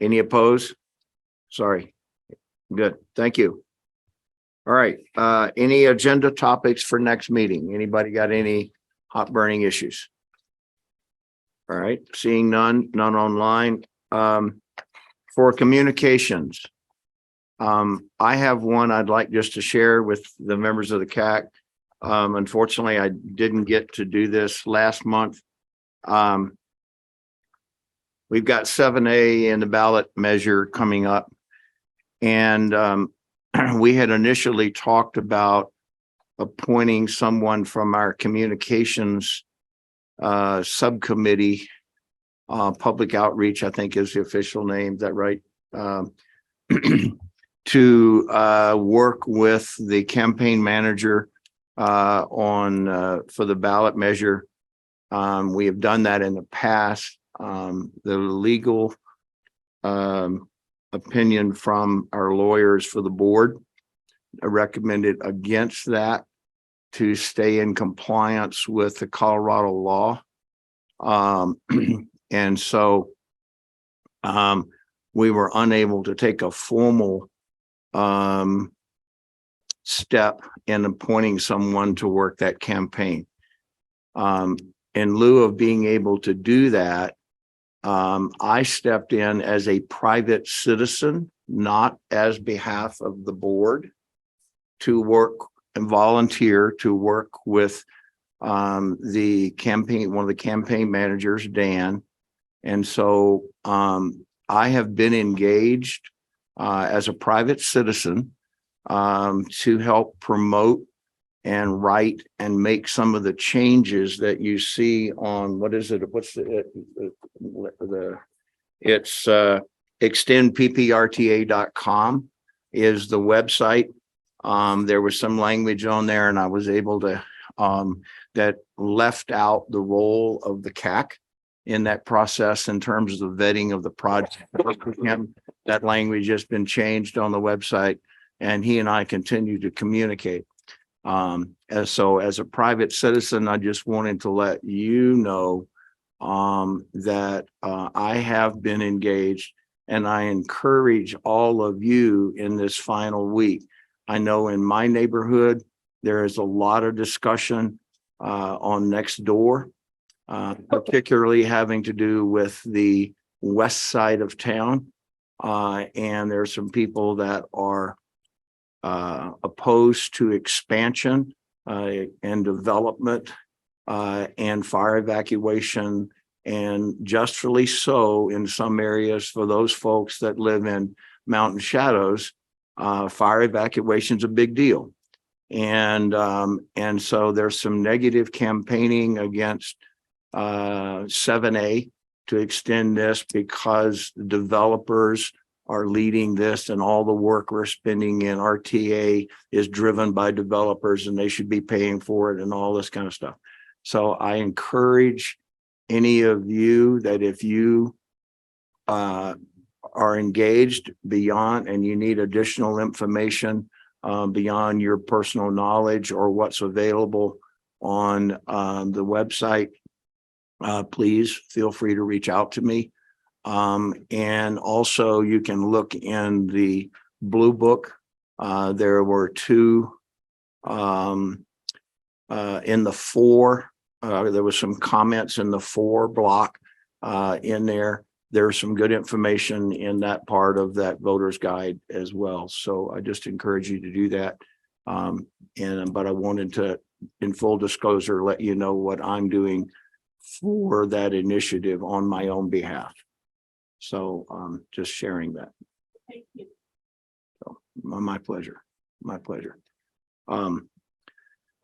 Speaker 1: Any opposed? Sorry. Good. Thank you. All right. Any agenda topics for next meeting? Anybody got any hot burning issues? All right. Seeing none online. For communications, I have one I'd like just to share with the members of the CAC. Unfortunately, I didn't get to do this last month. We've got 7A in the ballot measure coming up. And we had initially talked about appointing someone from our communications subcommittee, public outreach, I think is the official name. Is that right? To work with the campaign manager for the ballot measure. We have done that in the past. The legal opinion from our lawyers for the board recommended against that to stay in compliance with the Colorado law. And so we were unable to take a formal step in appointing someone to work that campaign. In lieu of being able to do that, I stepped in as a private citizen, not as behalf of the board, to work and volunteer to work with the campaign, one of the campaign managers, Dan. And so I have been engaged as a private citizen to help promote and write and make some of the changes that you see on, what is it? What's it's extendpprta.com is the website. There was some language on there and I was able to, that left out the role of the CAC in that process in terms of the vetting of the project. That language has been changed on the website and he and I continue to communicate. So as a private citizen, I just wanted to let you know that I have been engaged and I encourage all of you in this final week. I know in my neighborhood, there is a lot of discussion on next door, particularly having to do with the west side of town. And there's some people that are opposed to expansion and development and fire evacuation, and justly so in some areas for those folks that live in mountain shadows. Fire evacuation is a big deal. And so there's some negative campaigning against 7A to extend this because developers are leading this and all the work we're spending in RTA is driven by developers and they should be paying for it and all this kind of stuff. So I encourage any of you that if you are engaged beyond and you need additional information beyond your personal knowledge or what's available on the website, please feel free to reach out to me. And also you can look in the blue book. There were two in the 4. There was some comments in the 4 block in there. There's some good information in that part of that voter's guide as well. So I just encourage you to do that. But I wanted to, in full disclosure, let you know what I'm doing for that initiative on my own behalf. So just sharing that.
Speaker 12: Thank you.
Speaker 1: So, my pleasure. My pleasure. All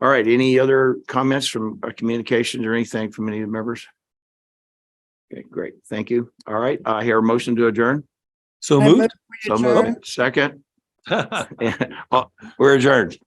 Speaker 1: right. Any other comments from communications or anything from any of the members? Okay, great. Thank you. All right. I hear a motion to adjourn.
Speaker 5: So moved.
Speaker 1: So moved. Second. We're adjourned.